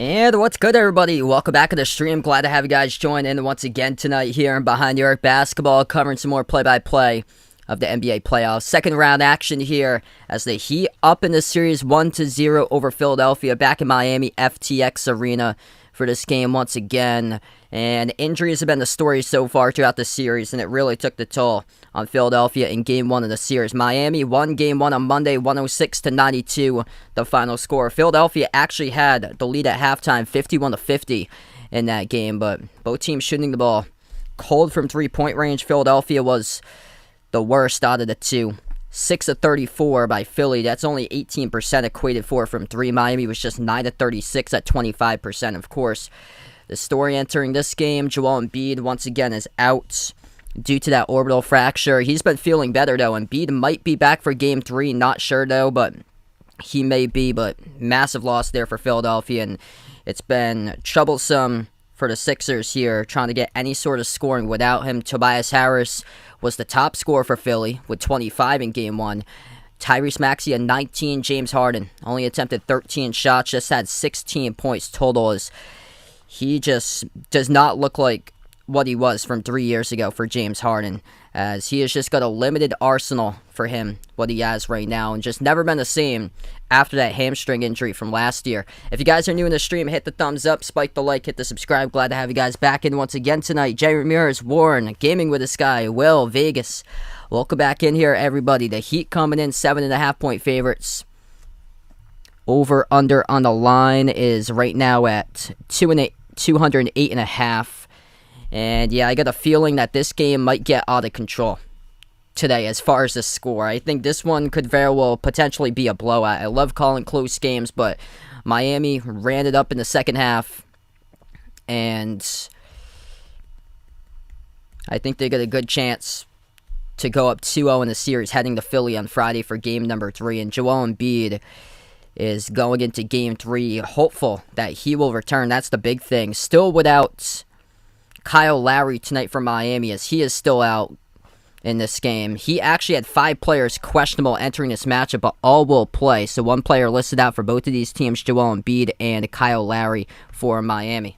And what's good, everybody? Welcome back to the stream. Glad to have you guys join in once again tonight here in Behind the Arc Basketball, covering some more play-by-play of the NBA playoffs. Second round action here as they heat up in the series 1-0 over Philadelphia back in Miami FTX Arena for this game once again. And injuries have been the story so far throughout the series, and it really took the toll on Philadelphia in Game 1 of the series. Miami won Game 1 on Monday, 106-92, the final score. Philadelphia actually had the lead at halftime, 51-50 in that game, but both teams shooting the ball cold from three-point range. Philadelphia was the worst out of the two. 6-34 by Philly. That's only 18% equated for from three. Miami was just 9-36 at 25%, of course. The story entering this game, Joel Embiid once again is out due to that orbital fracture. He's been feeling better, though. Embiid might be back for Game 3. Not sure, though, but he may be. But massive loss there for Philadelphia, and it's been troublesome for the Sixers here, trying to get any sort of scoring without him. Tobias Harris was the top scorer for Philly with 25 in Game 1. Tyrese Maxey had 19. James Harden only attempted 13 shots, just had 16 points total. He just does not look like what he was from 3 years ago for James Harden, as he has just got a limited arsenal for him, what he has right now, and just never been the same after that hamstring injury from last year. If you guys are new in the stream, hit the thumbs up, spike the like, hit the subscribe. Glad to have you guys back in once again tonight. Jay Ramirez, Warren, Gaming with this guy, Will, Vegas. Welcome back in here, everybody. The Heat coming in 7.5-point favorites. Over under on the line is right now at 208.5. And yeah, I got a feeling that this game might get out of control today as far as the score. I think this one could very well potentially be a blowout. I love calling close games, but Miami ran it up in the second half, and I think they got a good chance to go up 2-0 in the series, heading to Philly on Friday for game number 3. And Joel Embiid is going into Game 3, hopeful that he will return. That's the big thing. Still without Kyle Lowry tonight from Miami, as he is still out in this game. He actually had 5 players questionable entering this matchup, but all will play. So one player listed out for both of these teams, Joel Embiid and Kyle Lowry for Miami.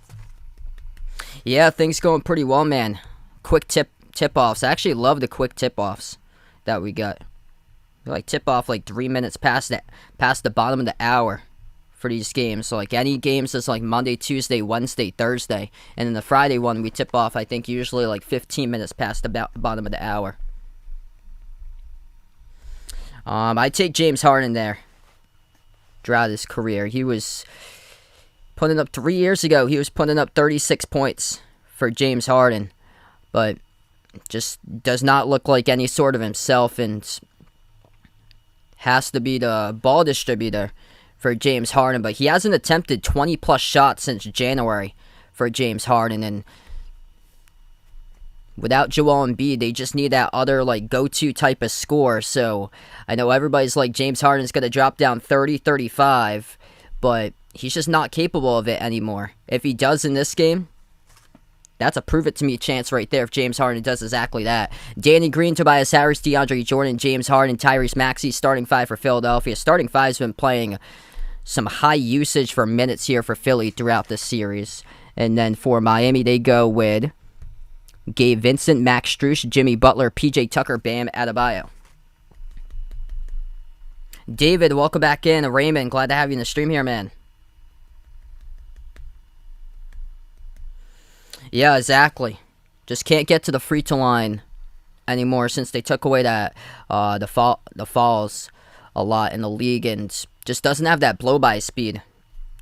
Yeah, things going pretty well, man. Quick tip-offs. I actually love the quick tip-offs that we got. Like tip-off like 3 minutes past the bottom of the hour for these games. So like any games that's like Monday, Tuesday, Wednesday, Thursday, and then the Friday one we tip off I think usually like 15 minutes past the bottom of the hour. I take James Harden there throughout his career. He was putting up 3 years ago. He was putting up 36 points for James Harden, but just does not look like any sort of himself, and has to be the ball distributor for James Harden, but he hasn't attempted 20-plus shots since January for James Harden, and without Joel Embiid, they just need that other, like, go-to type of score. So I know everybody's like, James Harden's going to drop down 30, 35, but he's just not capable of it anymore. If he does in this game, that's a prove-it-to-me chance right there if James Harden does exactly that. Danny Green, Tobias Harris, Deandre Jordan, James Harden, Tyrese Maxey, starting 5 for Philadelphia. Starting 5's been playing some high usage for minutes here for Philly throughout this series. And then for Miami, they go with Gabe Vincent, Max Strus, Jimmy Butler, PJ Tucker, Bam Adebayo. David, welcome back in. Raymond, glad to have you in the stream here, man. Yeah, exactly. Just can't get to the free-throw line anymore since they took away that the fouls a lot in the league, and just doesn't have that blow-by speed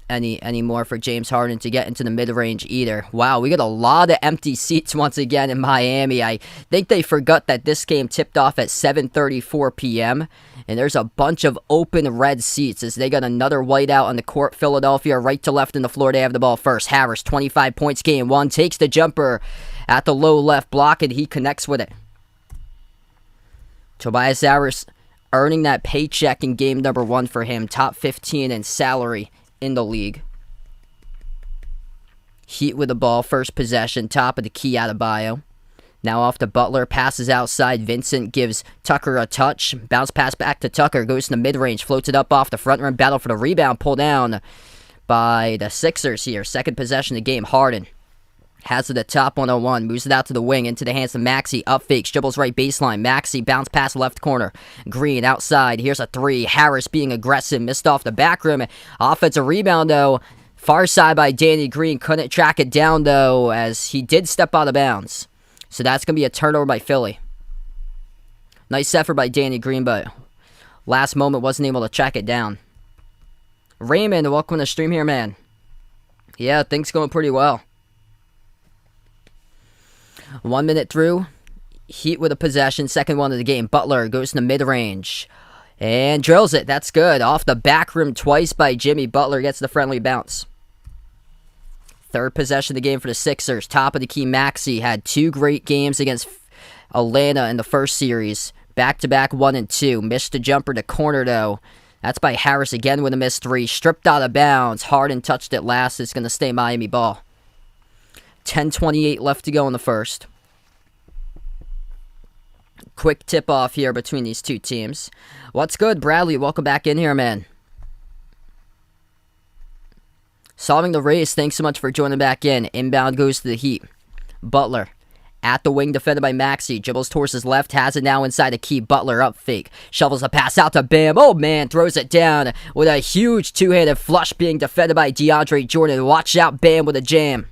anymore for James Harden to get into the mid-range either. Wow, we got a lot of empty seats once again in Miami. I think they forgot that this game tipped off at 7:34 p.m., and there's a bunch of open red seats as they got another whiteout on the court. Philadelphia right to left in the floor. They have the ball first. Harris, 25 points, Game 1, takes the jumper at the low left block, and he connects with it. Tobias Harris earning that paycheck in game number 1 for him. Top 15 in salary in the league. Heat with the ball, first possession, top of the key, Adebayo. Now off to Butler, passes outside. Vincent gives Tucker a touch. Bounce pass back to Tucker, goes to the mid-range, floats it up off the front rim, battle for the rebound, pull down by the Sixers here. Second possession of the game. Harden has it at top 101. Moves it out to the wing into the hands of Maxey. Up fakes. Dribbles right baseline. Maxey bounce pass left corner. Green outside. Here's a three. Harris being aggressive. Missed off the back rim. Offensive rebound though. Far side by Danny Green. Couldn't track it down though as he did step out of bounds. So that's going to be a turnover by Philly. Nice effort by Danny Green, but last moment wasn't able to track it down. Raymond, welcome to the stream here, man. Yeah, things going pretty well. 1 minute through. Heat with a possession. Second one of the game. Butler goes in the mid-range. And drills it. That's good. Off the back rim twice by Jimmy. Butler gets the friendly bounce. Third possession of the game for the Sixers. Top of the key, Maxey had 2 great games against Atlanta in the first series. Back-to-back 1 and 2. Missed the jumper to corner, though. That's by Harris again with a missed 3. Stripped out of bounds. Harden touched it last. It's going to stay Miami ball. 10:28 left to go in the first. Quick tip-off here between these two teams. What's good, Bradley? Welcome back in here, man. Solving the race, thanks so much for joining back in. Inbound goes to the Heat. Butler at the wing, defended by Maxey. Dribbles towards his left, has it now inside the key. Butler up fake. Shovels a pass out to Bam. Oh, man, throws it down with a huge two-handed flush being defended by Deandre Jordan. Watch out, Bam with a jam.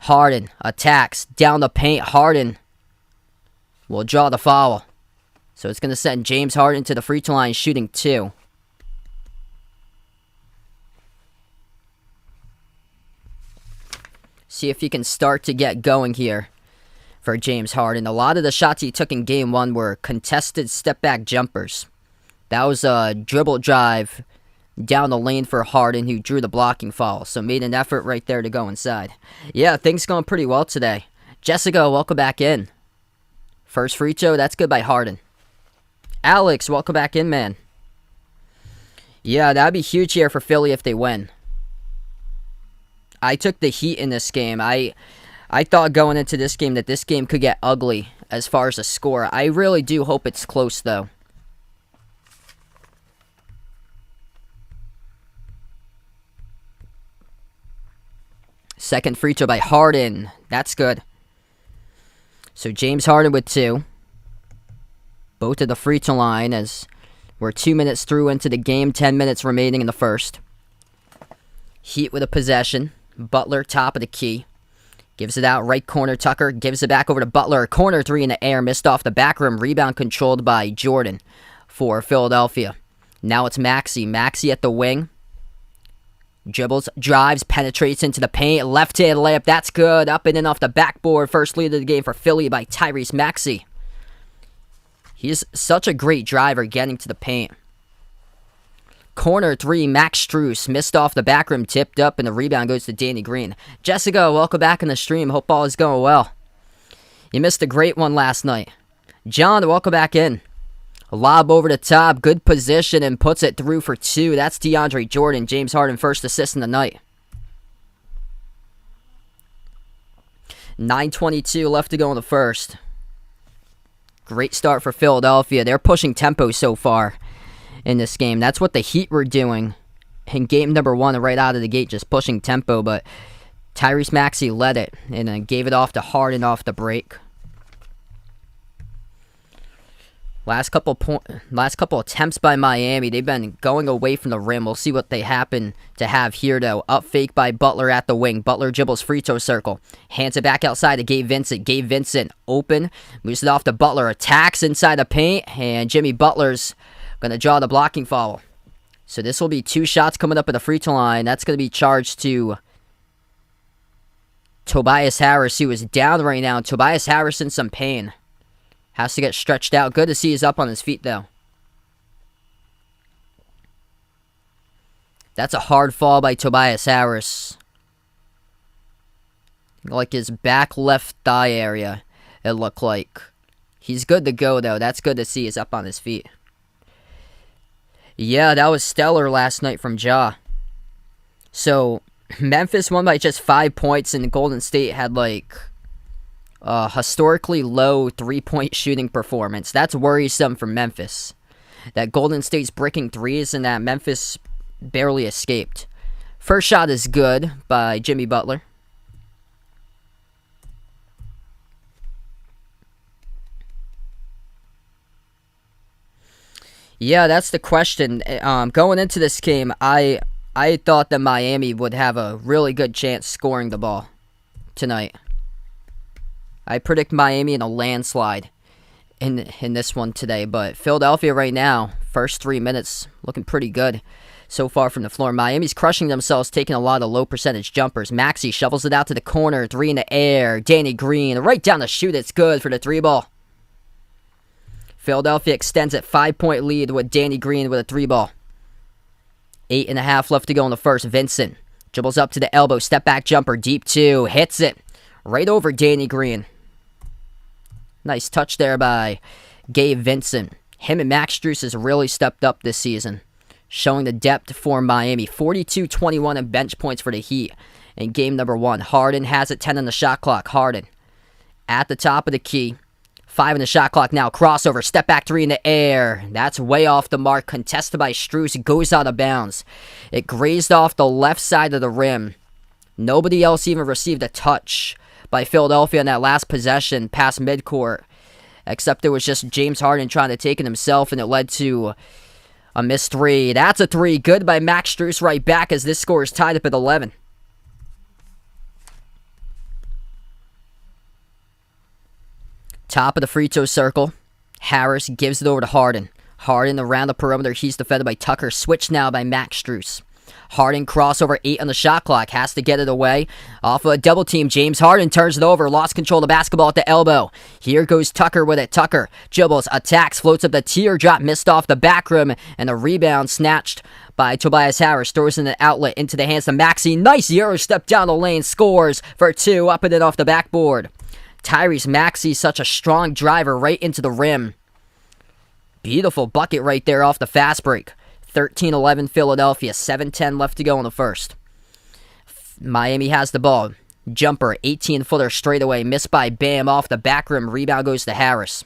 Harden attacks down the paint. Harden will draw the foul. So it's going to send James Harden to the free throw line shooting 2. See if he can start to get going here for James Harden. A lot of the shots he took in game 1 were contested step-back jumpers. That was a dribble drive down the lane for Harden, who drew the blocking foul. So made an effort right there to go inside. Yeah, things going pretty well today. Jessica, welcome back in. First free throw, that's good by Harden. Alex, welcome back in, man. Yeah, that'd be huge here for Philly if they win. I took the Heat in this game. I thought going into this game that this game could get ugly as far as the score. I really do hope it's close, though. Second free throw by Harden. That's good. So James Harden with 2. Both to the free throw line as we're 2 minutes through into the game. 10 minutes remaining in the first. Heat with a possession. Butler, top of the key. Gives it out, right corner. Tucker gives it back over to Butler. Corner 3 in the air. Missed off the back rim. Rebound controlled by Jordan for Philadelphia. Now it's Maxey. Maxey at the wing. Dribbles, drives, penetrates into the paint. Left-hand layup. That's good. Up and in off the backboard. First lead of the game for Philly by Tyrese Maxey. He's such a great driver getting to the paint. Corner 3, Max Strus. Missed off the back rim, tipped up, and the rebound goes to Danny Green. Jessica, welcome back in the stream. Hope all is going well. You missed a great one last night. John, welcome back in. Lob over the top, good position, and puts it through for 2. That's DeAndre Jordan. James Harden, first assist in the night. 9:22 left to go in the first. Great start for Philadelphia. They're pushing tempo so far in this game. That's what the Heat were doing in game number 1 right out of the gate, just pushing tempo, but Tyrese Maxey led it and gave it off to Harden off the break. Last couple attempts by Miami. They've been going away from the rim. We'll see what they happen to have here, though. Up fake by Butler at the wing. Butler dribbles free throw circle. Hands it back outside to Gabe Vincent. Gabe Vincent open. Moves it off to Butler. Attacks inside the paint. And Jimmy Butler's going to draw the blocking foul. So this will be 2 shots coming up at the free throw line. That's going to be charged to Tobias Harris, who is down right now. Tobias Harris in some pain. Has to get stretched out. Good to see he's up on his feet, though. That's a hard fall by Tobias Harris. Like his back left thigh area, it looked like. He's good to go, though. That's good to see he's up on his feet. Yeah, that was stellar last night from Ja. So, Memphis won by just 5 points, and Golden State had, like, historically low 3-point shooting performance. That's worrisome for Memphis. That Golden State's breaking threes and that Memphis barely escaped. First shot is good by Jimmy Butler. Yeah, that's the question. Going into this game, I thought that Miami would have a really good chance scoring the ball tonight. I predict Miami in a landslide in this one today, but Philadelphia right now, first 3 minutes, looking pretty good so far from the floor. Miami's crushing themselves, taking a lot of low percentage jumpers. Maxey shovels it out to the corner, 3 in the air. Danny Green right down the chute, it's good for the 3 ball. Philadelphia extends it 5-point lead with Danny Green with a 3 ball. 8.5 left to go in the first. Vincent dribbles up to the elbow, step back jumper, deep 2, hits it right over Danny Green. Nice touch there by Gabe Vincent. Him and Max Strus has really stepped up this season, showing the depth for Miami. 42-21 in bench points for the Heat in game number 1. Harden has it, 10 on the shot clock. Harden at the top of the key. 5 in the shot clock now. Crossover. Step back 3 in the air. That's way off the mark. Contested by Strus. It goes out of bounds. It grazed off the left side of the rim. Nobody else even received a touch by Philadelphia on that last possession past midcourt, except it was just James Harden trying to take it himself, and it led to a missed 3. That's a 3. Good by Max Strus right back as this score is tied up at 11. Top of the free throw circle. Harris gives it over to Harden. Harden around the perimeter. He's defended by Tucker. Switched now by Max Strus. Harden crossover, 8 on the shot clock. Has to get it away. Off of a double team. James Harden turns it over. Lost control of the basketball at the elbow. Here goes Tucker with it. Tucker dribbles, attacks, floats up the teardrop. Missed off the back rim. And a rebound snatched by Tobias Harris. Throws in the outlet into the hands of Maxey. Nice Euro step down the lane. Scores for 2. Up and in off the backboard. Tyrese Maxey, such a strong driver right into the rim. Beautiful bucket right there off the fast break. 13-11 Philadelphia. 7:10 left to go in the first. Miami has the ball. Jumper, 18-footer straightaway. Missed by Bam off the back rim. Rebound goes to Harris.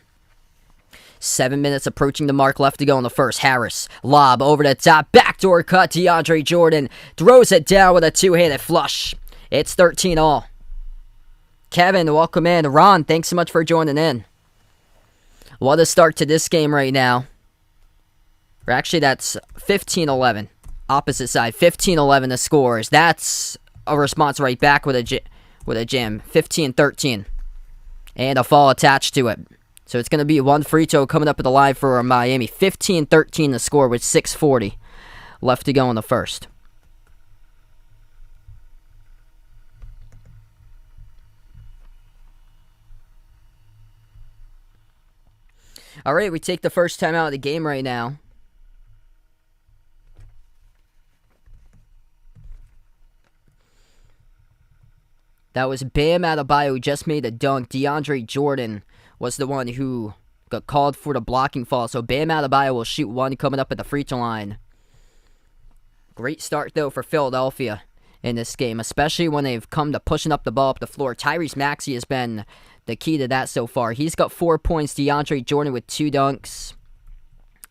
7 minutes approaching the mark left to go in the first. Harris, lob over the top. Backdoor cut. Deandre Jordan throws it down with a 2-handed flush. It's 13-all. Kevin, welcome in. Ron, thanks so much for joining in. What a start to this game right now. Or actually, that's 15-11. Opposite side, 15-11 the scores. That's a response right back with a jam. 15-13. And a fall attached to it. So it's going to be one free throw coming up at the line for Miami. 15-13 the score with 6:40 left to go in the first. All right, we take the first time out of the game right now. That was Bam Adebayo who just made a dunk. Deandre Jordan was the one who got called for the blocking fall. So Bam Adebayo will shoot one coming up at the free throw line. Great start, though, for Philadelphia in this game, especially when they've come to pushing up the ball up the floor. Tyrese Maxey has been the key to that so far. He's got 4 points. DeAndre Jordan with 2 dunks.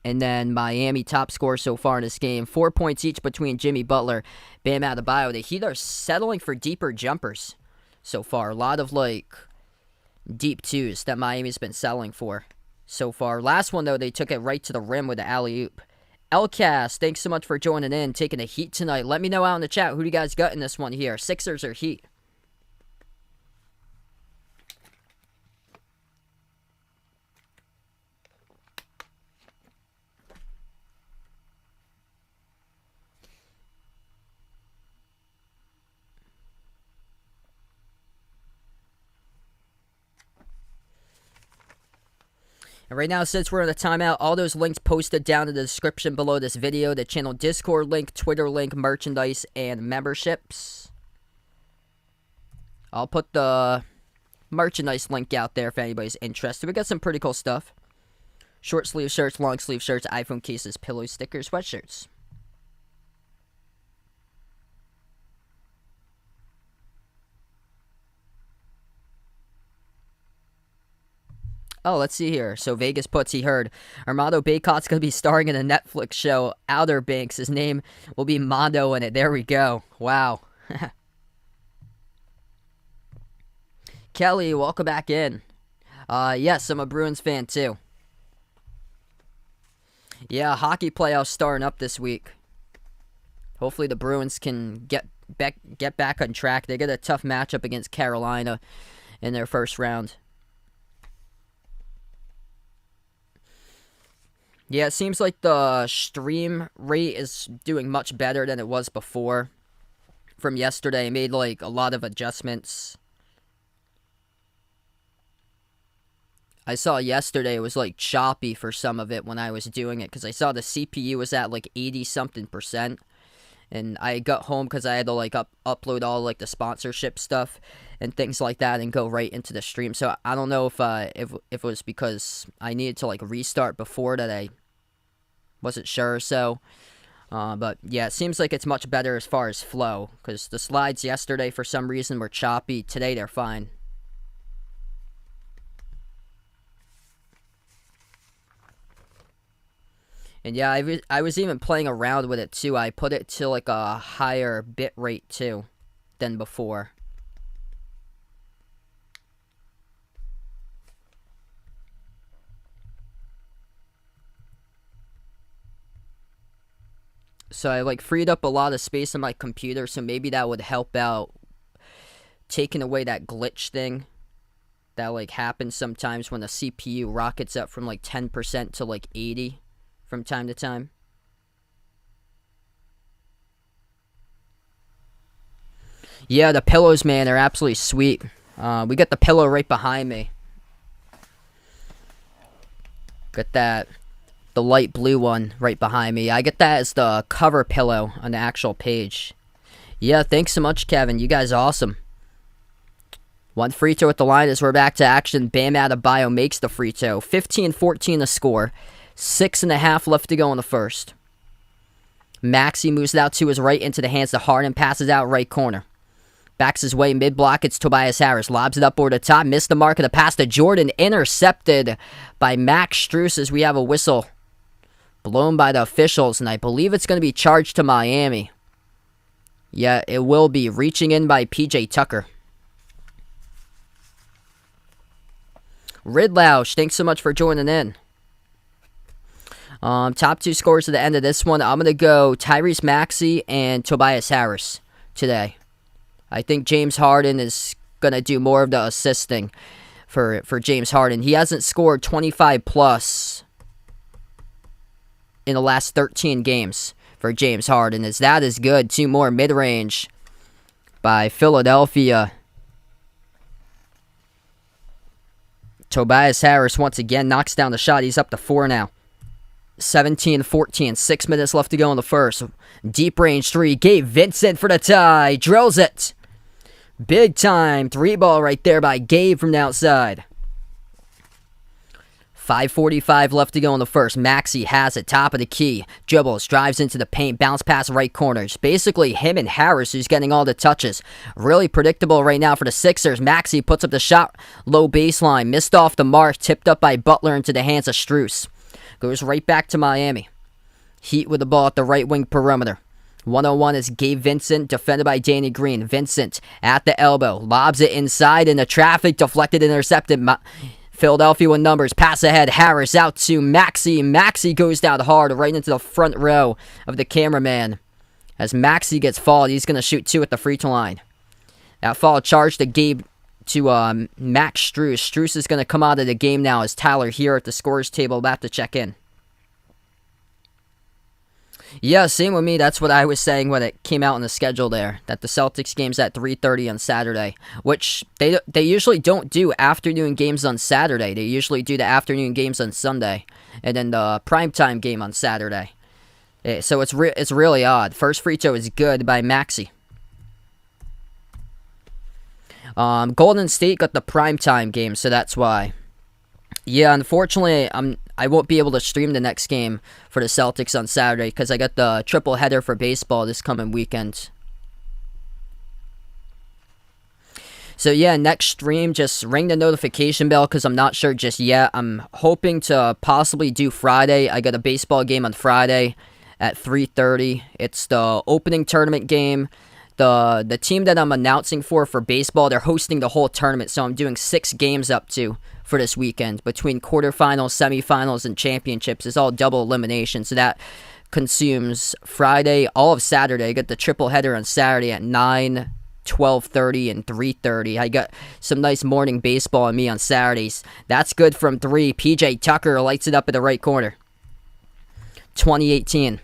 And then Miami top scorer so far in this game. 4 points each between Jimmy Butler, Bam Adebayo. The Heat are settling for deeper jumpers so far. A lot of, deep 2s that Miami's been settling for so far. Last one, though, they took it right to the rim with the alley-oop. LCast, thanks so much for joining in, taking the Heat tonight. Let me know out in the chat who do you guys got in this one here, Sixers or Heat. And right now, since we're in a timeout, all those links posted down in the description below this video. The channel Discord link, Twitter link, merchandise, and memberships. I'll put the merchandise link out there if anybody's interested. We got some pretty cool stuff. Short sleeve shirts, long sleeve shirts, iPhone cases, pillows, stickers, sweatshirts. Oh, let's see here. So Vegas puts, he heard Armando Baycott's going to be starring in a Netflix show, Outer Banks. His name will be Mondo in it. There we go. Wow. Kelly, welcome back in. Yes, I'm a Bruins fan too. Yeah, hockey playoffs starting up this week. Hopefully the Bruins can get back on track. They get a tough matchup against Carolina in their first round. Yeah, it seems like the stream rate is doing much better than it was before. From yesterday, I made like a lot of adjustments. I saw yesterday it was like choppy for some of it when I was doing it because I saw the CPU was at like 80-something%. And I got home because I had to like upload all like the sponsorship stuff and things like that and go right into the stream. So I don't know if it was because I needed to like restart before that. I wasn't sure. So, but yeah, it seems like it's much better as far as flow because the slides yesterday for some reason were choppy. Today they're fine. And yeah, I was even playing around with it too. I put it to like a higher bit rate too than before. So I like freed up a lot of space on my computer, so maybe that would help out taking away that glitch thing that like happens sometimes when the CPU rockets up from like 10% to like 80%. From time to time. Yeah, the pillows, man, are absolutely sweet. We got the pillow right behind me. Got that, the light blue one right behind me. I get that as the cover pillow on the actual page. Yeah, thanks so much, Kevin. You guys are awesome. One free throw at the line as we're back to action. Bam Adebayo makes the free throw. 15-14 the score. 6.5 left to go in the first. Maxey moves it out to his right into the hands of Harden. Passes out right corner. Backs his way mid-block. It's Tobias Harris. Lobs it up over the top. Missed the mark of the pass to Jordan. Intercepted by Max Strus as we have a whistle blown by the officials. And I believe it's going to be charged to Miami. Yeah, it will be. Reaching in by PJ Tucker. Ridlausch, thanks so much for joining in. Top two scores at the end of this one. I'm going to go Tyrese Maxey and Tobias Harris today. I think James Harden is going to do more of the assisting for James Harden. He hasn't scored 25+ in the last 13 games for James Harden. As that is good. Two more mid-range by Philadelphia. Tobias Harris once again knocks down the shot. He's up to 4 now. 17-14, 6 minutes left to go in the first. Deep range three, Gabe Vincent for the tie, drills it. Big time, 3-ball right there by Gabe from the outside. 5:45 left to go in the first. Maxey has it, top of the key. Dribbles, drives into the paint, bounce pass right corners. Basically him and Harris who's getting all the touches. Really predictable right now for the Sixers. Maxey puts up the shot, low baseline, missed off the mark, tipped up by Butler into the hands of Strus. Goes right back to Miami. Heat with the ball at the right wing perimeter. 1-on-1 is Gabe Vincent, defended by Danny Green. Vincent at the elbow. Lobs it inside in the traffic. Deflected, intercepted. Philadelphia with numbers. Pass ahead. Harris out to Maxey. Maxey goes down hard right into the front row of the cameraman. As Maxey gets fouled, he's going to shoot 2 at the free throw line. That foul charge to Max Strus. Strus is going to come out of the game now as Tyler here at the scorers table about to check in. Yeah, same with me. That's what I was saying when it came out in the schedule there, that the Celtics game's at 3:30 on Saturday, which they usually don't do afternoon games on Saturday. They usually do the afternoon games on Sunday, and then the primetime game on Saturday. So it's really odd. First free throw is good by Maxey. Golden State got the primetime game, so that's why. Yeah, unfortunately, I won't be able to stream the next game for the Celtics on Saturday because I got the triple header for baseball this coming weekend. So yeah, next stream, just ring the notification bell because I'm not sure just yet. I'm hoping to possibly do Friday. I got a baseball game on Friday at 3:30. It's the opening tournament game. The team that I'm announcing for baseball, they're hosting the whole tournament, so I'm doing 6 games up to for this weekend between quarterfinals, semifinals, and championships. It's all double elimination, so that consumes Friday, all of Saturday. I got the triple header on Saturday at 9, 12:30, and 3:30. I got some nice morning baseball on me on Saturdays. That's good from 3. PJ Tucker lights it up in the right corner. 2018.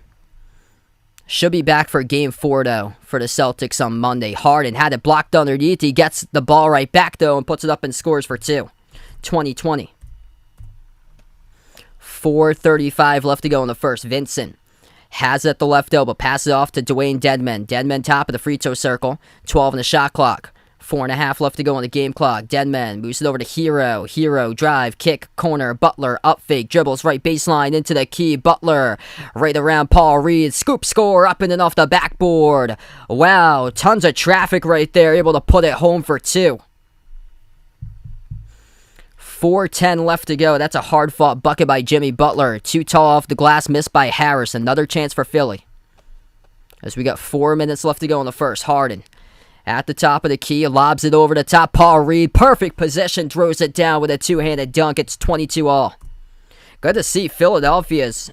Should be back for Game 4, though, for the Celtics on Monday. Harden had it blocked underneath. He gets the ball right back, though, and puts it up and scores for 2. 2020. 4:35 left to go in the first. Vincent has it at the left elbow. Passes it off to Dwayne Dedman. Dedman top of the free throw circle. 12 in the shot clock. 4.5 left to go on the game clock. Dedman moves it over to Herro. Herro drive, kick, corner. Butler up fake, dribbles right baseline into the key. Butler right around Paul Reed. Scoop score up and off the backboard. Wow, tons of traffic right there. Able to put it home for 2. 4:10 left to go. That's a hard-fought bucket by Jimmy Butler. Too tall off the glass, missed by Harris. Another chance for Philly. As we got 4 minutes left to go in the first. Harden at the top of the key, lobs it over the top. Paul Reed, perfect position, throws it down with a two-handed dunk. It's 22 all. Good to see Philadelphia's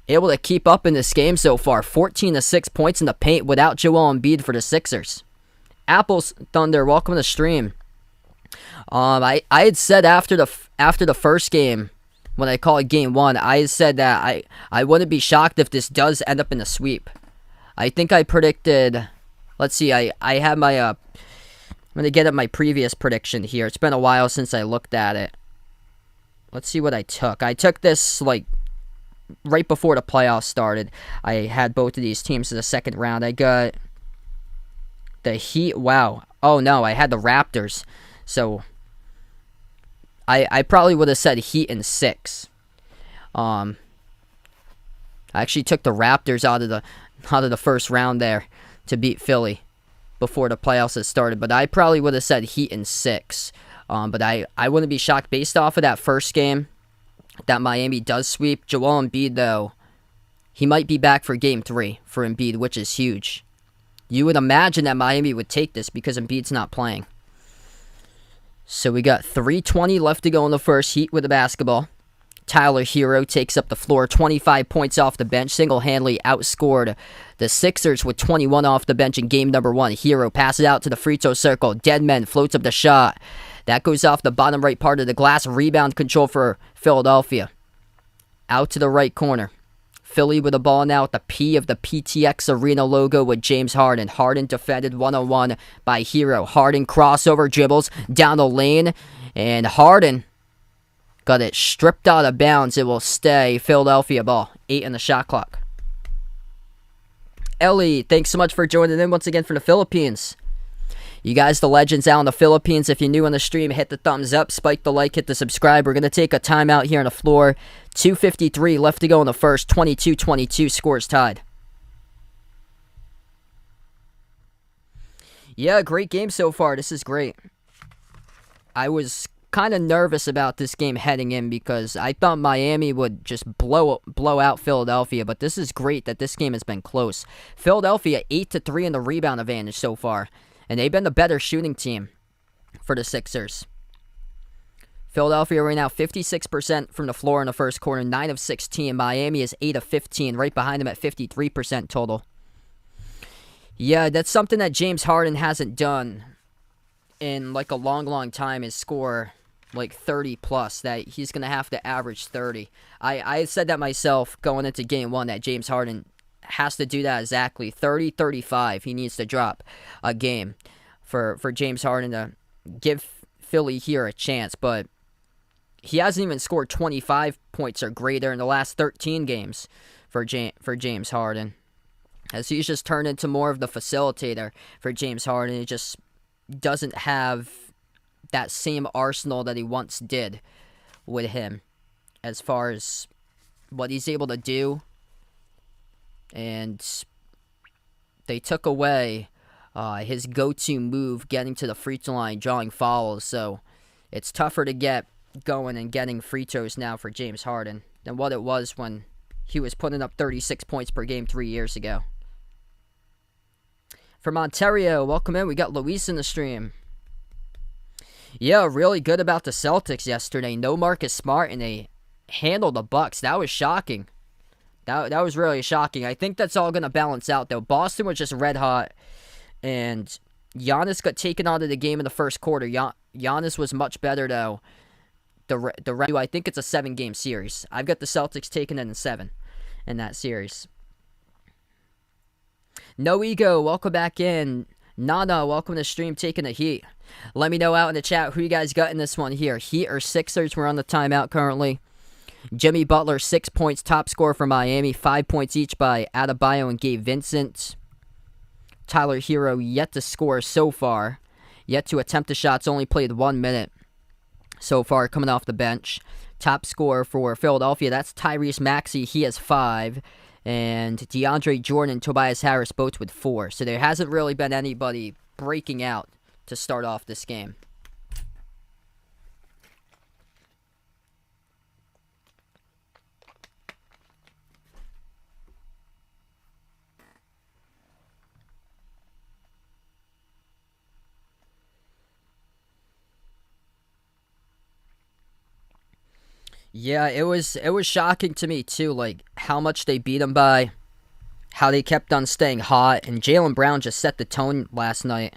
able to keep up in this game so far. 14 to 6 points in the paint without Joel Embiid for the Sixers. Apples Thunder, welcome to the stream. I had said after the first game, when I call it Game 1, I had said that I wouldn't be shocked if this does end up in a sweep. I think I predicted. Let's see, I have my, I'm going to get at my previous prediction here. It's been a while since I looked at it. Let's see what I took. I took this, like, right before the playoffs started. I had both of these teams in the second round. I got the Heat. Wow. Oh, no, I had the Raptors. So, I probably would have said Heat in 6. I actually took the Raptors out of the first round there to beat Philly before the playoffs had started. But I probably would have said Heat in 6. But I wouldn't be shocked based off of that first game that Miami does sweep. Joel Embiid, though, he might be back for Game 3 for Embiid, which is huge. You would imagine that Miami would take this because Embiid's not playing. So we got 3:20 left to go in the first. Heat with the basketball. Tyler Herro takes up the floor, 25 points off the bench, single-handedly outscored the Sixers with 21 off the bench in game number 1. Herro passes out to the free throw circle. Dedman floats up the shot. That goes off the bottom right part of the glass. Rebound control for Philadelphia. Out to the right corner. Philly with the ball now at the P of the PTX Arena logo with James Harden. Harden defended 1-on-1 by Herro. Harden crossover dribbles down the lane. And Harden got it stripped out of bounds. It will stay Philadelphia ball. 8 on the shot clock. Ellie, thanks so much for joining in once again from the Philippines. You guys, the legends out in the Philippines, if you're new on the stream, hit the thumbs up, spike the like, hit the subscribe. We're going to take a timeout here on the floor. 2:53 left to go in the first. 22-22, scores tied. Yeah, great game so far. This is great. I was kind of nervous about this game heading in because I thought Miami would just blow out Philadelphia, but this is great that this game has been close. Philadelphia 8-3 in the rebound advantage so far, and they've been the better shooting team for the Sixers. Philadelphia right now 56% from the floor in the first quarter, 9 of 16. Miami is 8 of 15, right behind them at 53% total. Yeah, that's something that James Harden hasn't done in like a long time, is score like 30 plus, that he's going to have to average 30. I said that myself going into game 1 that James Harden has to do that exactly. 30, 35 he needs to drop a game for James Harden to give Philly here a chance, but he hasn't even scored 25 points or greater in the last 13 games for James Harden, as he's just turned into more of the facilitator for James Harden. He just doesn't have that same arsenal that he once did with him as far as what he's able to do. And they took away his go-to move, getting to the free throw line, drawing fouls. So it's tougher to get going and getting free throws now for James Harden than what it was when he was putting up 36 points per game 3 years ago. From Ontario, welcome in. We got Luis in the stream. Yeah, really good about the Celtics yesterday. No Marcus Smart, and they handled the Bucks. That was shocking. That was really shocking. I think that's all going to balance out, though. Boston was just red hot, and Giannis got taken out of the game in the first quarter. Giannis was much better, though. I think it's a 7-game series. I've got the Celtics taking it in 7 in that series. No Ego, welcome back in. Nana, welcome to the stream, taking the Heat. Let me know out in the chat who you guys got in this one here. Heat or Sixers? We're on the timeout currently. Jimmy Butler, 6 points, top scorer for Miami. 5 points each by Adebayo and Gabe Vincent. Tyler Herro yet to score so far. Yet to attempt the shots, only played 1 minute so far coming off the bench. Top scorer for Philadelphia, that's Tyrese Maxey. He has 5. And Deandre Jordan, Tobias Harris, both with 4. So there hasn't really been anybody breaking out to start off this game. Yeah, it was shocking to me too, like how much they beat them by, how they kept on staying hot, and Jaylen Brown just set the tone last night.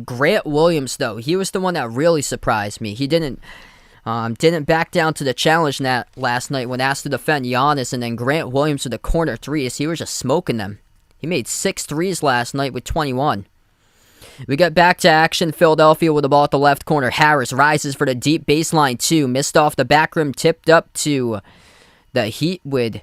Grant Williams, though, he was the one that really surprised me. He didn't back down to the challenge last night when asked to defend Giannis, and then Grant Williams with the corner threes, he was just smoking them. He made 6 threes last night with 21. We get back to action. Philadelphia with the ball at the left corner. Harris rises for the deep baseline 2. Missed off the back rim. Tipped up to the Heat with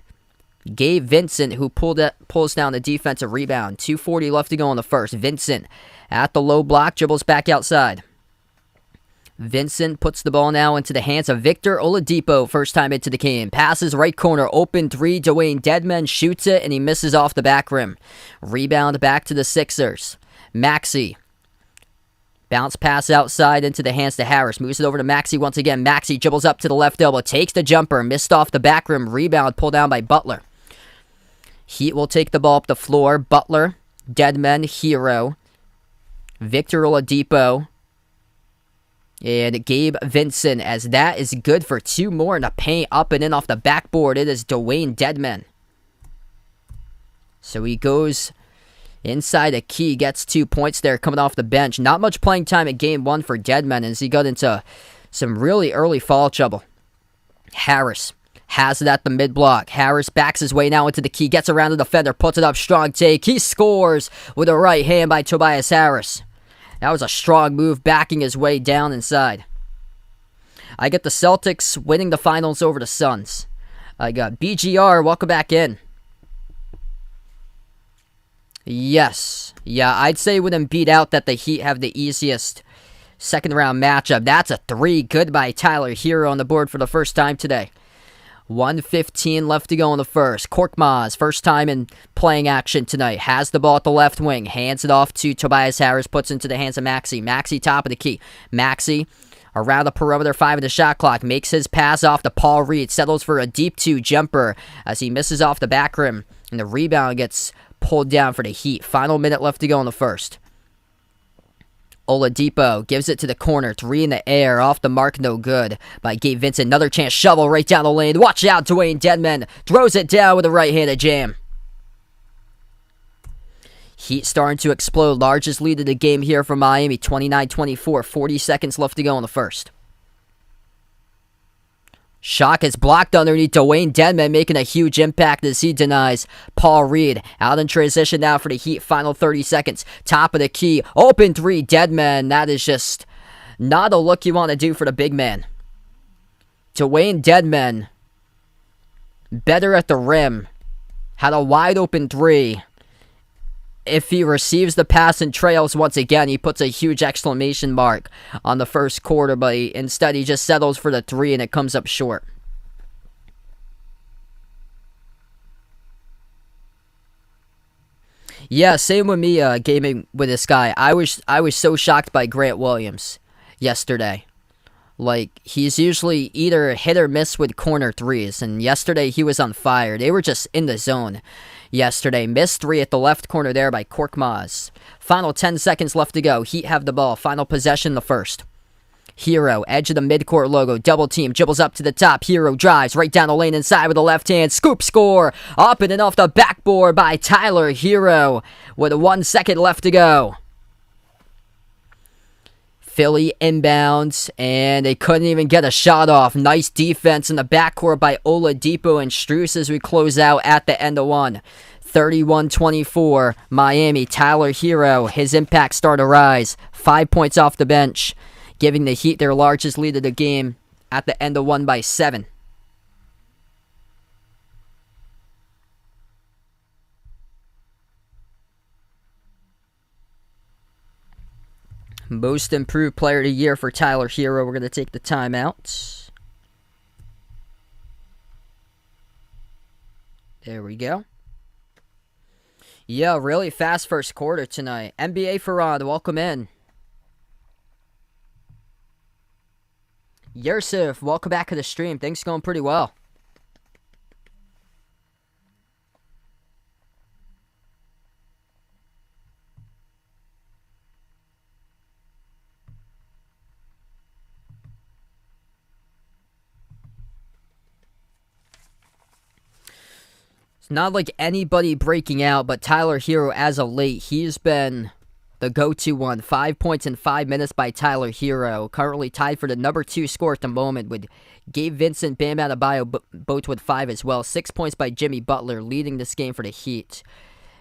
Gabe Vincent, who pulls down the defensive rebound. 2:40 left to go in the first. Vincent at the low block. Dribbles back outside. Vincent puts the ball now into the hands of Victor Oladipo. First time into the game. Passes right corner. Open 3. Dwayne Dedmon shoots it, and he misses off the back rim. Rebound back to the Sixers. Maxey. Bounce pass outside into the hands to Harris. Moves it over to Maxey once again. Maxey dribbles up to the left elbow. Takes the jumper. Missed off the back rim. Rebound pulled down by Butler. Heat will take the ball up the floor. Butler. Dedmon. Herro. Victor Oladipo. And Gabe Vincent, as that is good for 2 more in the paint, up and in off the backboard. It is Dwayne Dedmon. So he goes inside the key, gets 2 points there coming off the bench. Not much playing time at game 1 for Dedmon as he got into some really early foul trouble. Harris has it at the mid-block. Harris backs his way now into the key, gets around the defender, puts it up, strong take. He scores with a right hand by Tobias Harris. That was a strong move, backing his way down inside. I get the Celtics winning the finals over the Suns. I got BGR, welcome back in. Yes. Yeah, I'd say with him beat out that the Heat have the easiest second round matchup. That's a 3. Good by Tyler Herro on the board for the first time today. 1:15 left to go in the first. Korkmaz, first time in playing action tonight. Has the ball at the left wing. Hands it off to Tobias Harris. Puts into the hands of Maxey. Maxey top of the key. Maxey around the perimeter, 5 of the shot clock. Makes his pass off to Paul Reed. Settles for a deep 2 jumper as he misses off the back rim. And the rebound gets pulled down for the Heat. Final minute left to go in the first. Oladipo gives it to the corner. 3 in the air. Off the mark, no good by Gabe Vincent. Another chance. Shovel right down the lane. Watch out, Dwayne Dedmon. Throws it down with a right-handed jam. Heat starting to explode. Largest lead of the game here for Miami. 29-24. 40 seconds left to go in the first. Shot is blocked underneath. Dwayne Dedmon making a huge impact as he denies Paul Reed. Out in transition now for the Heat. Final 30 seconds. Top of the key. Open 3. Dedmon. That is just not a look you want to do for the big man. Dwayne Dedmon, better at the rim. Had a wide open 3. If he receives the pass and trails once again, he puts a huge exclamation mark on the first quarter, but instead he just settles for the 3 and it comes up short. Yeah, same with me. Gaming with this guy, I was so shocked by Grant Williams yesterday. Like, he's usually either hit or miss with corner threes, and yesterday he was on fire. They were just in the zone yesterday. Missed three at the left corner there by Korkmaz. Final 10 seconds left to go. Heat have the ball. Final possession, the first. Herro, edge of the midcourt logo, double team, dribbles up to the top. Herro drives right down the lane inside with the left hand. Scoop score. Up and off the backboard by Tyler Herro with 1 second left to go. Philly inbounds, and they couldn't even get a shot off. Nice defense in the backcourt by Oladipo and Strus as we close out at the end of one. 31-24, Miami. Tyler Herro, his impact start to rise. 5 points off the bench, giving the Heat their largest lead of the game at the end of one by 7. Most improved player of the year for Tyler Herro. We're going to take the timeout. There we go. Yeah, really fast first quarter tonight. NBA Farad, welcome in. Yusuf, welcome back to the stream. Things going pretty well. Not like anybody breaking out, but Tyler Herro as of late, he's been the go-to one. 5 points in 5 minutes by Tyler Herro. Currently tied for the number 2 score at the moment with Gabe Vincent, Bam Adebayo both with 5 as well. 6 points by Jimmy Butler leading this game for the Heat.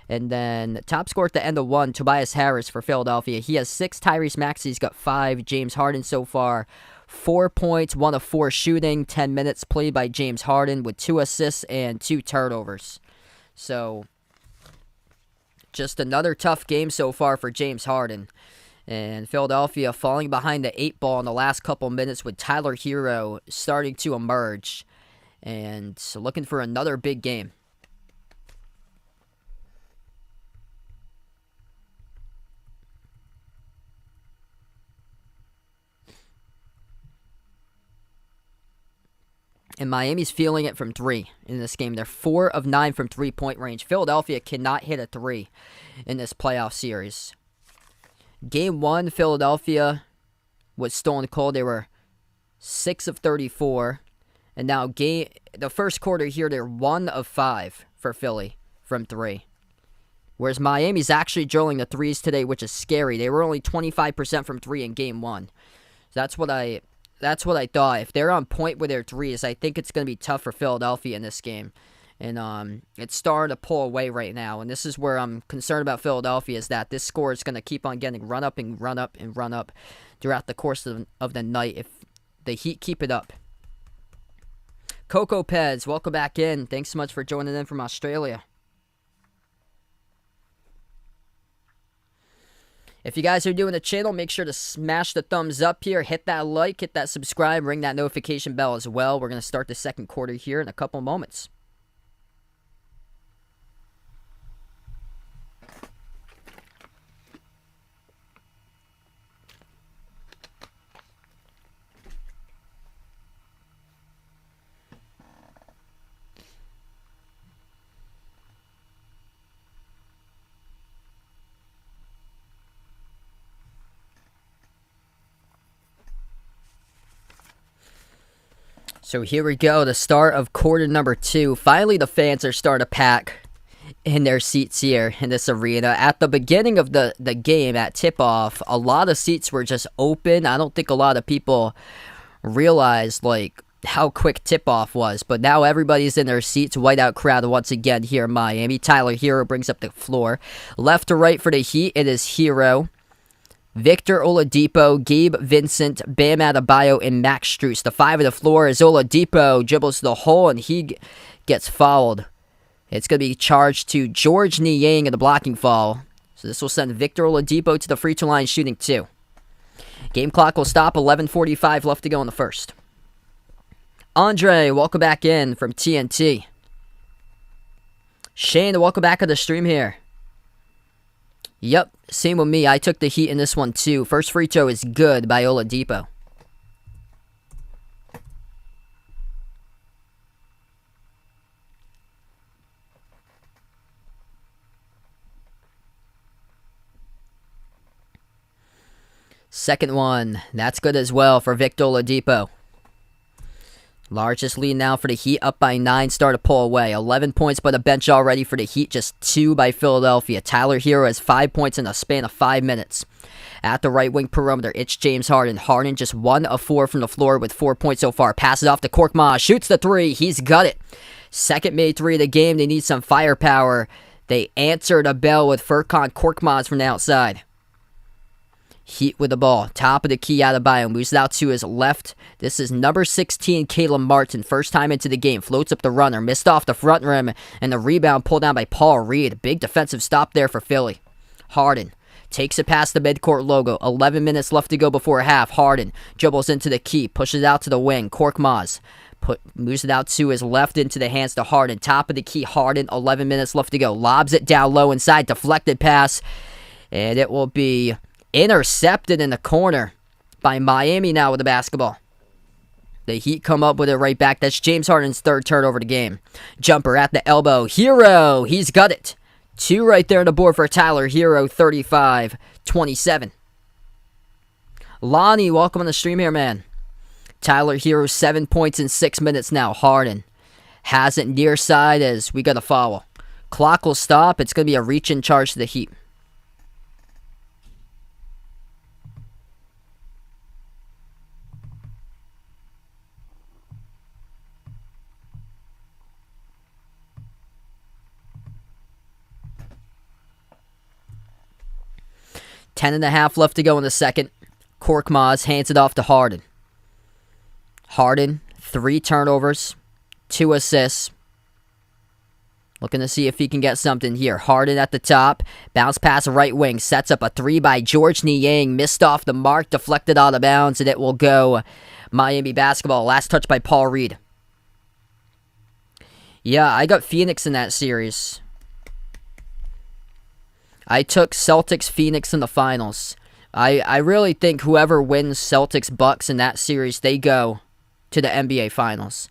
And then top score at the end of one, Tobias Harris for Philadelphia. He has 6. Tyrese Maxey's got 5. James Harden so far 4 points, 1 of 4 shooting, 10 minutes played by James Harden with 2 assists and 2 turnovers. So, just another tough game so far for James Harden. And Philadelphia falling behind the 8 ball in the last couple minutes with Tyler Herro starting to emerge. And so looking for another big game. And Miami's feeling it from 3 in this game. They're 4 of 9 from 3-point range. Philadelphia cannot hit a 3 in this playoff series. Game 1, Philadelphia was stone cold. They were 6 of 34. And now the first quarter here, they're 1 of 5 for Philly from 3. Whereas Miami's actually drilling the 3s today, which is scary. They were only 25% from 3 in game 1. So that's what I thought. If they're on point with their 3s, I think it's going to be tough for Philadelphia in this game. And it's starting to pull away right now. And this is where I'm concerned about Philadelphia, is that this score is going to keep on getting run up and run up and run up throughout the course of the night if the Heat keep it up. Coco Pez, welcome back in. Thanks so much for joining in from Australia. If you guys are doing the channel, make sure to smash the thumbs up here. Hit that like, hit that subscribe, ring that notification bell as well. We're going to start the second quarter here in a couple moments. So here we go, the start of quarter number 2. Finally, the fans are starting to pack in their seats here in this arena. At the beginning of the game, at tip-off, a lot of seats were just open. I don't think a lot of people realized, how quick tip-off was. But now everybody's in their seats. Whiteout crowd once again here in Miami. Tyler Herro brings up the floor. Left to right for the Heat, it is Herro, Victor Oladipo, Gabe Vincent, Bam Adebayo, and Max Strus. The 5 of the floor is Oladipo, dribbles to the hole, and he gets fouled. It's going to be charged to George Niang in the blocking foul. So this will send Victor Oladipo to the free throw line shooting 2. Game clock will stop, 11:45 left to go in the first. Andre, welcome back in from TNT. Shane, welcome back to the stream here. Yep, same with me. I took the Heat in this one too. First free throw is good by Oladipo. Second one, that's good as well for Victor Oladipo. Largest lead now for the Heat, up by 9, start to pull away. 11 points by the bench already for the Heat, just 2 by Philadelphia. Tyler Herro has 5 points in a span of 5 minutes. At the right wing perimeter, it's James Harden. Harden just 1 of 4 from the floor with 4 points so far. Passes off to Korkmaz, shoots the 3, he's got it. Second made 3 of the game, they need some firepower. They answered a bell with Furkan Korkmaz from the outside. Heat with the ball. Top of the key out of Adebayo. Moves it out to his left. This is number 16, Caleb Martin. First time into the game. Floats up the runner. Missed off the front rim. And the rebound pulled down by Paul Reed. Big defensive stop there for Philly. Harden takes it past the midcourt logo. 11 minutes left to go before half. Harden dribbles into the key. Pushes it out to the wing. Korkmaz moves it out to his left into the hands to Harden. Top of the key. Harden. 11 minutes left to go. Lobs it down low inside. Deflected pass. And it will be intercepted in the corner by Miami now with the basketball. The Heat come up with it right back. That's James Harden's third turnover of the game. Jumper at the elbow. Herro, he's got it. 2 right there on the board for Tyler Herro, 35-27. Lonnie, welcome on the stream here, man. Tyler Herro, 7 points in 6 minutes now. Harden has it near side as we got a foul. Clock will stop. It's going to be a reach in charge to the Heat. Ten and a half left to go in the second. Korkmaz hands it off to Harden. Harden, 3 turnovers, 2 assists. Looking to see if he can get something here. Harden at the top. Bounce pass right wing. Sets up a 3 by George Niang. Missed off the mark. Deflected out of bounds. And it will go Miami basketball. Last touch by Paul Reed. Yeah, I got Phoenix in that series. I took Celtics-Phoenix in the finals. I really think whoever wins Celtics-Bucks in that series, they go to the NBA Finals.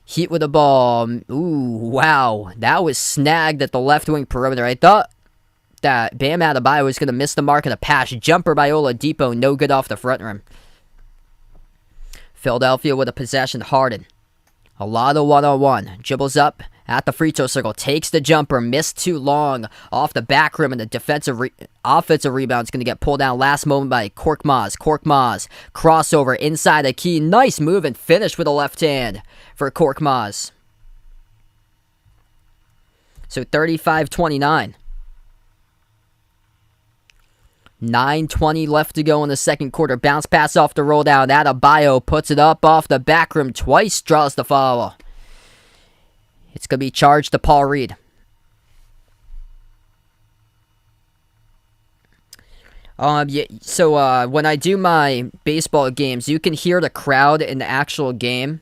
Heat with the ball. Ooh, wow. That was snagged at the left wing perimeter. I thought that Bam Adebayo was going to miss the mark of the pass. Jumper by Oladipo. No good off the front rim. Philadelphia with a possession. Harden. A lot of one-on-one. Dribbles up at the free throw circle. Takes the jumper. Missed too long off the back rim. And the offensive rebound is going to get pulled down last moment by Korkmaz. Korkmaz. Crossover inside the key. Nice move and finish with a left hand for Korkmaz. So 35-29. 9:20 left to go in the second quarter. Bounce pass off the roll down. Adebayo puts it up off the back rim twice. Draws the foul. It's going to be charged to Paul Reed. So when I do my baseball games, you can hear the crowd in the actual game,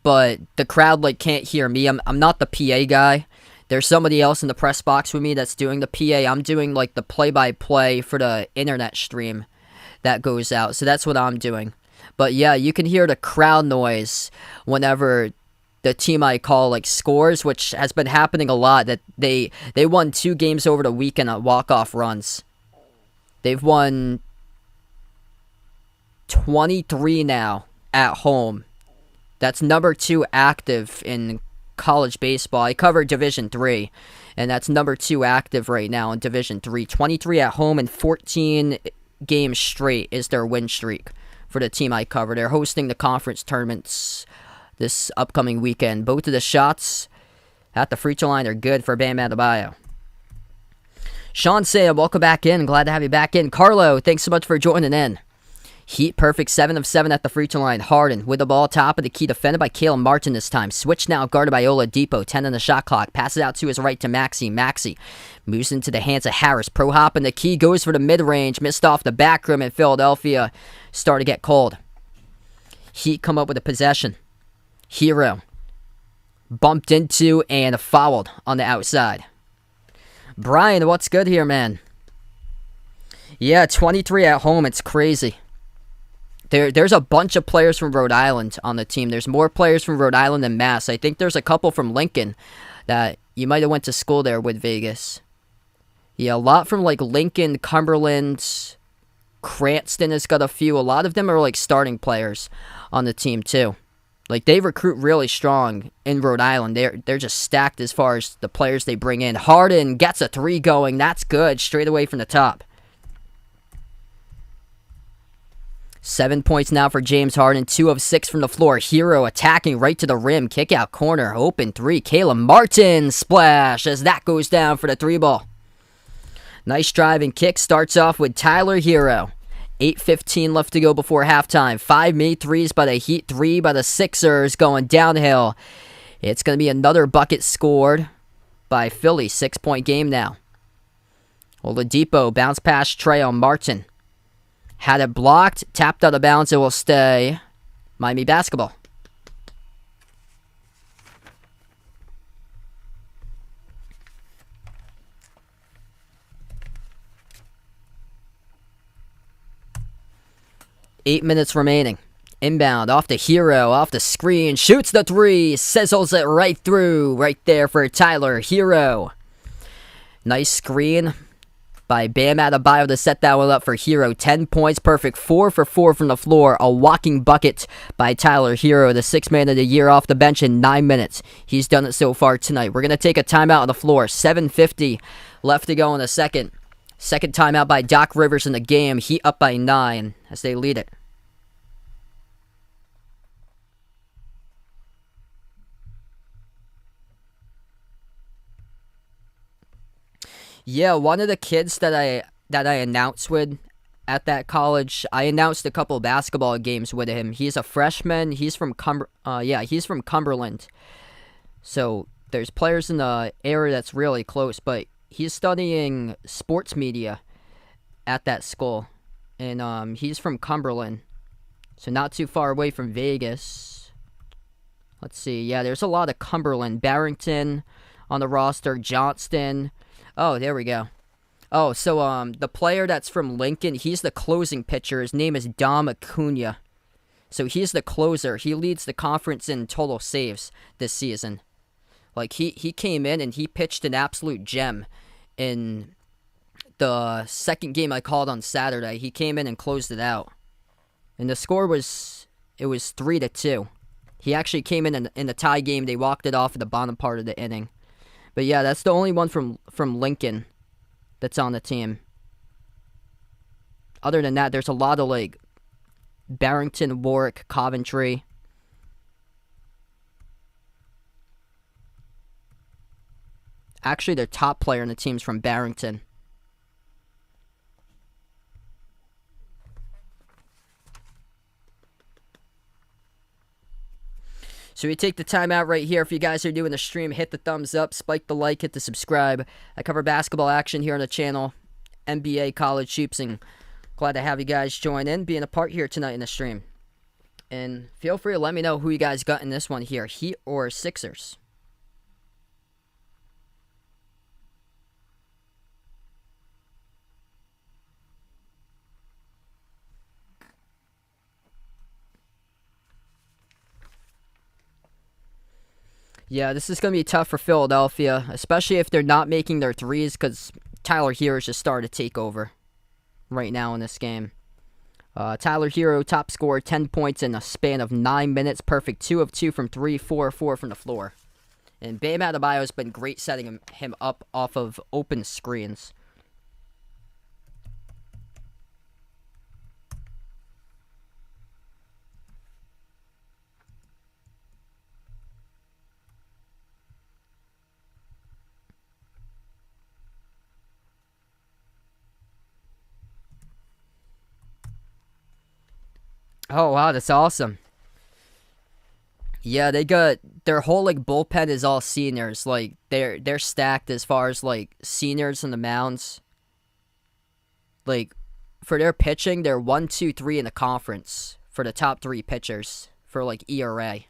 but the crowd can't hear me. I'm not the PA guy. There's somebody else in the press box with me that's doing the PA. I'm doing the play-by-play for the internet stream that goes out. So that's what I'm doing. But yeah, you can hear the crowd noise whenever the team I call scores, which has been happening a lot. That they won 2 games over the weekend at walk-off runs. They've won 23 now at home. That's number 2 active in college baseball. I cover Division 3, and that's number 2 active right now in Division 3. 23 at home and 14 games straight is their win streak for the team I cover. They're hosting the conference tournaments this upcoming weekend. Both of the shots at the free throw line are good for Bam Adebayo. Sean Saya, welcome back in. Glad to have you back in. Carlo, thanks so much for joining in. Heat perfect, 7 of 7 at the free throw line. Harden with the ball, top of the key, defended by Caleb Martin this time. Switch now, guarded by Oladipo, 10 on the shot clock. Passes out to his right to Maxey. Maxey moves into the hands of Harris. Pro hop in the key, goes for the mid-range. Missed off the back rim, and Philadelphia start to get cold. Heat come up with a possession. Herro bumped into and fouled on the outside. Brian, what's good here, man? Yeah, 23 at home. It's crazy. There's a bunch of players from Rhode Island on the team. There's more players from Rhode Island than Mass. I think there's a couple from Lincoln that you might have went to school there with Vegas. Yeah, a lot from like Lincoln, Cumberland, Cranston has got a few. A lot of them are like starting players on the team too. Like they recruit really strong in Rhode Island. They're just stacked as far as the players they bring in. Harden gets a 3 going. That's good. Straight away from the top. 7 points now for James Harden. 2 of 6 from the floor. Herro attacking right to the rim. Kick out corner. Open 3. Caleb Martin splash as that goes down for the 3 ball. Nice drive and kick. Starts off with Tyler Herro. 8:15 left to go before halftime. 5 made threes by the Heat. 3 by the Sixers going downhill. It's going to be another bucket scored by Philly. 6-point game now. Oladipo bounce pass Trey on Martin. Had it blocked, tapped out of bounds, it will stay Miami basketball. Eight minutes remaining. Inbound, off the Herro, off the screen, shoots the 3, sizzles it right through, right there for Tyler Herro. Nice screen by Bam Adebayo to set that one up for Herro. 10 points, perfect. 4 for 4 from the floor. A walking bucket by Tyler Herro, the 6th man of the year off the bench in 9 minutes. He's done it so far tonight. We're going to take a timeout on the floor. 7:50 left to go in the second. Second timeout by Doc Rivers in the game. Heat up by 9 as they lead it. Yeah, one of the kids that I announced with at that college, I announced a couple basketball games with him. He's a freshman. He's from Cumberland. So there's players in the area that's really close, but he's studying sports media at that school, and he's from Cumberland, so not too far away from Vegas. Let's see. Yeah, there's a lot of Cumberland, Barrington on the roster, Johnston. Oh, there we go. Oh, so the player that's from Lincoln, he's the closing pitcher. His name is Dom Acuna. So he's the closer. He leads the conference in total saves this season. Like, he came in and he pitched an absolute gem in the second game I called on Saturday. He came in and closed it out. And the score was 3-2. He actually came in the tie game. They walked it off at the bottom part of the inning. But yeah, that's the only one from Lincoln that's on the team. Other than that, there's a lot of like Barrington, Warwick, Coventry. Actually, their top player in the team's from Barrington. So we take the time out right here. If you guys are doing the stream, hit the thumbs up, spike the like, hit the subscribe. I cover basketball action here on the channel, NBA, college hoops, and glad to have you guys join in, being a part here tonight in the stream. And feel free to let me know who you guys got in this one here, Heat or Sixers. Yeah, this is going to be tough for Philadelphia, especially if they're not making their threes, because Tyler Herro's just started to take over right now in this game. Tyler Herro, top scorer, 10 points in a span of 9 minutes. Perfect. 2 of 2 from 3, 4 of 4 from the floor. And Bam Adebayo has been great setting him up off of open screens. Oh, wow, that's awesome. Yeah, they got their whole like bullpen is all seniors. Like they're stacked as far as like seniors in the mounds. Like for their pitching, they're 1, 2, 3 in the conference for the top 3 pitchers for like ERA.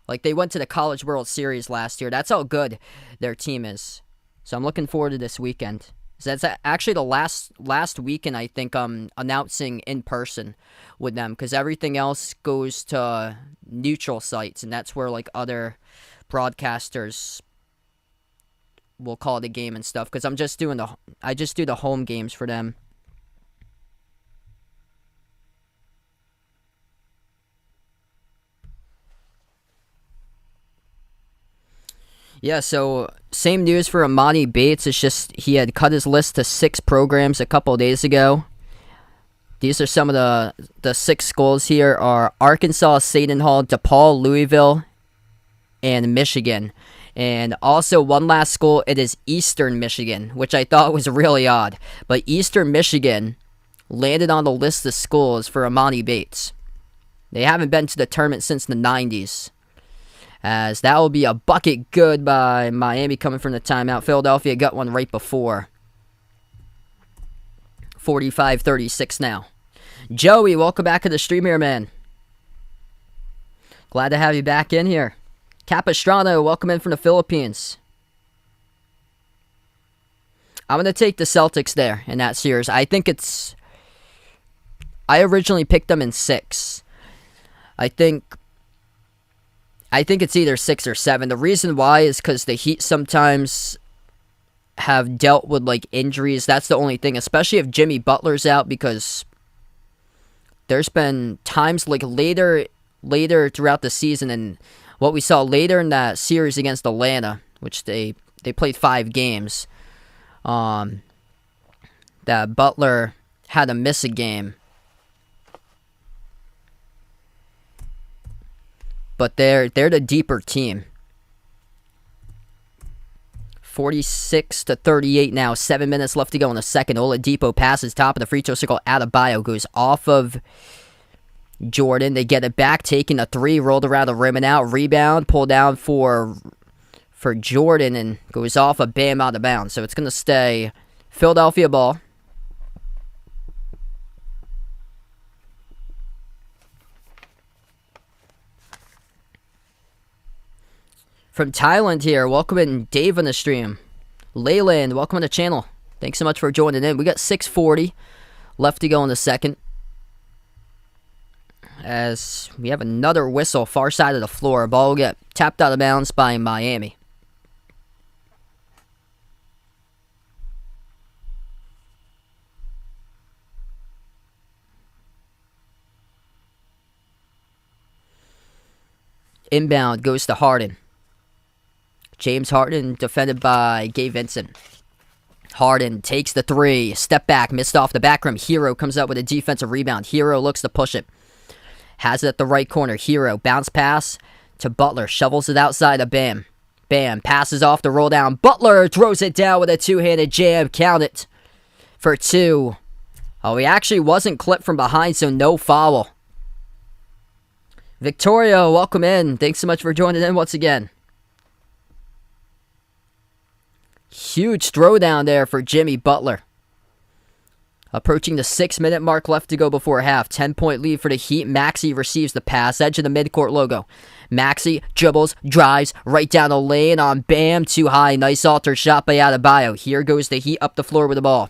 Like they went to the College World Series last year. That's how good their team is. So I'm looking forward to this weekend. So that's actually the last weekend I think I'm announcing in person with them, because everything else goes to neutral sites, and that's where like other broadcasters will call the game and stuff. Because I just do the home games for them. Yeah, so same news for Amani Bates. It's just he had cut his list to 6 programs a couple of days ago. These are some of the 6 schools here are Arkansas, Seton Hall, DePaul, Louisville, and Michigan. And also one last school, it is Eastern Michigan, which I thought was really odd. But Eastern Michigan landed on the list of schools for Amani Bates. They haven't been to the tournament since the 90s. As that will be a bucket good by Miami coming from the timeout. Philadelphia got one right before. 45-36 now. Joey, welcome back to the stream here, man. Glad to have you back in here. Capistrano, welcome in from the Philippines. I'm going to take the Celtics there in that series. I originally picked them in 6. I think it's either 6 or 7. The reason why is because the Heat sometimes have dealt with like injuries. That's the only thing, especially if Jimmy Butler's out, because there's been times like later throughout the season, and what we saw later in that series against Atlanta, which they played 5 games, that Butler had to miss a game. But they're the deeper team. 46-38 now. 7 minutes left to go in the second. Oladipo passes top of the free throw circle. Adebayo goes off of Jordan. They get it back, taking a 3, rolled around the rim and out. Rebound, pull down for Jordan, and goes off of Bam out of bounds. So it's going to stay Philadelphia ball. From Thailand here, welcome in Dave on the stream. Leyland, welcome on the channel. Thanks so much for joining in. We got 6:40 left to go in the second. As we have another whistle far side of the floor. Ball will get tapped out of bounds by Miami. Inbound goes to Harden. James Harden defended by Gabe Vincent. Harden takes the 3. Step back, missed off the back rim. Herro comes up with a defensive rebound. Herro looks to push it. Has it at the right corner. Herro, bounce pass to Butler. Shovels it outside of Bam. Bam, passes off the roll down. Butler throws it down with a 2-handed jam. Count it for 2. Oh, he actually wasn't clipped from behind, so no foul. Victoria, welcome in. Thanks so much for joining in once again. Huge throwdown there for Jimmy Butler. Approaching the 6-minute mark left to go before half. 10-point lead for the Heat. Maxey receives the pass. Edge of the midcourt logo. Maxey dribbles, drives, right down the lane on Bam. Too high. Nice alter shot by Adebayo. Here goes the Heat up the floor with the ball.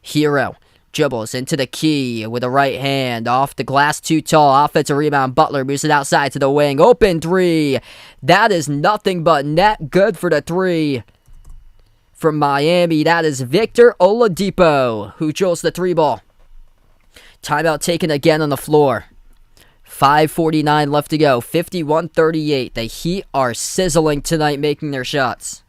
Herro dribbles into the key with the right hand. Off the glass, too tall. Offensive rebound. Butler moves it outside to the wing. Open 3. That is nothing but net. Good for the 3. From Miami, that is Victor Oladipo, who drills the 3 ball. Timeout taken again on the floor. 5:49 left to go. 51-38. The Heat are sizzling tonight, making their shots.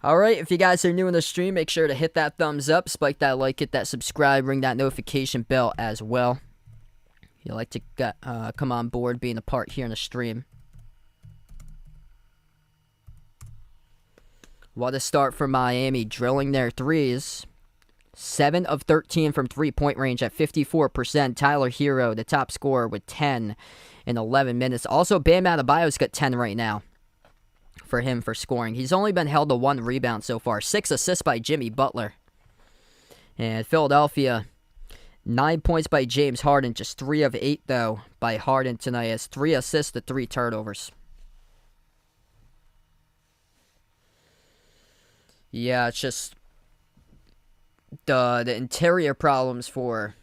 Alright, if you guys are new in the stream, make sure to hit that thumbs up, spike that like, hit that subscribe, ring that notification bell as well. If you'd like to come on board, being a part here in the stream. What a start for Miami, drilling their 3s. 7 of 13 from 3-point range at 54%. Tyler Herro, the top scorer, with 10 in 11 minutes. Also, Bam Adebayo's got 10 right now for him for scoring. He's only been held to 1 rebound so far. 6 assists by Jimmy Butler. And Philadelphia, 9 points by James Harden, just 3 of 8, though, by Harden tonight. Has 3 assists to 3 turnovers. Yeah, it's just the interior problems for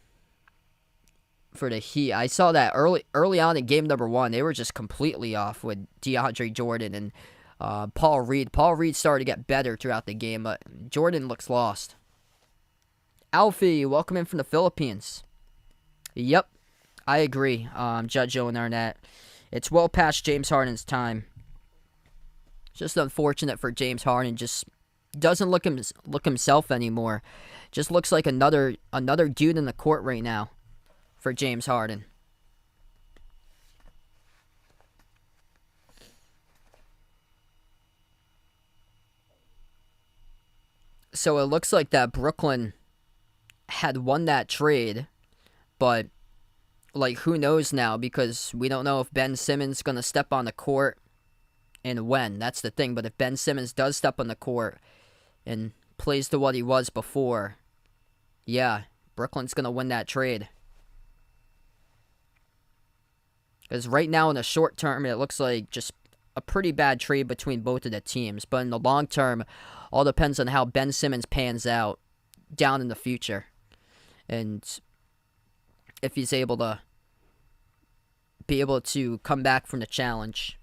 the Heat. I saw that early on in game number 1. They were just completely off with Deandre Jordan and Paul Reed. Paul Reed started to get better throughout the game, but Jordan looks lost. Alfie, welcome in from the Philippines. Yep, I agree, Judge Owen Arnett. It's well past James Harden's time. It's just unfortunate for James Harden. Just doesn't look himself anymore. Just looks like another dude in the court right now for James Harden. So it looks like that Brooklyn had won that trade, but like who knows now, because we don't know if Ben Simmons is going to step on the court and when. That's the thing. But if Ben Simmons does step on the court and plays to what he was before, yeah, Brooklyn's going to win that trade. Because right now in the short term, it looks like just a pretty bad trade between both of the teams. But in the long term, all depends on how Ben Simmons pans out down in the future. And if he's able to come back from the challenge.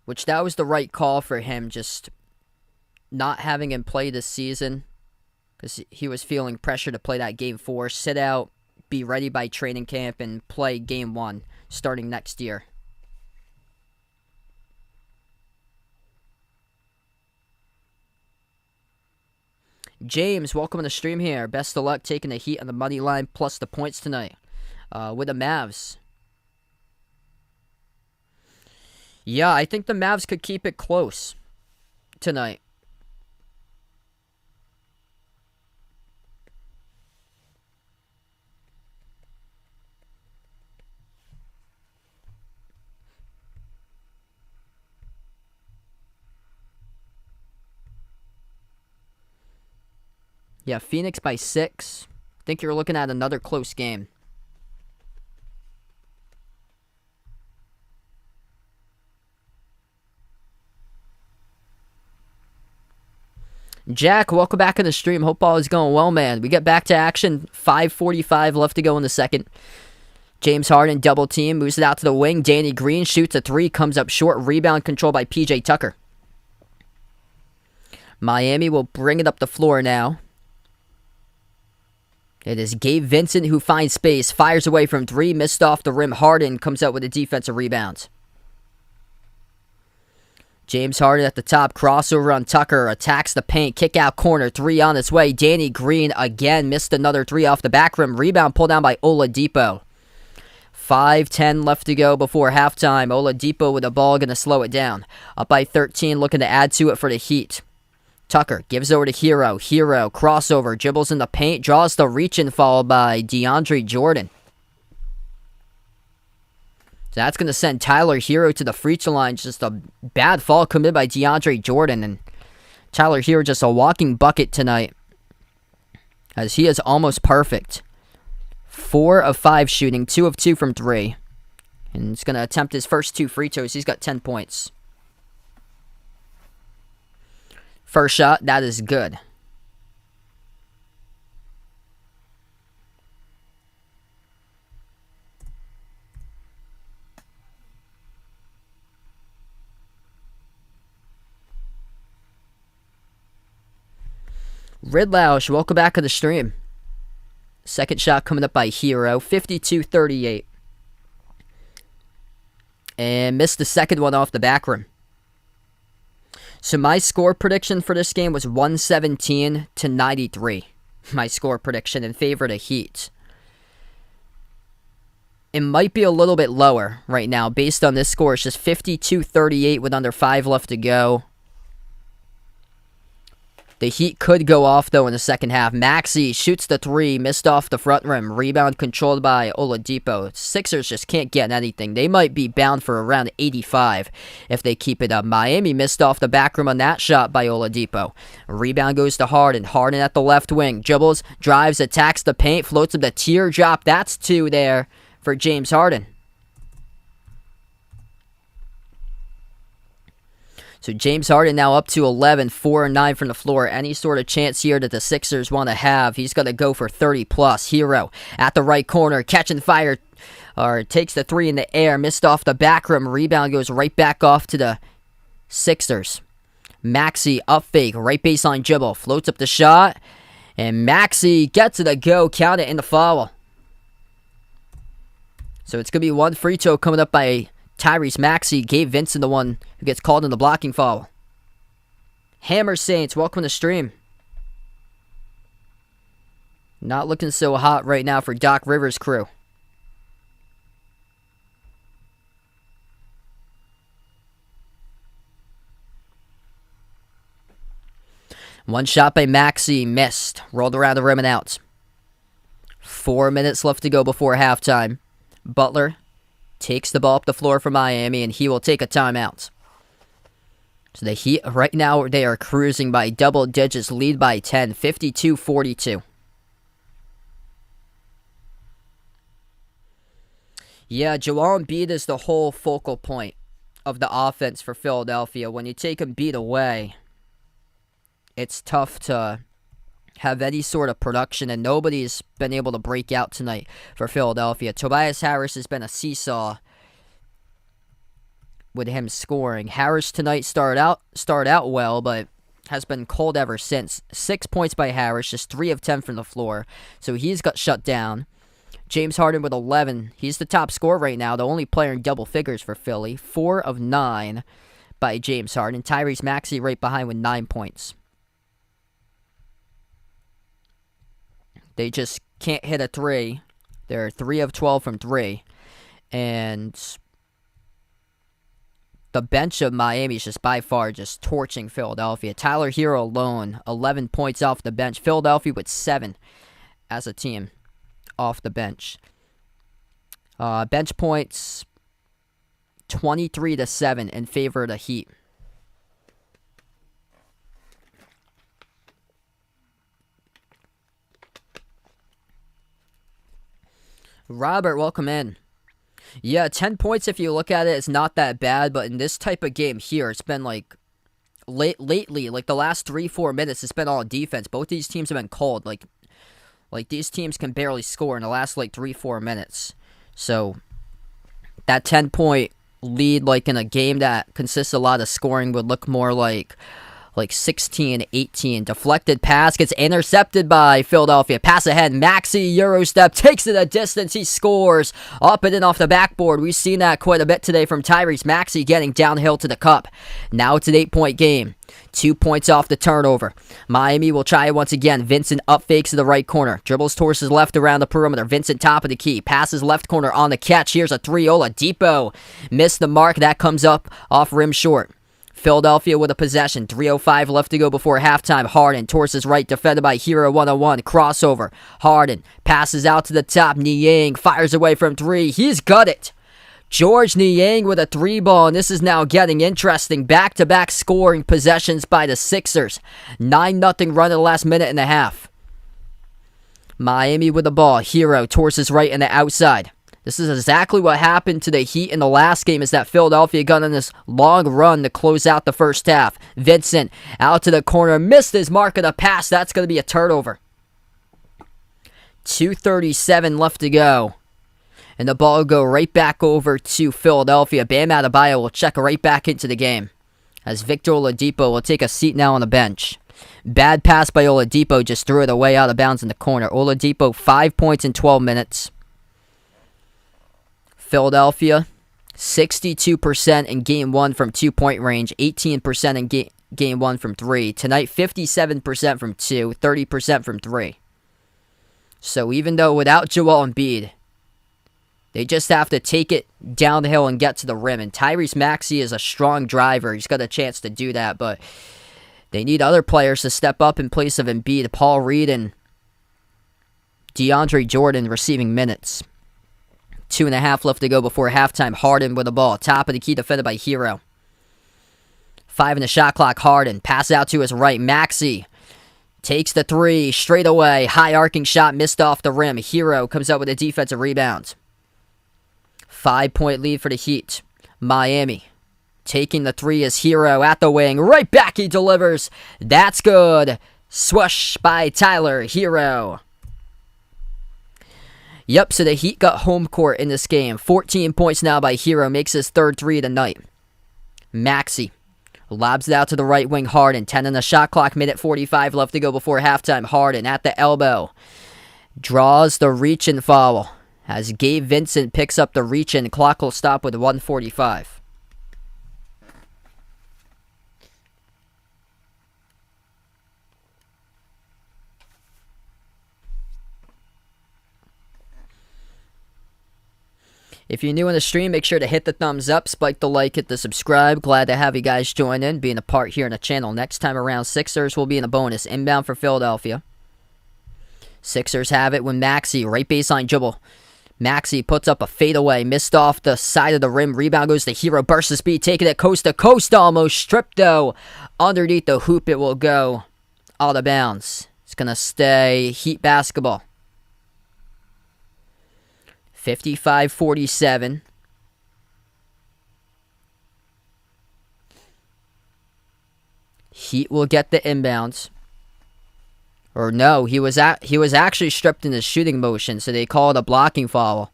Which that was the right call for him, just not having him play this season. Because he was feeling pressure to play that Game 4, sit out, be ready by training camp, and play Game 1 starting next year. James, welcome to the stream here. Best of luck taking the Heat on the money line plus the points tonight with the Mavs. Yeah, I think the Mavs could keep it close tonight. Yeah, Phoenix by 6. I think you're looking at another close game. Jack, welcome back in the stream. Hope all is going well, man. We get back to action. 5:45 left to go in the second. James Harden double team, moves it out to the wing. Danny Green shoots a 3, comes up short. Rebound control by PJ Tucker. Miami will bring it up the floor now. It is Gabe Vincent who finds space, fires away from 3, missed off the rim. Harden comes out with a defensive rebound. James Harden at the top, crossover on Tucker, attacks the paint, kick out corner, 3 on its way. Danny Green again missed another 3 off the back rim. Rebound pulled down by Oladipo. 5:10 left to go before halftime. Oladipo with the ball, going to slow it down. Up by 13, looking to add to it for the Heat. Tucker gives over to Herro. Herro, crossover, dribbles in the paint, draws the reach and followed by Deandre Jordan. So that's going to send Tyler Herro to the free throw line. Just a bad fall committed by Deandre Jordan. And Tyler Herro just a walking bucket tonight, as he is almost perfect. 4 of 5 shooting, 2 of 2 from 3. And he's going to attempt his first 2 free throws. He's got 10 points. First shot, that is good. Ridlausch, welcome back to the stream. Second shot coming up by Herro, 52-38. And missed the second one off the back rim. So my score prediction for this game was 117-93. My score prediction in favor of the Heat. It might be a little bit lower right now based on this score. It's just 52-38 with under 5 left to go. The Heat could go off, though, in the second half. Maxey shoots the three, missed off the front rim. Rebound controlled by Oladipo. Sixers just can't get anything. They might be bound for around 85 if they keep it up. Miami missed off the back rim on that shot by Oladipo. Rebound goes to Harden. Harden at the left wing. Dribbles, drives, attacks the paint, floats up the teardrop. That's 2 there for James Harden. So James Harden now up to 11, 4 and 9 from the floor. Any sort of chance here that the Sixers want to have, he's going to go for 30 plus. Herro at the right corner, catching fire, or takes the 3 in the air, missed off the back rim. Rebound goes right back off to the Sixers. Maxey up fake, right baseline dribble, floats up the shot, and Maxey gets it a go, count it in the foul. So it's going to be one free throw coming up by Tyrese Maxey. Gave Vincent the one who gets called in the blocking foul. Hammer Saints, welcome to the stream. Not looking so hot right now for Doc Rivers' crew. One shot by Maxey, missed. Rolled around the rim and out. 4 minutes left to go before halftime. Butler takes the ball up the floor for Miami, and he will take a timeout. So the Heat, right now, they are cruising by double digits, lead by 10, 52-42. Yeah, Joel Embiid is the whole focal point of the offense for Philadelphia. When you take Embiid away, it's tough to have any sort of production, and nobody's been able to break out tonight for Philadelphia. Tobias Harris has been a seesaw with him scoring. Harris tonight started out well, but has been cold ever since. 6 points by Harris, just 3 of 10 from the floor, so he's got shut down. James Harden with 11. He's the top scorer right now, the only player in double figures for Philly. 4 of 9 by James Harden. Tyrese Maxey right behind with 9 points. They just can't hit a 3. They're 3 of 12 from 3. And the bench of Miami is just by far just torching Philadelphia. Tyler Herro alone, 11 points off the bench. Philadelphia with 7 as a team off the bench. Bench points 23-7 in favor of the Heat. Robert, welcome in. Yeah, 10 points if you look at it is not that bad, but in this type of game here, it's been like lately, like the last 3-4 minutes, it's been all defense. Both these teams have been cold. Like these teams can barely score in the last like 3-4 minutes. So that 10-point lead, like in a game that consists of a lot of scoring, would look more like 16-18. Deflected pass gets intercepted by Philadelphia. Pass ahead. Maxey, Euro step, takes it a distance. He scores up and in off the backboard. We've seen that quite a bit today from Tyrese Maxey getting downhill to the cup. Now it's an 8-point game. 2 points off the turnover. Miami will try it once again. Vincent up fakes to the right corner. Dribbles towards his left around the perimeter. Vincent top of the key. Passes left corner on the catch. Here's a 3. Oladipo missed the mark. That comes up off rim short. Philadelphia with a possession. 3:05 left to go before halftime. Harden towards his right, defended by Herro 1-on-1. Crossover. Harden passes out to the top. Niang fires away from 3. He's got it. George Niang with a 3 ball, and this is now getting interesting. Back-to-back scoring possessions by the Sixers. 9-0 run in the last minute and a half. Miami with the ball. Herro towards his right and the outside. This is exactly what happened to the Heat in the last game, is that Philadelphia got on this long run to close out the first half. Vincent out to the corner, missed his mark of the pass. That's going to be a turnover. 2:37 left to go. And the ball will go right back over to Philadelphia. Bam Adebayo will check right back into the game, as Victor Oladipo will take a seat now on the bench. Bad pass by Oladipo, just threw it away out of bounds in the corner. Oladipo, 5 points in 12 minutes. Philadelphia, 62% in Game 1 from 2-point range, 18% in Game 1 from 3. Tonight, 57% from 2, 30% from 3. So even though without Joel Embiid, they just have to take it down the hill and get to the rim. And Tyrese Maxey is a strong driver. He's got a chance to do that, but They need other players to step up in place of Embiid. Paul Reed and Deandre Jordan receiving minutes. 2.5 left to go before halftime. Harden with the ball. Top of the key, defended by Herro. 5 in the shot clock. Harden. Pass out to his right. Maxey takes the 3 straight away. High arcing shot missed off the rim. Herro comes out with a defensive rebound. 5-point lead for the Heat. Miami taking the 3 is Herro at the wing. Right back he delivers. That's good. Swoosh by Tyler Herro. Yep, so the Heat got home court in this game. 14 points now by Herro. Makes his 3rd 3 of the night. Maxey lobs it out to the right wing. Harden. 10 in the shot clock. Minute 45 left to go before halftime. Harden at the elbow. Draws the reach-in foul. As Gabe Vincent picks up the reach-in. Clock will stop with 1:45. If you're new in the stream, make sure to hit the thumbs up, spike the like, hit the subscribe. Glad to have you guys join in, being a part here in the channel. Next time around, Sixers will be in a bonus. Inbound for Philadelphia. Sixers have it when Maxey, right baseline dribble. Maxey puts up a fadeaway, missed off the side of the rim. Rebound goes to Herro, burst of speed, taking it coast to coast almost. Stripped though. Underneath the hoop it will go. Out of bounds. It's going to stay Heat basketball. 55-47. Heat will get the inbounds. Or no, he was actually stripped in the shooting motion, so they call it a blocking foul.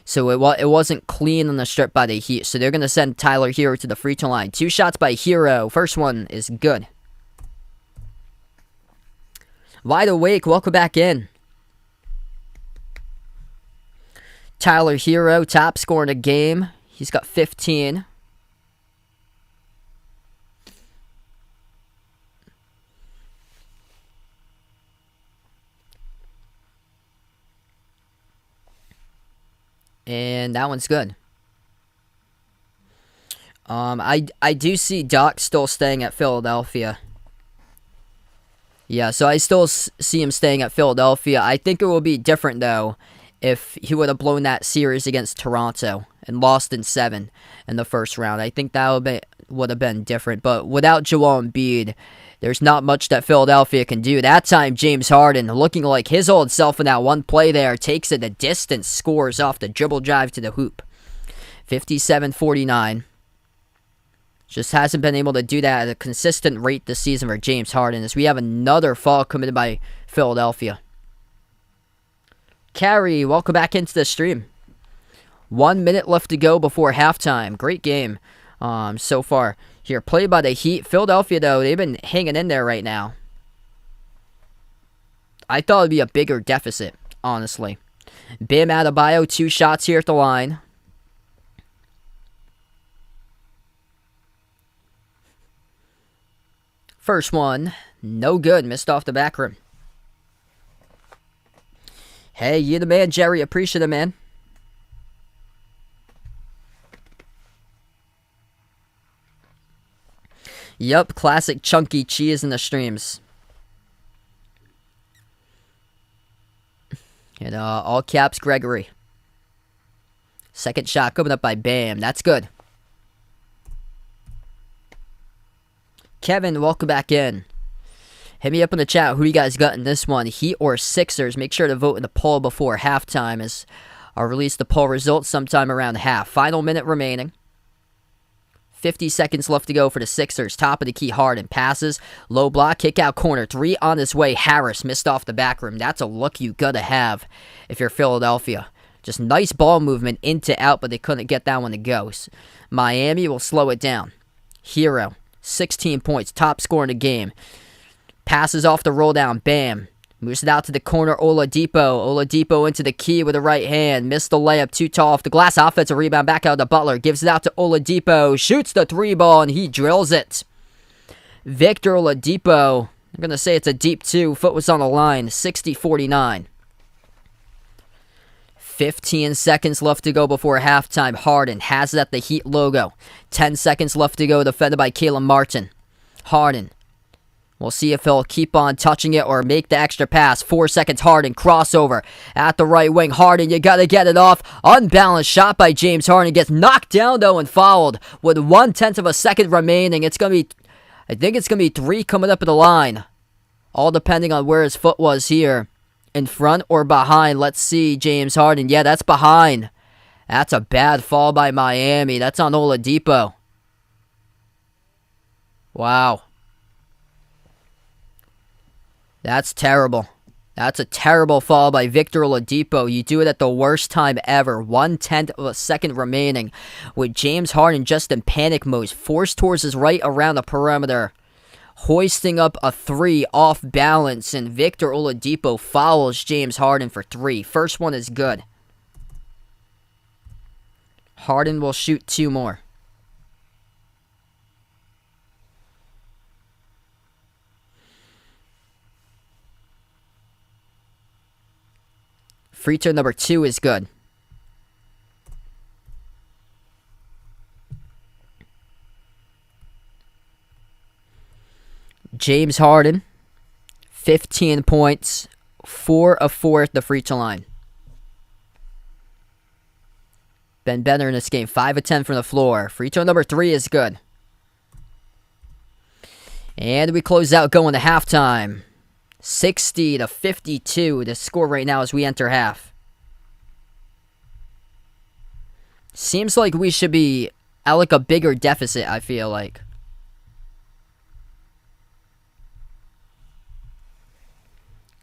So it wasn't clean on the strip by the Heat. So they're going to send Tyler Herro to the free throw line. 2 shots by Herro. First one is good. Wide awake, welcome back in. Tyler Herro, top scorer in the game. He's got 15. And that one's good. I do see Doc still staying at Philadelphia. Yeah, so I still see him staying at Philadelphia. I think it will be different, though, if he would have blown that series against Toronto and lost in 7 in the first round. I think that would have been different. But without Joel Embiid, there's not much that Philadelphia can do. That time, James Harden, looking like his old self in that one play there, takes it a distance, scores off the dribble drive to the hoop. 57-49. Just hasn't been able to do that at a consistent rate this season for James Harden, as we have another foul committed by Philadelphia. Carrie, welcome back into the stream. 1 minute left to go before halftime. Great game so far here. Played by the Heat. Philadelphia, though, they've been hanging in there right now. I thought it would be a bigger deficit, honestly. Bam Adebayo, 2 shots here at the line. First one, no good. Missed off the back rim. Hey, you the man, Jerry. Appreciate it, man. Yup, classic chunky cheese in the streams. And all caps, Gregory. Second shot coming up by Bam. That's good. Kevin, welcome back in. Hit me up in the chat. Who you guys got in this one? Heat or Sixers? Make sure to vote in the poll before halftime, as I'll release the poll results sometime around half. Final minute remaining. 50 seconds left to go for the Sixers. Top of the key, Harden passes. Low block, kick out corner. 3 on his way. Harris missed off the back rim. That's a look you gotta have if you're Philadelphia. Just nice ball movement into out, but they couldn't get that one to go. Miami will slow it down. Herro, 16 points. Top scorer in the game. Passes off the roll down. Bam. Moves it out to the corner. Oladipo. Oladipo into the key with the right hand. Missed the layup. Too tall off the glass. Offensive rebound back out to Butler. Gives it out to Oladipo. Shoots the 3 ball and he drills it. Victor Oladipo. I'm going to say it's a deep 2. Foot was on the line. 60-49. 15 seconds left to go before halftime. Harden has it at the Heat logo. 10 seconds left to go. Defended by Caleb Martin. Harden We'll see if he'll keep on touching it or make the extra pass. 4 seconds, Harden, crossover at the right wing. Harden, you gotta get it off. Unbalanced shot by James Harden. Gets knocked down, though, and fouled with 1/10 of a second remaining. I think it's gonna be 3 coming up at the line. All depending on where his foot was here. In front or behind. Let's see, James Harden. Yeah, that's behind. That's a bad fall by Miami. That's on Oladipo. Wow. That's terrible. That's a terrible fall by Victor Oladipo. You do it at the worst time ever. 1/10 of a second remaining. With James Harden just in panic mode. Forced towards his right around the perimeter. Hoisting up a 3 off balance. And Victor Oladipo fouls James Harden for 3. First one is good. Harden will shoot 2 more. Free throw number 2 is good. James Harden, 15 points, 4 of 4 at the free throw line. Been better in this game, 5 of 10 from the floor. Free throw number 3 is good. And we close out going to halftime. 60-52, the score right now as we enter half. Seems like we should be at like a bigger deficit, I feel like.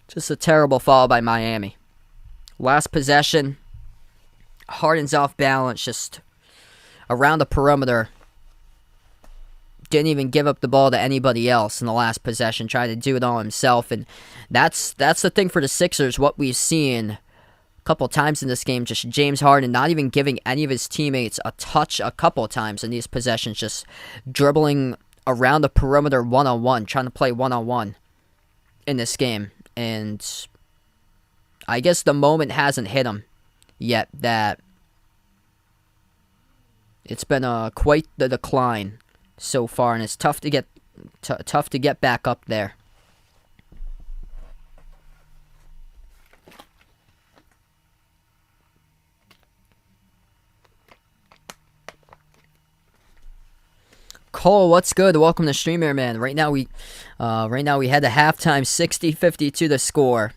Just a terrible foul by Miami. Last possession. Harden's off balance, just around the perimeter. Didn't even give up the ball to anybody else in the last possession. Tried to do it all himself. And that's the thing for the Sixers. What we've seen a couple times in this game. Just James Harden not even giving any of his teammates a touch a couple times in these possessions. Just dribbling around the perimeter one-on-one. Trying to play one-on-one in this game. And I guess the moment hasn't hit him yet that it's been quite the decline so far, and it's tough to get back up there. Cole, what's good? Welcome to stream here, man. Right now we head to halftime, 60-52 the score.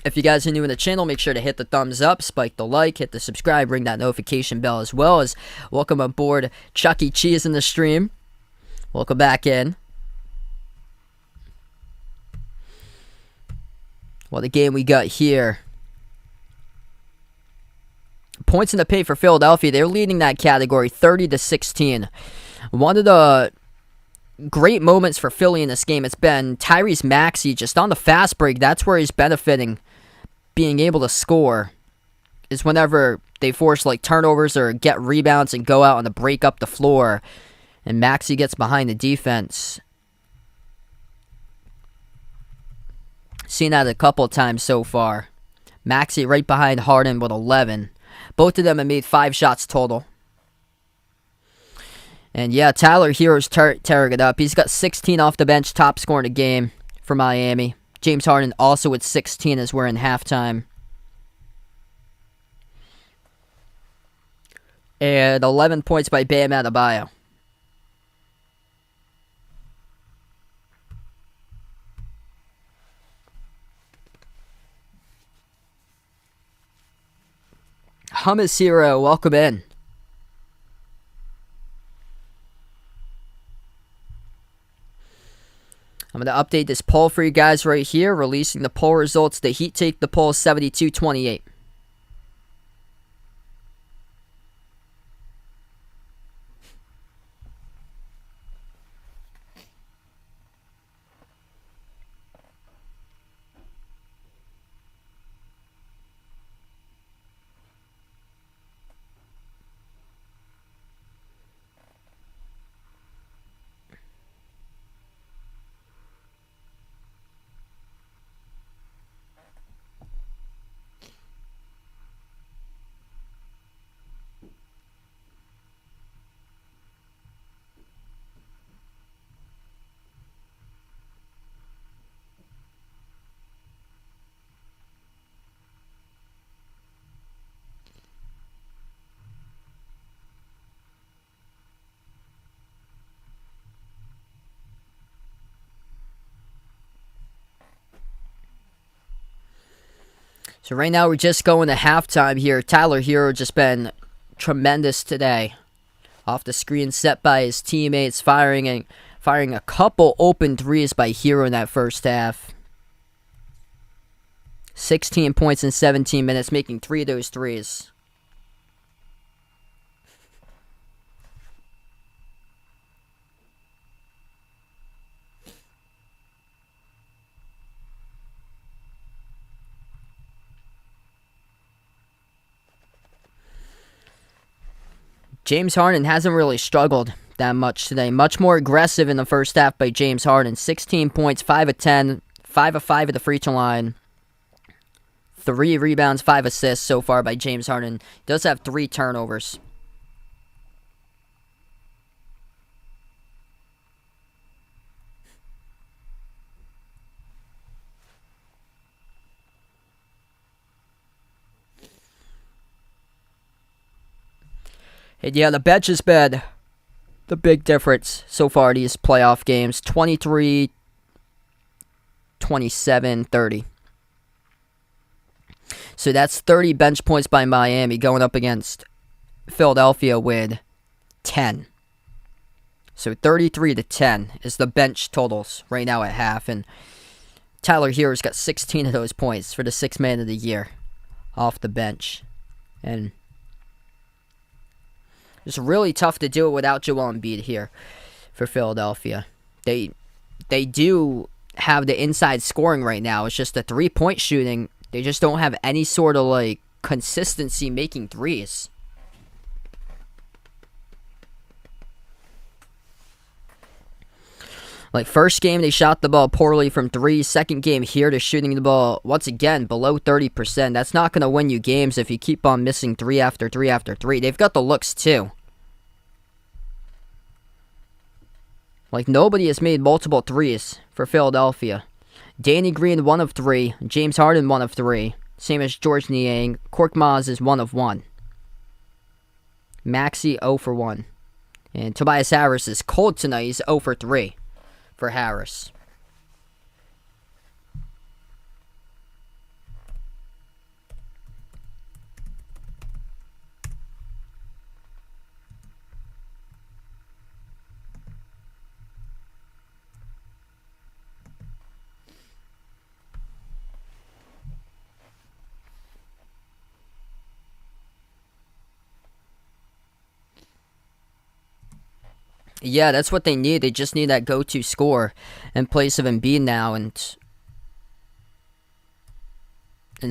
If you guys are new in the channel, make sure to hit the thumbs up, spike the like, hit the subscribe, ring that notification bell as well as welcome aboard Chuck E. Cheese in the stream. Welcome back in. What a game we got here. Points in the paint for Philadelphia. They're leading that category 30-16. One of the great moments for Philly in this game, it's been Tyrese Maxey just on the fast break. That's where he's benefiting, being able to score, is whenever they force like turnovers or get rebounds and go out on the break up the floor, and Maxey gets behind the defense. Seen that a couple times so far. Maxey right behind Harden with 11. Both of them have made 5 shots total. And yeah, Tyler Herro's tearing it up. He's got 16 off the bench, top scorer in the game for Miami. James Harden also with 16 as we're in halftime. And 11 points by Bam Adebayo. Hummus Hero, welcome in. I'm going to update this poll for you guys right here, releasing the poll results. The Heat take the poll 72-28. So right now we're just going to halftime here. Tyler Herro just been tremendous today. Off the screen set by his teammates, firing a couple open threes by Herro in that first half. 16 points in 17 minutes, making 3 of those threes. James Harden hasn't really struggled that much today. Much more aggressive in the first half by James Harden. 16 points, 5 of 10, 5 of 5 at the free throw line. 3 rebounds, 5 assists so far by James Harden. He does have 3 turnovers. And yeah, the bench has been the big difference so far in these playoff games. 23, 27, 30. So that's 30 bench points by Miami going up against Philadelphia with 10. So 33-10 is the bench totals right now at half. And Tyler Herro's got 16 of those points for the 6th man of the year off the bench. And it's really tough to do it without Joel Embiid here for Philadelphia. They do have the inside scoring right now. It's just the 3-point shooting. They just don't have any sort of like consistency making threes. Like first game they shot the ball poorly from 3. Second game here they're shooting the ball once again below 30%. That's not going to win you games if you keep on missing 3 after 3 after 3. They've got the looks too. Like nobody has made multiple threes for Philadelphia. Danny Green 1 of 3. James Harden 1 of 3. Same as George Niang. Korkmaz is 1 of 1. Maxey 0 for 1. And Tobias Harris is cold tonight. He's 0 for 3 for Harris. Yeah, that's what they need. They just need that go-to score in place of Embiid now. And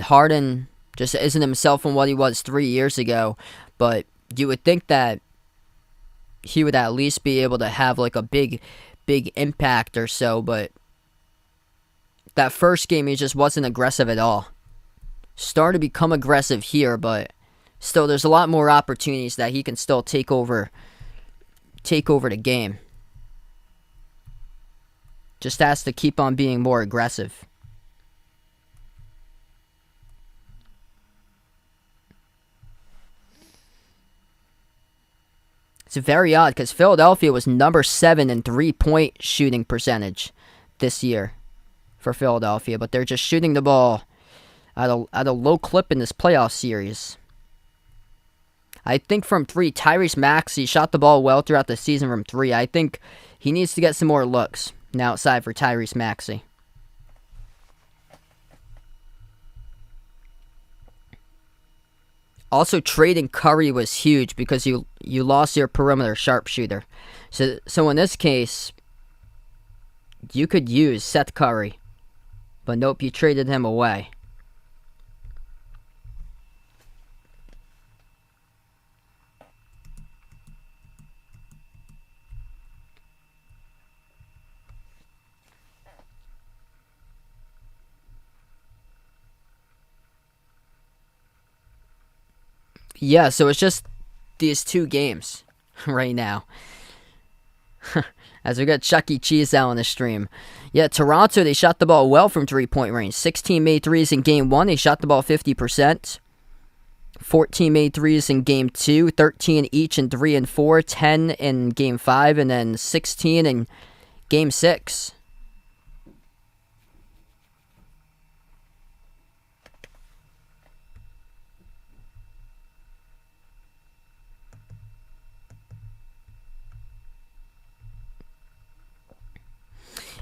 Harden just isn't himself in what he was 3 years ago. But you would think that he would at least be able to have like a big impact or so. But that first game, he just wasn't aggressive at all. Started to become aggressive here, but still there's a lot more opportunities that he can still take over the game. Just has to keep on being more aggressive. It's very odd because Philadelphia was number 7 in 3-point shooting percentage this year for Philadelphia, but they're just shooting the ball at a low clip in this playoff series. I think from 3, Tyrese Maxey shot the ball well throughout the season from 3. I think he needs to get some more looks now outside for Tyrese Maxey. Also, trading Curry was huge because you lost your perimeter sharpshooter. So in this case, you could use Seth Curry. But nope, you traded him away. Yeah, so it's just these 2 games right now. As we got Chuck E. Cheese out on the stream. Yeah, Toronto, they shot the ball well from 3-point range. 16 made threes in Game 1. They shot the ball 50%. 14 made threes in Game 2. 13 each in 3 and 4. 10 in Game 5. And then 16 in Game 6.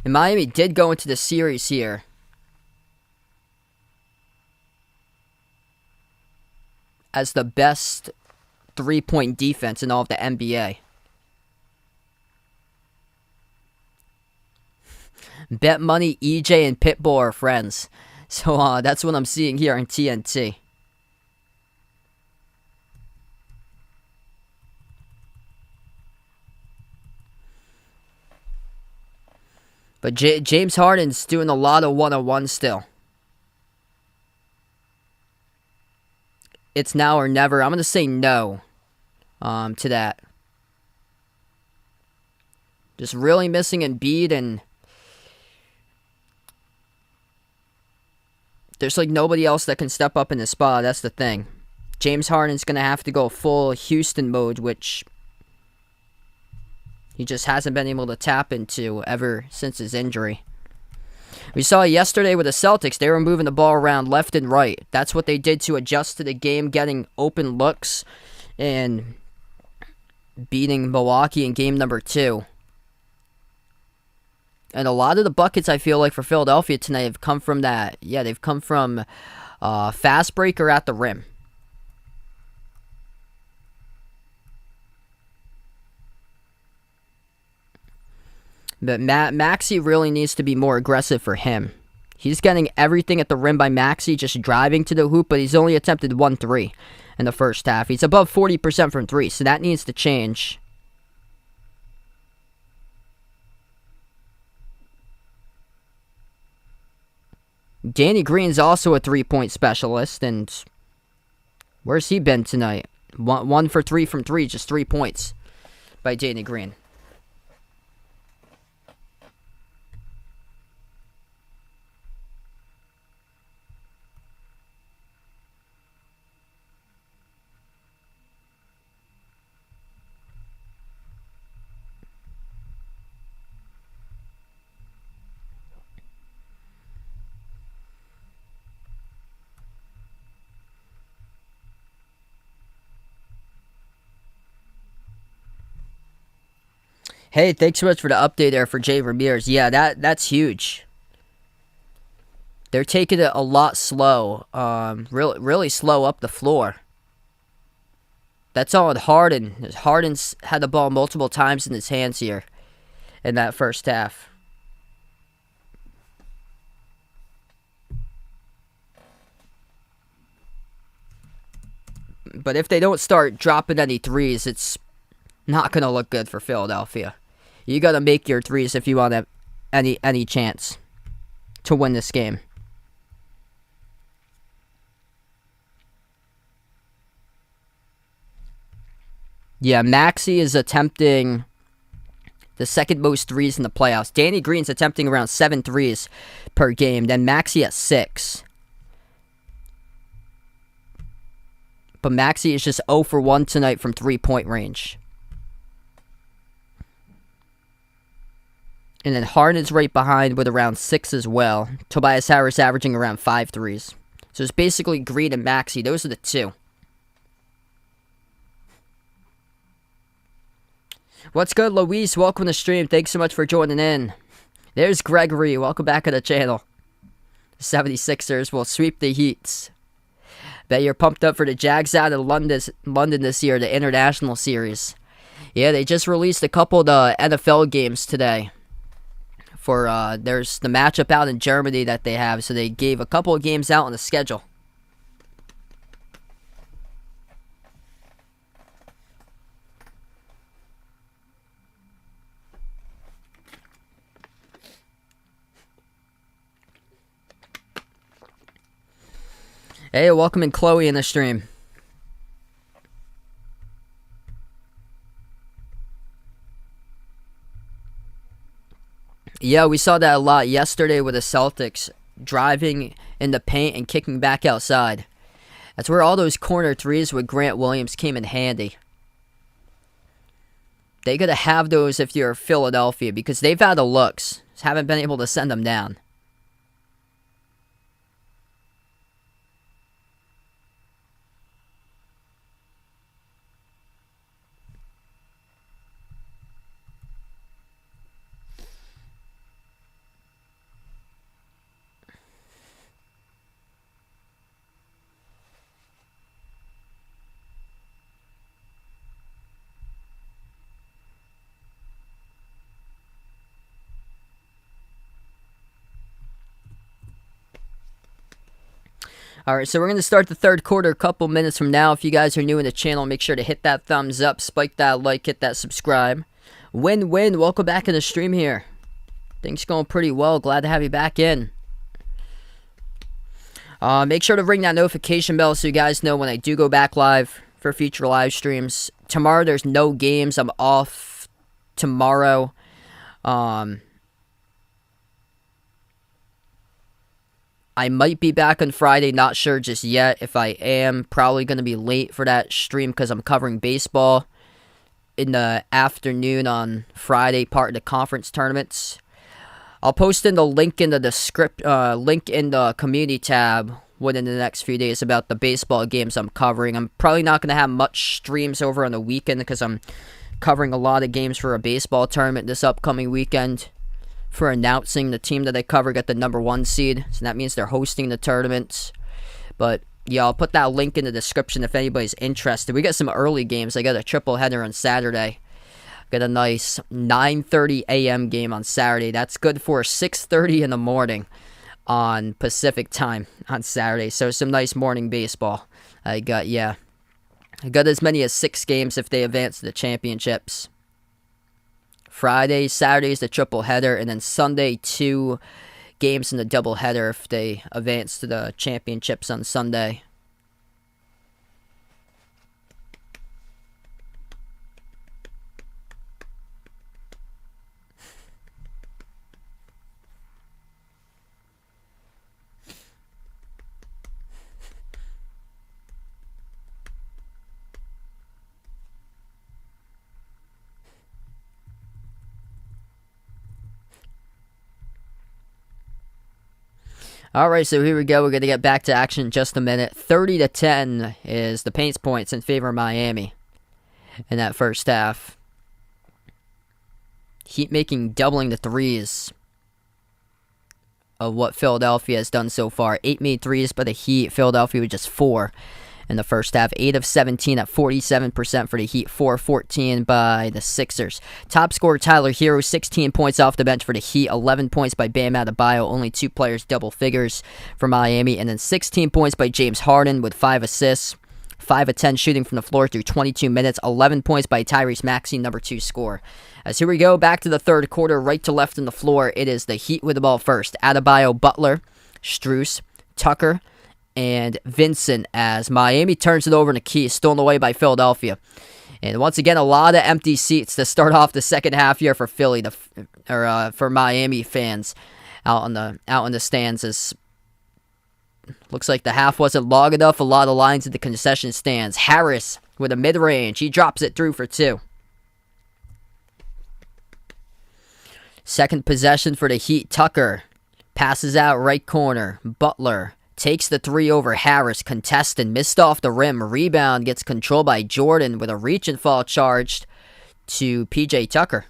And Miami did go into the series here as the best three-point defense in all of the NBA. Bet Money, EJ, and Pitbull are friends. So that's what I'm seeing here on TNT. But James Harden's doing a lot of one-on-one still. It's now or never. I'm going to say no to that. Just really missing Embiid, and there's like nobody else that can step up in the spot. That's the thing. James Harden's going to have to go full Houston mode, which he just hasn't been able to tap into ever since his injury. We saw yesterday with the Celtics, they were moving the ball around left and right. That's what they did to adjust to the game, getting open looks and beating Milwaukee in game number 2. And a lot of the buckets, I feel like, for Philadelphia tonight have come from that. Yeah, they've come from fast break or at the rim. But Maxey really needs to be more aggressive for him. He's getting everything at the rim by Maxey, just driving to the hoop, but he's only attempted 1 3 in the first half. He's above 40% from 3, so that needs to change. Danny Green's also a 3-point specialist, and where's he been tonight? 1 for 3 from 3, just 3 points by Danny Green. Hey, thanks so much for the update there for Jay Ramirez. Yeah, that's huge. They're taking it a lot slow. Really slow up the floor. That's all on Harden. Harden's had the ball multiple times in his hands here in that first half. But if they don't start dropping any threes, it's not going to look good for Philadelphia. You got to make your threes if you want to have any chance to win this game. Yeah, Maxey is attempting the second most threes in the playoffs. Danny Green's attempting around 7 threes per game. Then Maxey at 6. But Maxey is just 0 for 1 tonight from 3-point range. And then Harden's right behind with around 6 as well. Tobias Harris averaging around 5 threes. So it's basically Green and Maxey. Those are the 2. What's good, Luis? Welcome to the stream. Thanks so much for joining in. There's Gregory. Welcome back to the channel. The 76ers will sweep the Heats. Bet you're pumped up for the Jags out of London this year, the International Series. Yeah, they just released a couple of the NFL games today. There's the matchup out in Germany that they have, so they gave a couple of games out on the schedule. Hey, welcome in Chloe in the stream. Yeah, we saw that a lot yesterday with the Celtics driving in the paint and kicking back outside. That's where all those corner threes with Grant Williams came in handy. They gotta have those if you're Philadelphia because they've had the looks. Just haven't been able to send them down. Alright, so we're going to start the third quarter a couple minutes from now. If you guys are new in the channel, make sure to hit that thumbs up, spike that like, hit that subscribe. Win-win, welcome back to the stream here. Things going pretty well, glad to have you back in. Make sure to ring that notification bell so you guys know when I do go back live for future live streams. Tomorrow there's no games, I'm off tomorrow. I might be back on Friday, not sure just yet. If I am, probably going to be late for that stream because I'm covering baseball in the afternoon on Friday, part of the conference tournaments. I'll post in the link in the link in the community tab within the next few days about the baseball games I'm covering. I'm probably not going to have much streams over on the weekend because I'm covering a lot of games for a baseball tournament this upcoming weekend. For announcing the team that I cover got the #1 seed, so that means they're hosting the tournament. But yeah, I'll put that link in the description if anybody's interested. We got some early games. I got a triple header on Saturday. Got a nice 9:30 a.m. game on Saturday. That's good for 6:30 in the morning on Pacific time on Saturday. So some nice morning baseball. I got as many as 6 games if they advance to the championships. Friday, Saturday's the triple header, and then Sunday 2 games in the double header if they advance to the championships on Sunday. Alright, so here we go. We're going to get back to action in just a minute. 30-10 is the paints points in favor of Miami in that first half. Heat making doubling the threes of what Philadelphia has done so far. 8 made threes by the Heat. Philadelphia with just 4 in the first half. 8 of 17 at 47% for the Heat. 4 of 14 by the Sixers. Top scorer Tyler Herro, 16 points off the bench for the Heat. 11 points by Bam Adebayo. Only 2 players double figures for Miami. And then 16 points by James Harden with 5 assists. 5 of 10 shooting from the floor through 22 minutes. 11 points by Tyrese Maxey, #2 scorer. As here we go, back to the third quarter, right to left in the floor. It is the Heat with the ball first. Adebayo, Butler, Strus, Tucker, and Vincent as Miami turns it over in the key, stolen away by Philadelphia. And once again, a lot of empty seats to start off the second half here for Philly, for Miami fans out in the stands. As looks like the half wasn't long enough. A lot of lines at the concession stands. Harris with a mid-range. He drops it through for 2. Second possession for the Heat. Tucker passes out right corner. Butler takes the 3 over Harris. Contested. Missed off the rim. Rebound gets controlled by Jordan with a reach and fall charged to PJ Tucker.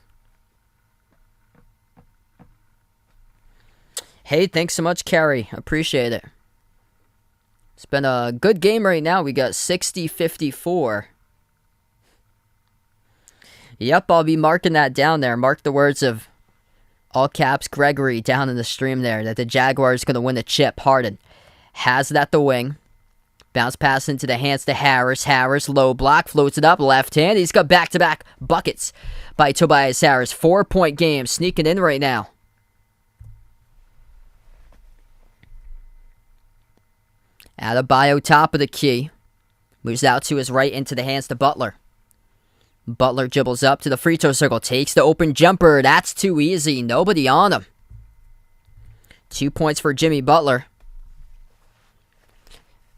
Hey, thanks so much, Carrie. Appreciate it. It's been a good game right now. We got 60-54. Yep, I'll be marking that down there. Mark the words of all caps Gregory down in the stream there that the Jaguars going to win the chip. Harden has it at the wing. Bounce pass into the hands to Harris. Harris, low block, floats it up, left hand. He's got back-to-back buckets by Tobias Harris. 4-point game, sneaking in right now. Adebayo, top of the key. Moves out to his right into the hands to Butler. Butler dribbles up to the free throw circle. Takes the open jumper. That's too easy. Nobody on him. 2 points for Jimmy Butler.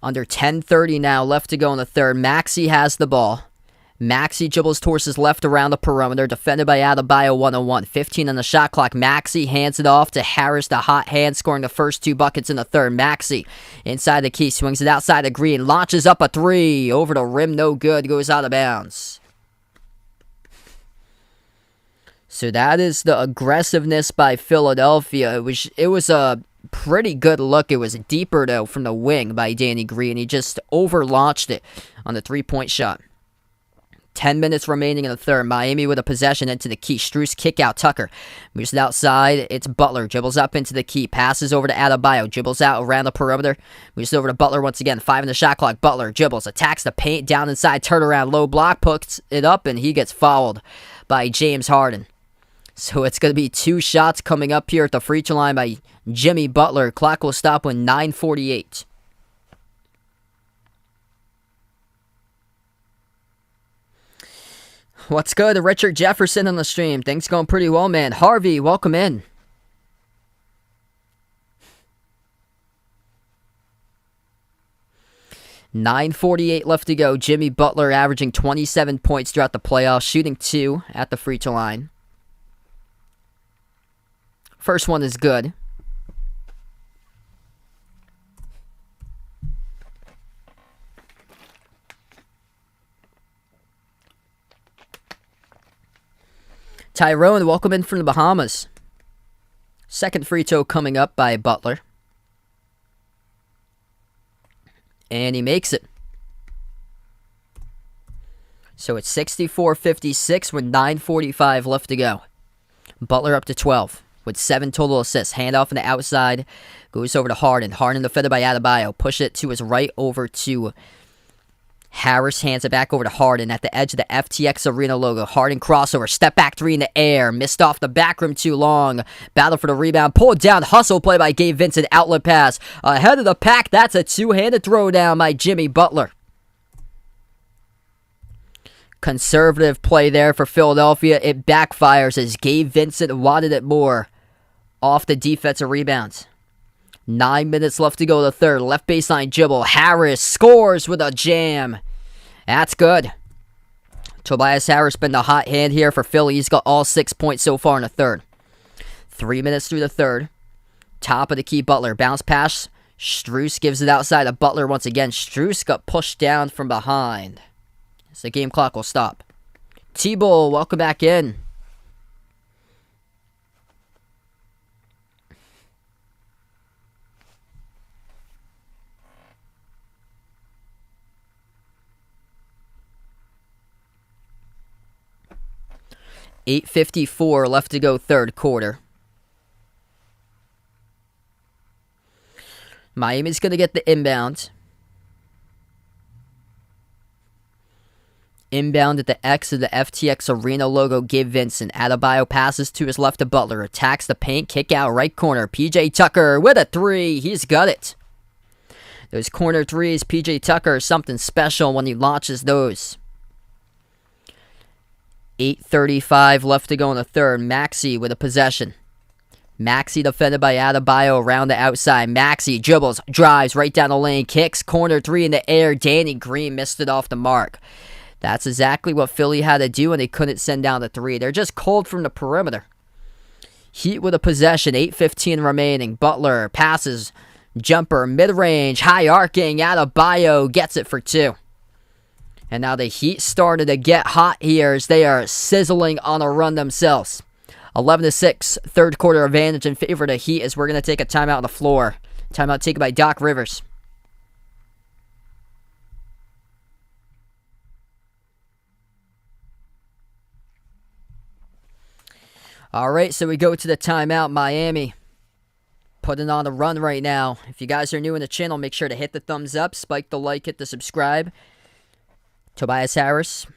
Under 10:30 now left to go in the third. Maxey has the ball. Maxey dribbles towards his left around the perimeter. Defended by Adebayo 1-on-1. 15 on the shot clock. Maxey hands it off to Harris, the hot hand, scoring the first 2 buckets in the third. Maxey inside the key. Swings it outside the green. Launches up a 3. Over the rim. No good. Goes out of bounds. So that is the aggressiveness by Philadelphia. It was a pretty good look. It was deeper, though, from the wing by Danny Green. He just overlaunched it on the 3-point shot. 10 minutes remaining in the third. Miami with a possession into the key. Strus kick out Tucker. Moves it outside. It's Butler. Dribbles up into the key. Passes over to Adebayo. Dribbles out around the perimeter. Moves it over to Butler once again. 5 in the shot clock. Butler dribbles. Attacks the paint. Down inside. Turnaround. Low block. Puts it up. And he gets fouled by James Harden. So it's going to be 2 shots coming up here at the free throw line by Jimmy Butler. Clock will stop when 9:48. What's good? Richard Jefferson on the stream. Things going pretty well, man. Harvey, welcome in. $9:48 left to go. Jimmy Butler averaging 27 points throughout the playoffs, shooting 2 at the free throw line. First one is good. Tyrone, welcome in from the Bahamas. Second free throw coming up by Butler. And he makes it. So it's 64-56 with 9:45 left to go. Butler up to 12 with 7 total assists. Handoff on the outside. Goes over to Harden. Harden defended by Adebayo. Push it to his right over to Harris. Hands it back over to Harden at the edge of the FTX Arena logo. Harden crossover. Step back 3 in the air. Missed off the back rim too long. Battle for the rebound. Pulled down. Hustle play by Gabe Vincent. Outlet pass. Ahead of the pack. That's a two-handed throwdown by Jimmy Butler. Conservative play there for Philadelphia. It backfires as Gabe Vincent wanted it more off the defensive rebounds. 9 minutes left to go to the third. Left baseline dribble. Harris scores with a jam. That's good. Tobias Harris been the hot hand here for Philly. He's got all 6 points so far in the third. 3 minutes through the third. Top of the key, Butler. Bounce pass. Strus gives it outside to Butler once again. Strus got pushed down from behind. So the game clock will stop. T-Bull, welcome back in. $8:54 left to go third quarter. Miami's going to get the inbound. Inbound at the X of the FTX Arena logo. Gabe Vincent. Adebayo passes to his left to Butler. Attacks the paint. Kick out right corner. PJ Tucker with a 3. He's got it. Those corner threes, PJ Tucker, is something special when he launches those. 8:35 left to go in the third. Maxey with a possession. Maxey defended by Adebayo around the outside. Maxey dribbles, drives right down the lane, kicks, corner 3 in the air. Danny Green missed it off the mark. That's exactly what Philly had to do, and they couldn't send down the 3. They're just cold from the perimeter. Heat with a possession, 8:15 remaining. Butler passes, jumper, mid-range, high arcing. Adebayo gets it for 2. And now the Heat started to get hot here as they are sizzling on a run themselves. 11-6, third quarter advantage in favor of the Heat as we're going to take a timeout on the floor. Timeout taken by Doc Rivers. All right, so we go to the timeout. Miami putting on a run right now. If you guys are new in the channel, make sure to hit the thumbs up, spike the like, hit the subscribe. Tobias Harris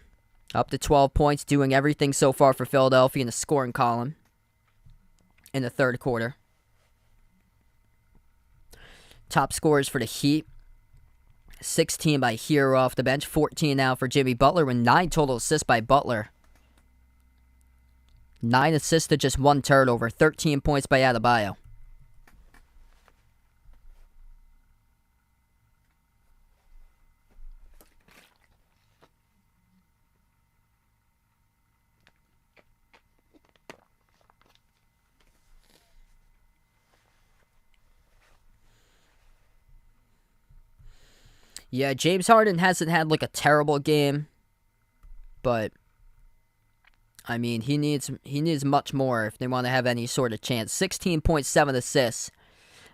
up to 12 points, doing everything so far for Philadelphia in the scoring column in the third quarter. Top scorers for the Heat. 16 by Herro off the bench. 14 now for Jimmy Butler with 9 total assists by Butler. 9 assists to just 1 turnover. 13 points by Adebayo. Yeah, James Harden hasn't had like a terrible game, but I mean, he needs much more if they want to have any sort of chance. 16.7 assists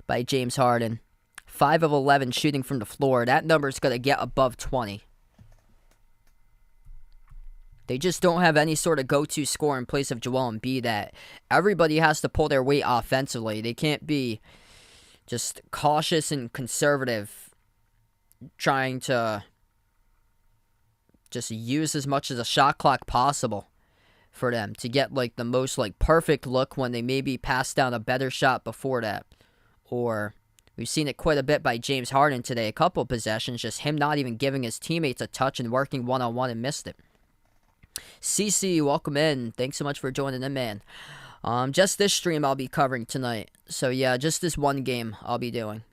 by James Harden. 5 of 11 shooting from the floor. That number is going to get above 20. They just don't have any sort of go-to score in place of Joel Embiid that everybody has to pull their weight offensively. They can't be just cautious and conservative, trying to just use as much as a shot clock possible for them to get like the most like perfect look when they maybe pass down a better shot before that. Or we've seen it quite a bit by James Harden today, a couple possessions, just him not even giving his teammates a touch and working one-on-one and missed it. CC, welcome in. Thanks so much for joining in, man. Just this stream I'll be covering tonight. So yeah, just this one game I'll be doing.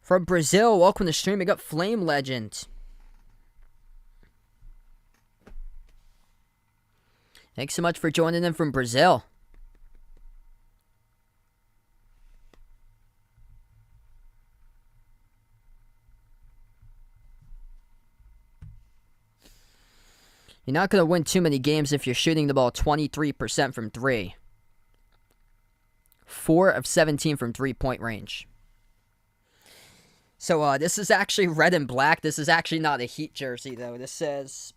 From Brazil, welcome to the stream. We got Flame Legend. Thanks so much for joining in from Brazil. You're not going to win too many games if you're shooting the ball 23% from 3. 4 of 17 from 3-point range. So, this is actually red and black. This is actually not a Heat jersey, though. This says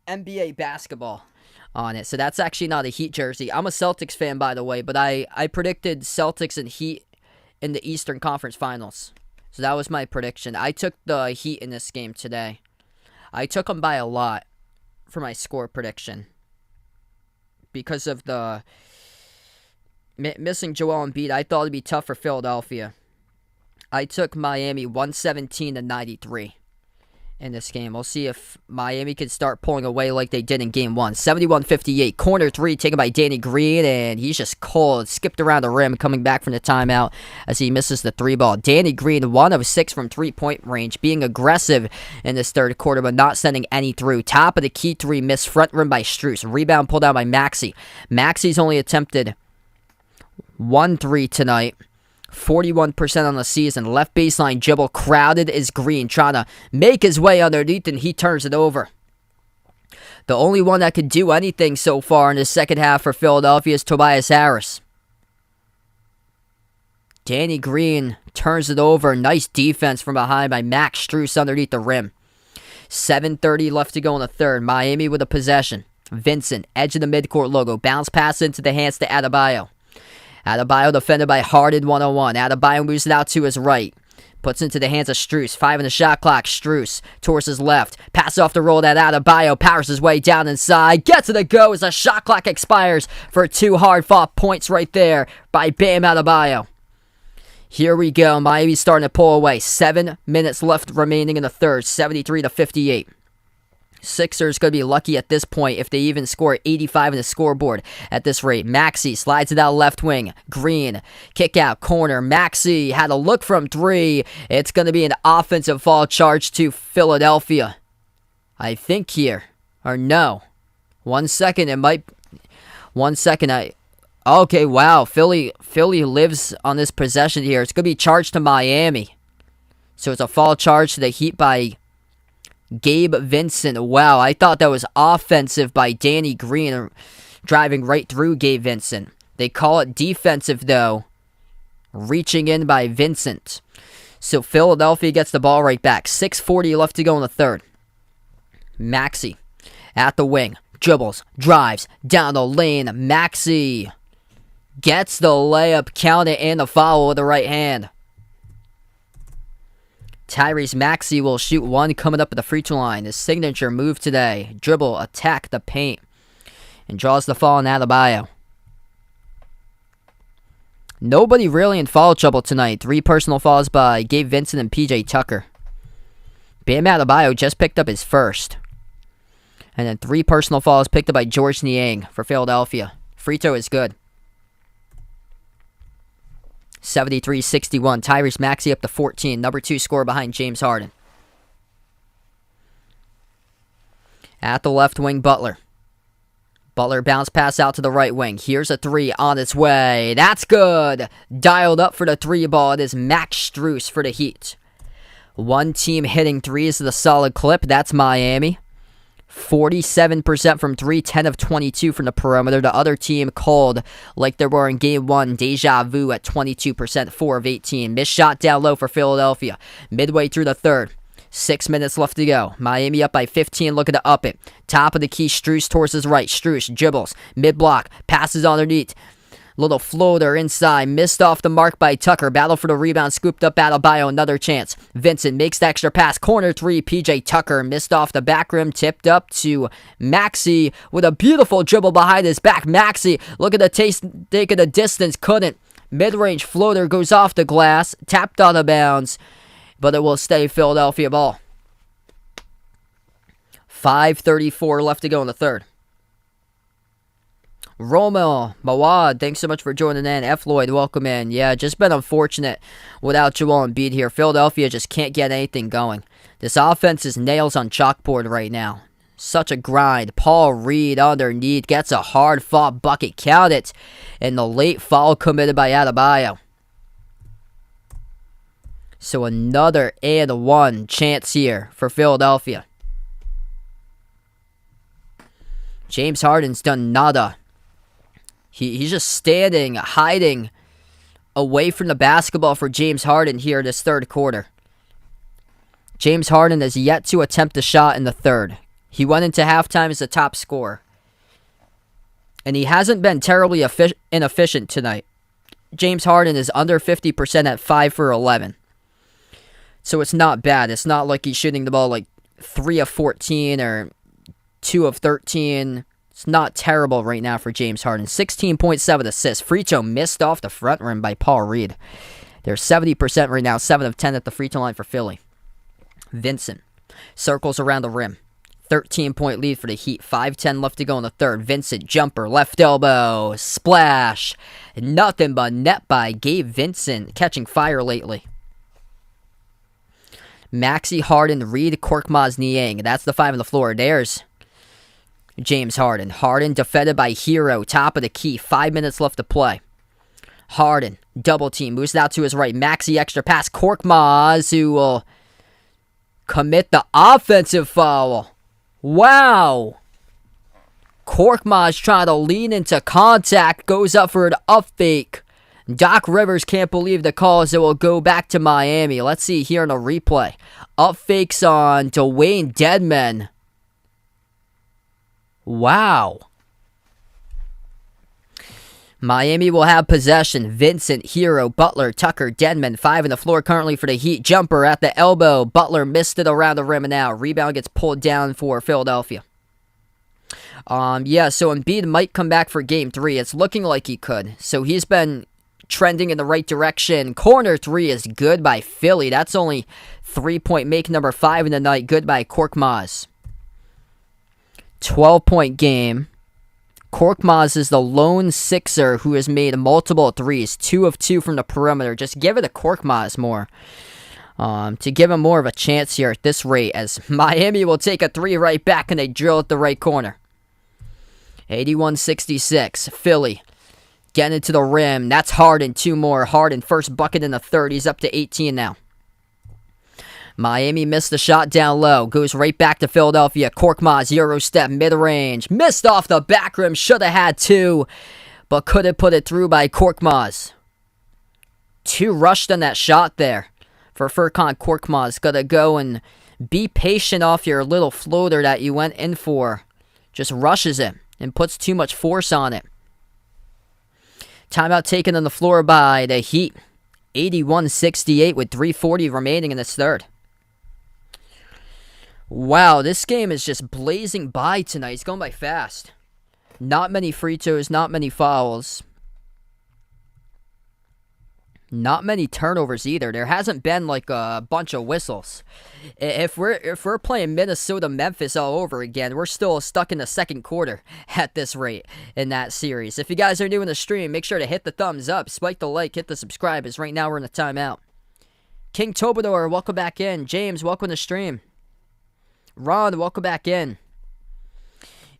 NBA basketball on it. So, that's actually not a Heat jersey. I'm a Celtics fan, by the way, but I predicted Celtics and Heat in the Eastern Conference Finals. So, that was my prediction. I took the Heat in this game today. I took them by a lot for my score prediction because of the missing Joel Embiid. I thought it'd be tough for Philadelphia. I took Miami 117-93 in this game. We'll see if Miami can start pulling away like they did in Game 1. 71-58. Corner 3 taken by Danny Green, and he's just cold. Skipped around the rim, coming back from the timeout as he misses the 3-ball. Danny Green, 1 of 6 from 3-point range, being aggressive in this third quarter, but not sending any through. Top of the key 3, missed front rim by Strus. Rebound pulled down by Maxey. Maxey's only attempted 1 3 tonight. 41% on the season. Left baseline dribble. Crowded is Green, trying to make his way underneath, and he turns it over. The only one that could do anything so far in the second half for Philadelphia is Tobias Harris. Danny Green turns it over. Nice defense from behind by Max Strus underneath the rim. 7:30 left to go in the third. Miami with a possession. Vincent, edge of the midcourt logo. Bounce pass into the hands to Adebayo. Adebayo defended by Harden 1-on-1. Adebayo moves it out to his right. Puts into the hands of Strus. 5 in the shot clock. Strus towards his left. Pass off the roll that Adebayo powers his way down inside. Gets to the go as the shot clock expires for 2 hard-fought points right there by Bam Adebayo. Here we go. Miami's starting to pull away. 7 minutes left remaining in the third. 73-58. Sixers going to be lucky at this point if they even score 85 in the scoreboard at this rate. Maxey slides it out left wing. Green, kick out, corner. Maxey had a look from 3. It's going to be an offensive foul charge to Philadelphia, I think here. Or no. 1 second, it might... 1 second, okay, wow. Philly lives on this possession here. It's going to be charged to Miami. So it's a foul charge to the Heat by Gabe Vincent. Wow, I thought that was offensive by Danny Green, driving right through Gabe Vincent. They call it defensive, though. Reaching in by Vincent. So Philadelphia gets the ball right back. 6:40 left to go in the third. Maxey at the wing. Dribbles, drives, down the lane. Maxey gets the layup, count it, and the foul with the right hand. Tyrese Maxey will shoot 1 coming up at the free throw line. His signature move today. Dribble, attack the paint. And draws the foul on Adebayo. Nobody really in foul trouble tonight. 3 personal fouls by Gabe Vincent and PJ Tucker. Bam Adebayo just picked up his first. And then 3 personal fouls picked up by George Niang for Philadelphia. Free throw is good. 73-61. Tyrese Maxey up to 14. Number 2 scorer behind James Harden. At the left wing, Butler. Butler bounce pass out to the right wing. Here's a three on its way. That's good. Dialed up for the three ball. It is Max Strus for the Heat. One team hitting threes at a solid clip. That's Miami. 47% from 3, 10 of 22 from the perimeter. The other team cold like they were in game 1. Deja vu at 22%, 4 of 18. Missed shot down low for Philadelphia. Midway through the third. 6 minutes left to go. Miami up by 15, looking to up it. Top of the key, Strus towards his right. Strus dribbles, mid-block, passes underneath. Little floater inside, missed off the mark by Tucker. Battle for the rebound, scooped up Adebayo, another chance. Vincent makes the extra pass, corner three, PJ Tucker missed off the back rim, tipped up to Maxey with a beautiful dribble behind his back. Maxey, look at the take of the distance, couldn't. Mid-range floater goes off the glass, tapped out of bounds, but it will stay Philadelphia ball. 5:34 left to go in the third. Romo, Mawad, thanks so much for joining in. F. Lloyd, welcome in. Yeah, just been unfortunate without Joel Embiid here. Philadelphia just can't get anything going. This offense is nails on chalkboard right now. Such a grind. Paul Reed underneath gets a hard-fought bucket. Count it. And the late foul committed by Adebayo. So another and one chance here for Philadelphia. James Harden's done nada. He's just standing, hiding away from the basketball for James Harden here this third quarter. James Harden has yet to attempt a shot in the third. He went into halftime as the top scorer. And he hasn't been terribly inefficient tonight. James Harden is under 50% at 5 for 11. So it's not bad. It's not like he's shooting the ball like 3 of 14 or 2 of 13. It's not terrible right now for James Harden. 16.7 assists. Free throw missed off the front rim by Paul Reed. They're 70% right now. 7 of 10 at the free throw line for Philly. Vincent circles around the rim. 13-point lead for the Heat. 5:10 left to go in the third. Vincent jumper. Left elbow. Splash. Nothing but net by Gabe Vincent. Catching fire lately. Maxey, Harden, Reed, Korkmaz, Niang. That's the 5 on the floor. There's James Harden. Harden defended by Herro. Top of the key. 5 minutes left to play. Harden. Double team. Moves out to his right. Maxey extra pass. Korkmaz who will commit the offensive foul. Wow. Korkmaz trying to lean into contact. Goes up for an up fake. Doc Rivers can't believe the call as it will go back to Miami. Let's see here in a replay. Up fakes on Dwayne Dedmon. Wow. Miami will have possession. Vincent, Herro, Butler, Tucker, Dedmon. 5 on the floor currently for the Heat. Jumper at the elbow. Butler missed it around the rim and out. Rebound gets pulled down for Philadelphia. So Embiid might come back for game 3. It's looking like he could. So he's been trending in the right direction. Corner 3 is good by Philly. That's only 3-point make number 5 in the night. Good by Korkmaz. 12-point game. Korkmaz is the lone Sixer who has made multiple threes. 2 of 2 from the perimeter. Just give it to Korkmaz more. To give him more of a chance here at this rate, as Miami will take a 3 right back and they drill at the right corner. 81-66. Philly getting it to the rim. That's Harden. 2 more. Harden first bucket in the third. He's up to 18 now. Miami missed the shot down low. Goes right back to Philadelphia. Korkmaz, Euro step, mid-range. Missed off the back rim. Should have had 2, but couldn't put it through by Korkmaz. 2 rushed on that shot there for Furkan Korkmaz. Got to go and be patient off your little floater that you went in for. Just rushes it and puts too much force on it. Timeout taken on the floor by the Heat. 81-68 with 3:40 remaining in this third. Wow, this game is just blazing by tonight. It's going by fast. Not many free throws, not many fouls. Not many turnovers either. There hasn't been like a bunch of whistles. If we're playing Minnesota-Memphis all over again, we're still stuck in the second quarter at this rate in that series. If you guys are new in the stream, make sure to hit the thumbs up, spike the like, hit the subscribe, as right now we're in a timeout. King Tobador, welcome back in. James, welcome to the stream. Ron, welcome back in.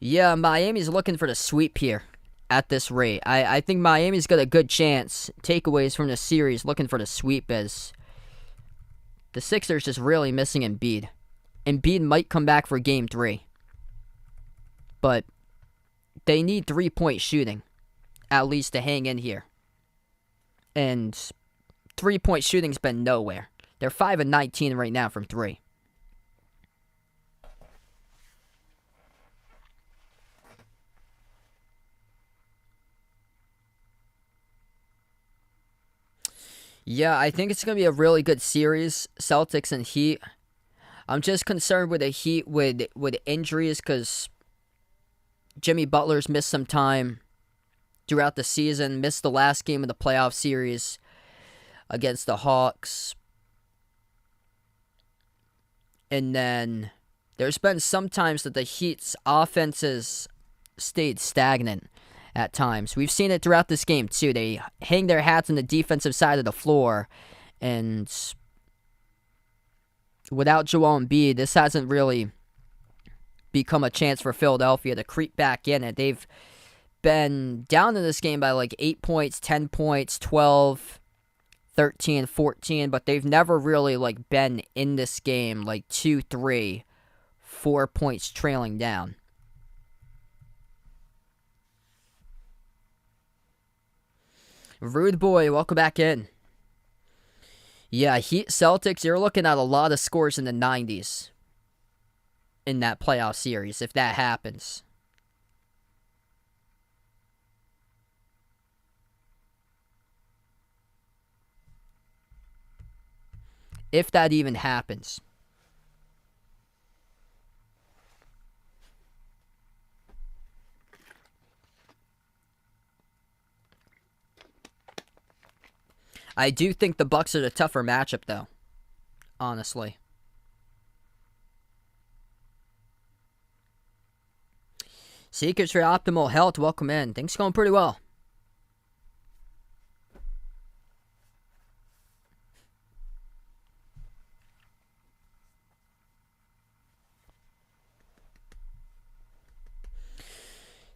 Yeah, Miami's looking for the sweep here at this rate. I think Miami's got a good chance. Takeaways from the series looking for the sweep as the Sixers just really missing Embiid. Embiid might come back for game 3. But they need 3-point shooting, at least, to hang in here. And 3-point shooting's been nowhere. They're 5 of 19 right now from 3. Yeah, I think it's going to be a really good series, Celtics and Heat. I'm just concerned with the Heat with injuries because Jimmy Butler's missed some time throughout the season, missed the last game of the playoff series against the Hawks. And then there's been some times that the Heat's offenses stayed stagnant at times. We've seen it throughout this game, too. They hang their hats on the defensive side of the floor. And without Joel Embiid, this hasn't really become a chance for Philadelphia to creep back in it. They've been down in this game by like 8 points, 10 points, 12, 13, 14, but they've never really like been in this game like 2, 3, 4 points trailing down. Rude Boy, welcome back in. Yeah, Heat Celtics, you're looking at a lot of scores in the 90s in that playoff series, if that happens. If that even happens. I do think the Bucks are the tougher matchup, though. Honestly. Secrets for optimal health, welcome in. Things going pretty well.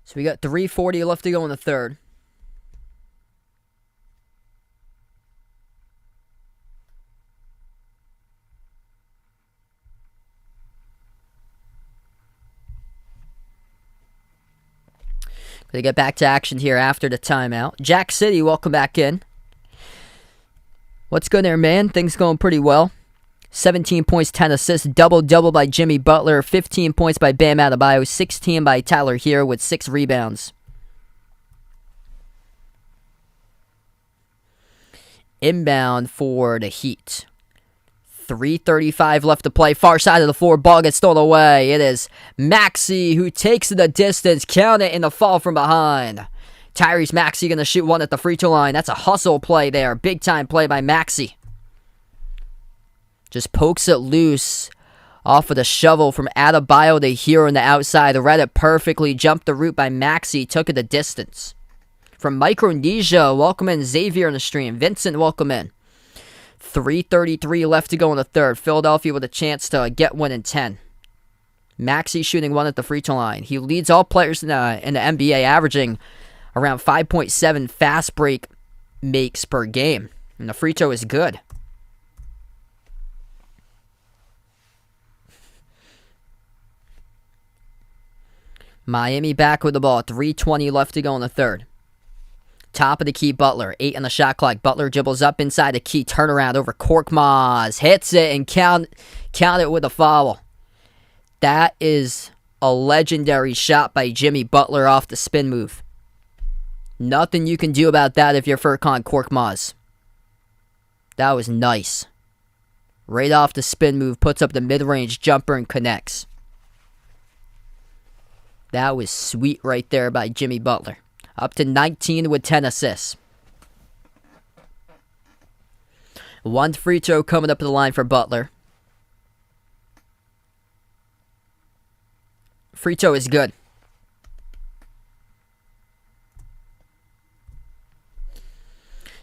So we got 3:40 left to go in the third. They get back to action here after the timeout. Jack City, welcome back in. What's good there, man? Things going pretty well. 17 points, 10 assists, double-double by Jimmy Butler, 15 points by Bam Adebayo, 16 by Tyler Herro with 6 rebounds. Inbound for the Heat. 3:35 left to play. Far side of the floor. Ball gets stolen away. It is Maxey who takes the distance. Count it in the fall from behind. Tyrese Maxey going to shoot one at the free throw line. That's a hustle play there. Big time play by Maxey. Just pokes it loose off of the shovel from Adebayo to Herro on the outside. Read it perfectly. Jumped the route by Maxey. Took it the distance. From Micronesia, welcome in Xavier on the stream. Vincent, welcome in. 3:33 left to go in the third. Philadelphia with a chance to get one in 10. Maxey shooting one at the free throw line. He leads all players in the NBA, averaging around 5.7 fast break makes per game. And the free throw is good. Miami back with the ball. 3:20 left to go in the third. Top of the key, Butler. 8 on the shot clock. Butler dribbles up inside the key. Turnaround over Korkmaz. Hits it and count it with a foul. That is a legendary shot by Jimmy Butler off the spin move. Nothing you can do about that if you're Furkan Korkmaz. That was nice. Right off the spin move. Puts up the mid-range jumper and connects. That was sweet right there by Jimmy Butler. Up to 19 with 10 assists. One free throw coming up the line for Butler. Free throw is good.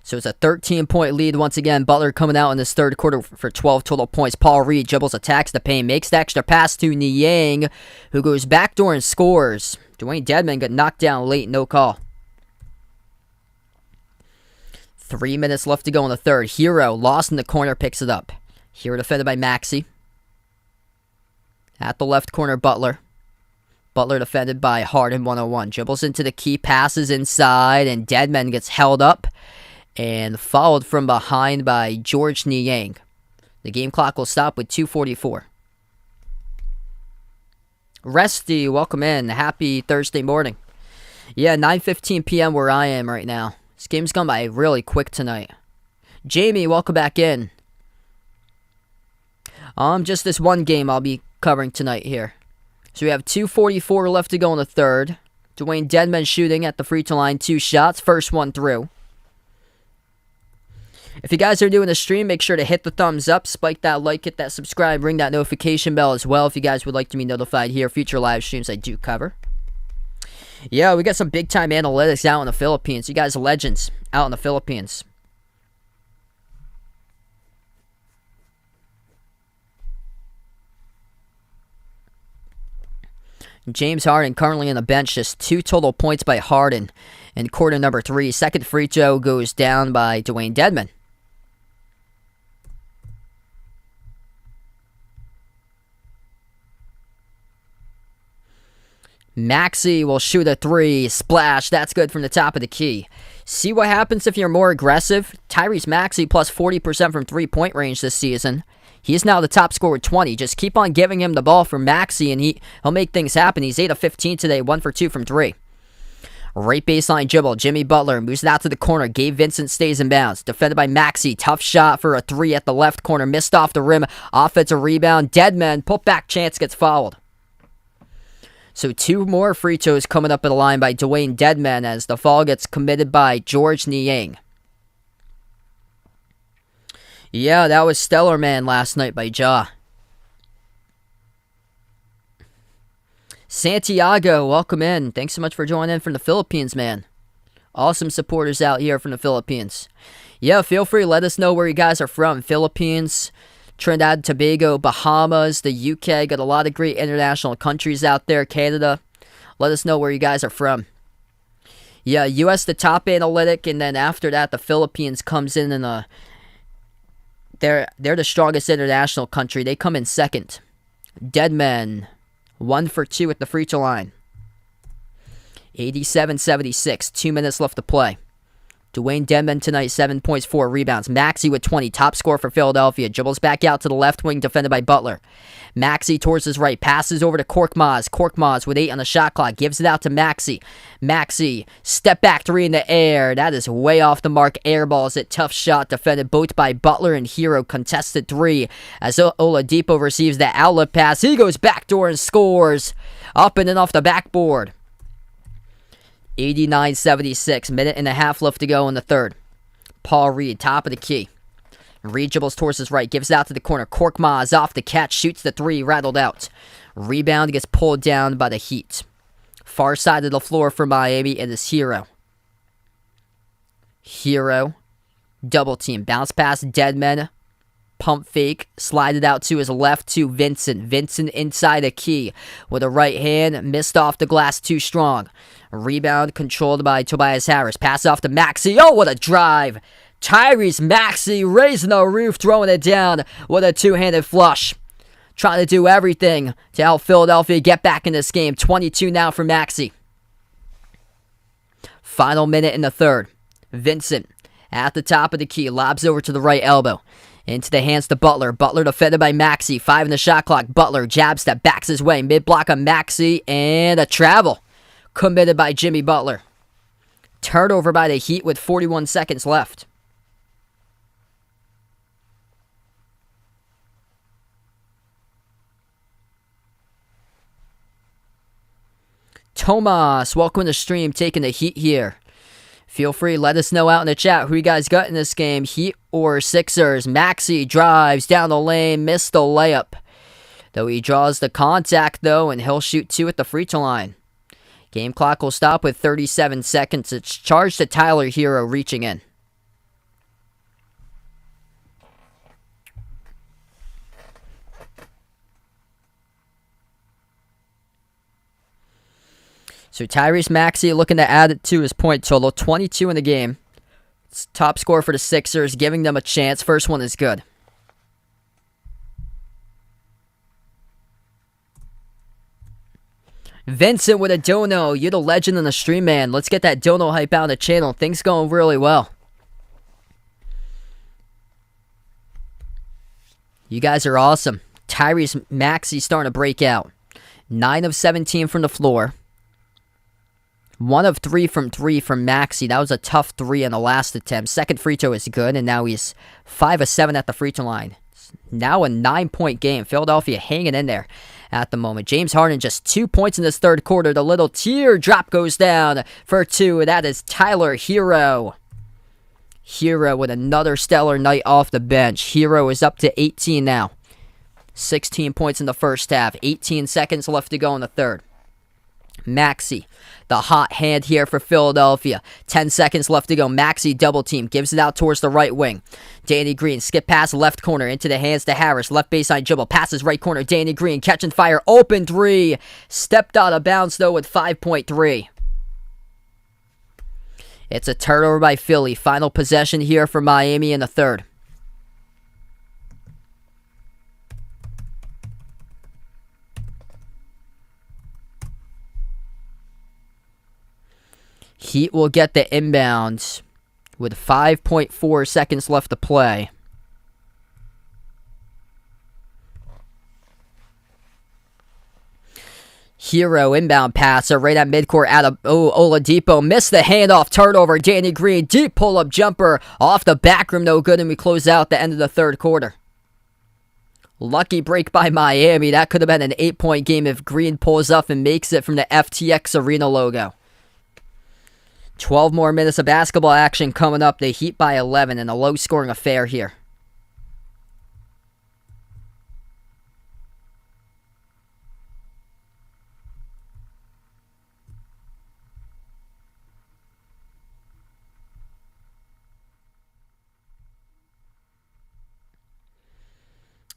So it's a 13-point lead once again. Butler coming out in this third quarter for 12 total points. Paul Reed dribbles, attacks the paint, makes the extra pass to Niang, who goes backdoor and scores. Dwayne Dedmon got knocked down late, no call. 3 minutes left to go in the third. Herro, lost in the corner, picks it up. Herro defended by Maxey. At the left corner, Butler. Butler defended by Harden, 101. Dribbles into the key, passes inside, and Dedmon gets held up and followed from behind by George Niang. The game clock will stop with 2:44. Resty, welcome in. Happy Thursday morning. Yeah, 9:15 p.m. where I am right now. This game's gone by really quick tonight. Jamie, welcome back in. Just this one game I'll be covering tonight here. So we have 2:44 left to go in the third. Dwayne Dedmon shooting at the free throw line, 2 shots. First one through. If you guys are doing the stream, make sure to hit the thumbs up, spike that like, hit that subscribe, ring that notification bell as well if you guys would like to be notified here. Future live streams I do cover. Yeah, we got some big-time analytics out in the Philippines. You guys are legends out in the Philippines. James Harden currently on the bench, just 2 total points by Harden in quarter number 3. Second free throw goes down by Dwayne Dedmon. Maxey will shoot a 3. Splash. That's good from the top of the key. See what happens if you're more aggressive? Tyrese Maxey plus 40% from three-point range this season. He's now the top scorer with 20. Just keep on giving him the ball for Maxey, and he'll make things happen. He's 8 of 15 today, 1 for 2 from 3. Right baseline dribble. Jimmy Butler moves it out to the corner. Gabe Vincent stays in bounds. Defended by Maxey. Tough shot for a 3 at the left corner. Missed off the rim. Offensive rebound. Dedmon. Put-back chance gets fouled. So 2 more free throws coming up at the line by Dwayne Dedmon as the foul gets committed by George Niang. Yeah, that was Stellar Man last night by Ja. Santiago, welcome in. Thanks so much for joining in from the Philippines, man. Awesome supporters out here from the Philippines. Yeah, feel free to let us know where you guys are from. Philippines, Trinidad and Tobago, Bahamas, the UK. Got a lot of great international countries out there. Canada. Let us know where you guys are from. Yeah, US the top analytic, and then after that, the Philippines comes in and they're the strongest international country. They come in second. Dedmon, 1 for 2 at the free throw line. 87-76. 2 minutes left to play. Dwayne Dedmon tonight, 7 points, 4 rebounds. Maxey with 20, top scorer for Philadelphia. Dribbles back out to the left wing, defended by Butler. Maxey towards his right, passes over to Korkmaz. Korkmaz with 8 on the shot clock, gives it out to Maxey. Maxey, step back 3 in the air. That is way off the mark. Air balls it. Tough shot, defended both by Butler and Herro. Contested 3 as Oladipo receives the outlet pass. He goes backdoor and scores. Up and in off the backboard. 89-76. Minute and a half left to go in the third. Paul Reed, top of the key. Reed dribbles towards his right, gives it out to the corner. Korkmaz off the catch, shoots the 3, rattled out. Rebound gets pulled down by the Heat. Far side of the floor for Miami, it is Herro. Herro, double team, bounce pass, Dedmon. Pump fake, slide it out to his left to Vincent. Vincent inside the key with a right hand, missed off the glass, too strong. Rebound controlled by Tobias Harris. Pass off to Maxey. Oh, what a drive. Tyrese Maxey raising the roof, throwing it down with a two-handed flush. Trying to do everything to help Philadelphia get back in this game. 22 now for Maxey. Final minute in the third. Vincent at the top of the key, lobs over to the right elbow. Into the hands to Butler. Butler defended by Maxey. 5 in the shot clock. Butler jab step, backs his way. Mid-block on Maxey. And a travel committed by Jimmy Butler. Turnover by the Heat with 41 seconds left. Tomas, welcome to the stream, taking the Heat here. Feel free, let us know out in the chat who you guys got in this game, Heat or Sixers. Maxey drives down the lane, missed the layup. Though he draws the contact, though, and he'll shoot 2 at the free throw line. Game clock will stop with 37 seconds. It's charged to Tyler Herro reaching in. So Tyrese Maxey looking to add it to his point total. 22 in the game. It's top score for the Sixers, giving them a chance. First one is good. Vincent with a dono. You're the legend and the stream, man. Let's get that dono hype out on the channel. Things going really well. You guys are awesome. Tyrese Maxey starting to break out. 9 of 17 from the floor. 1 of 3 from Maxey. That was a tough 3 in the last attempt. Second free throw is good, and now he's 5 of 7 at the free throw line. Now a 9-point game. Philadelphia hanging in there at the moment. James Harden just 2 points in this third quarter. The little teardrop goes down for 2. That is Tyler Herro. Herro with another stellar night off the bench. Herro is up to 18 now. 16 points in the first half. 18 seconds left to go in the third. Maxey, the hot hand here for Philadelphia. 10 seconds left to go. Maxey double team. Gives it out towards the right wing. Danny Green, skip pass left corner into the hands to Harris. Left baseline dribble. Passes right corner. Danny Green catching fire. Open 3. Stepped out of bounds though with 5.3. It's a turnover by Philly. Final possession here for Miami in the third. Heat will get the inbounds with 5.4 seconds left to play. Herro inbound passer right at midcourt out of Oladipo. Missed the handoff. Turnover. Danny Green. Deep pull-up jumper. Off the back rim. No good. And we close out the end of the third quarter. Lucky break by Miami. That could have been an 8-point game if Green pulls up and makes it from the FTX Arena logo. 12 more minutes of basketball action coming up. They Heat by 11 in a low-scoring affair here.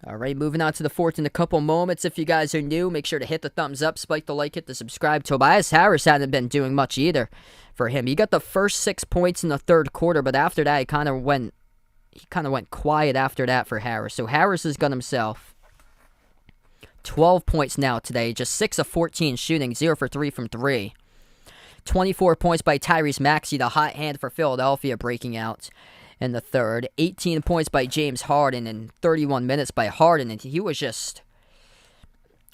All right, moving on to the fourth in a couple moments. If you guys are new, make sure to hit the thumbs up, spike the like, hit the subscribe. Tobias Harris hadn't been doing much either for him. He got the first 6 points in the third quarter, but after that, he kind of went quiet after that for Harris. So Harris has got himself 12 points now today, just 6 of 14 shooting, 0 for 3 from 3. 24 points by Tyrese Maxey, the hot hand for Philadelphia, breaking out in the third. 18 points by James Harden and 31 minutes by Harden. And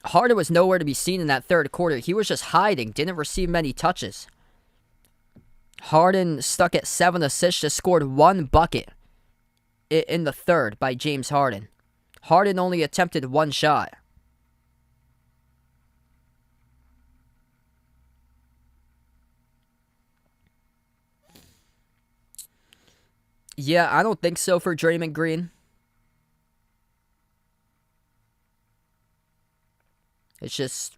Harden was nowhere to be seen in that third quarter. He was just hiding, didn't receive many touches. Harden stuck at 7 assists, just scored 1 bucket in the third by James Harden. Harden only attempted 1 shot. Yeah, I don't think so for Draymond Green. It's just...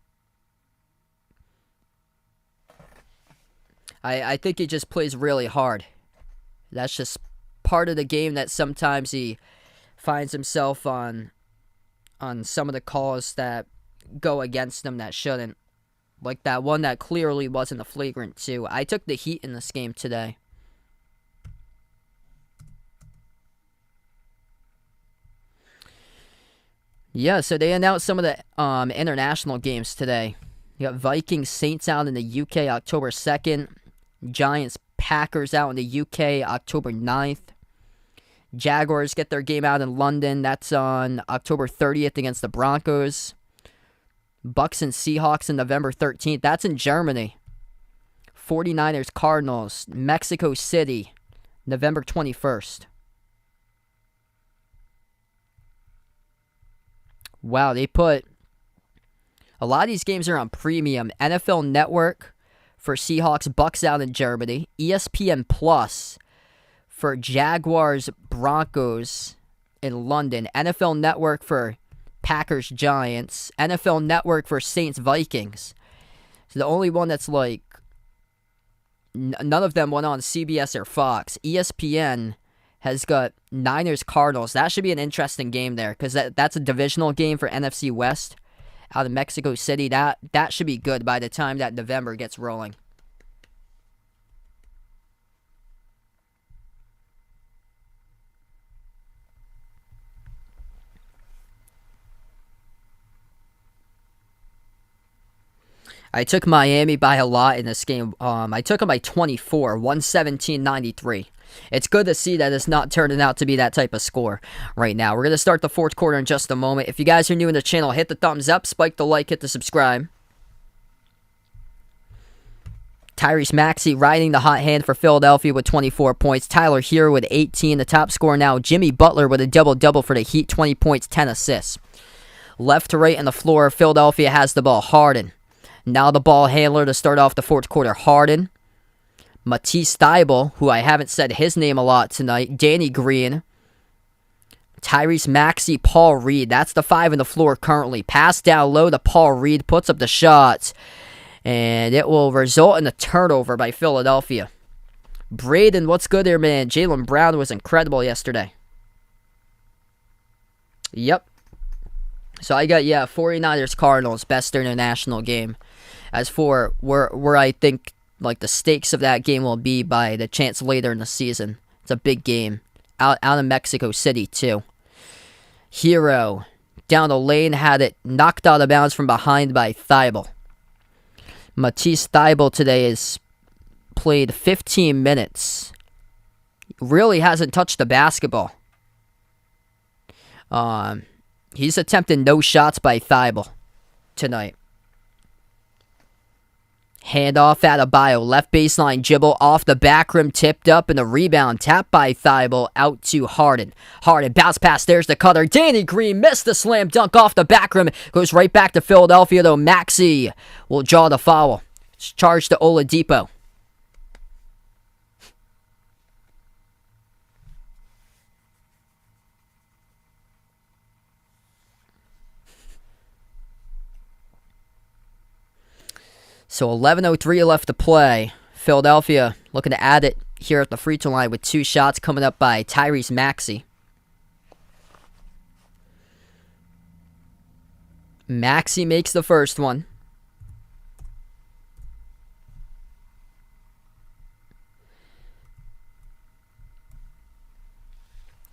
I think he just plays really hard. That's just part of the game that sometimes he finds himself on some of the calls that go against him that shouldn't. Like that one that clearly wasn't a flagrant 2. I took the Heat in this game today. Yeah, so they announced some of the international games today. You got Vikings Saints out in the UK October 2nd. Giants Packers out in the UK October 9th. Jaguars get their game out in London. That's on October 30th against the Broncos. Bucks and Seahawks on November 13th. That's in Germany. 49ers Cardinals, Mexico City, November 21st. Wow, they put... A lot of these games are on premium. NFL Network for Seahawks, Bucks out in Germany. ESPN Plus for Jaguars, Broncos in London. NFL Network for Packers, Giants. NFL Network for Saints, Vikings. So the only one that's like... None of them went on CBS or Fox. ESPN has got Niners Cardinals. That should be an interesting game there because that's a divisional game for NFC West. out of Mexico City. That should be good by the time that November gets rolling. I took Miami by a lot in this game. I took them by 24, 117-93. It's good to see that it's not turning out to be that type of score right now. We're going to start the fourth quarter in just a moment. If you guys are new in the channel, hit the thumbs up, spike the like, hit the subscribe. Tyrese Maxey riding the hot hand for Philadelphia with 24 points. Tyler Herro with 18. The top scorer now, Jimmy Butler with a double-double for the Heat, 20 points, 10 assists. Left to right on the floor, Philadelphia has the ball. Harden. Now the ball handler to start off the fourth quarter. Harden. Matisse Thybulle, who I haven't said his name a lot tonight. Danny Green. Tyrese Maxey, Paul Reed. That's the 5 on the floor currently. Pass down low to Paul Reed. Puts up the shots. And it will result in a turnover by Philadelphia. Braden, what's good there, man? Jaylen Brown was incredible yesterday. Yep. So I got, 49ers Cardinals, best international game. As for where I think like the stakes of that game will be by the chance later in the season. It's a big game. Out of Mexico City, too. Herro down the lane, had it knocked out of bounds from behind by Thybulle. Matisse Thybulle today has played 15 minutes. Really hasn't touched the basketball. He's attempted no shots by Thybulle tonight. Handoff out of Bio. Left baseline dribble off the back rim. Tipped up and the rebound. Tapped by Thybulle out to Harden. Harden bounce pass. There's the cutter. Danny Green missed the slam dunk off the back rim. Goes right back to Philadelphia though. Maxey will draw the foul. It's charged to Oladipo. So 11:03 left to play. Philadelphia looking to add it here at the free throw line with 2 shots coming up by Tyrese Maxey. Maxey makes the first one.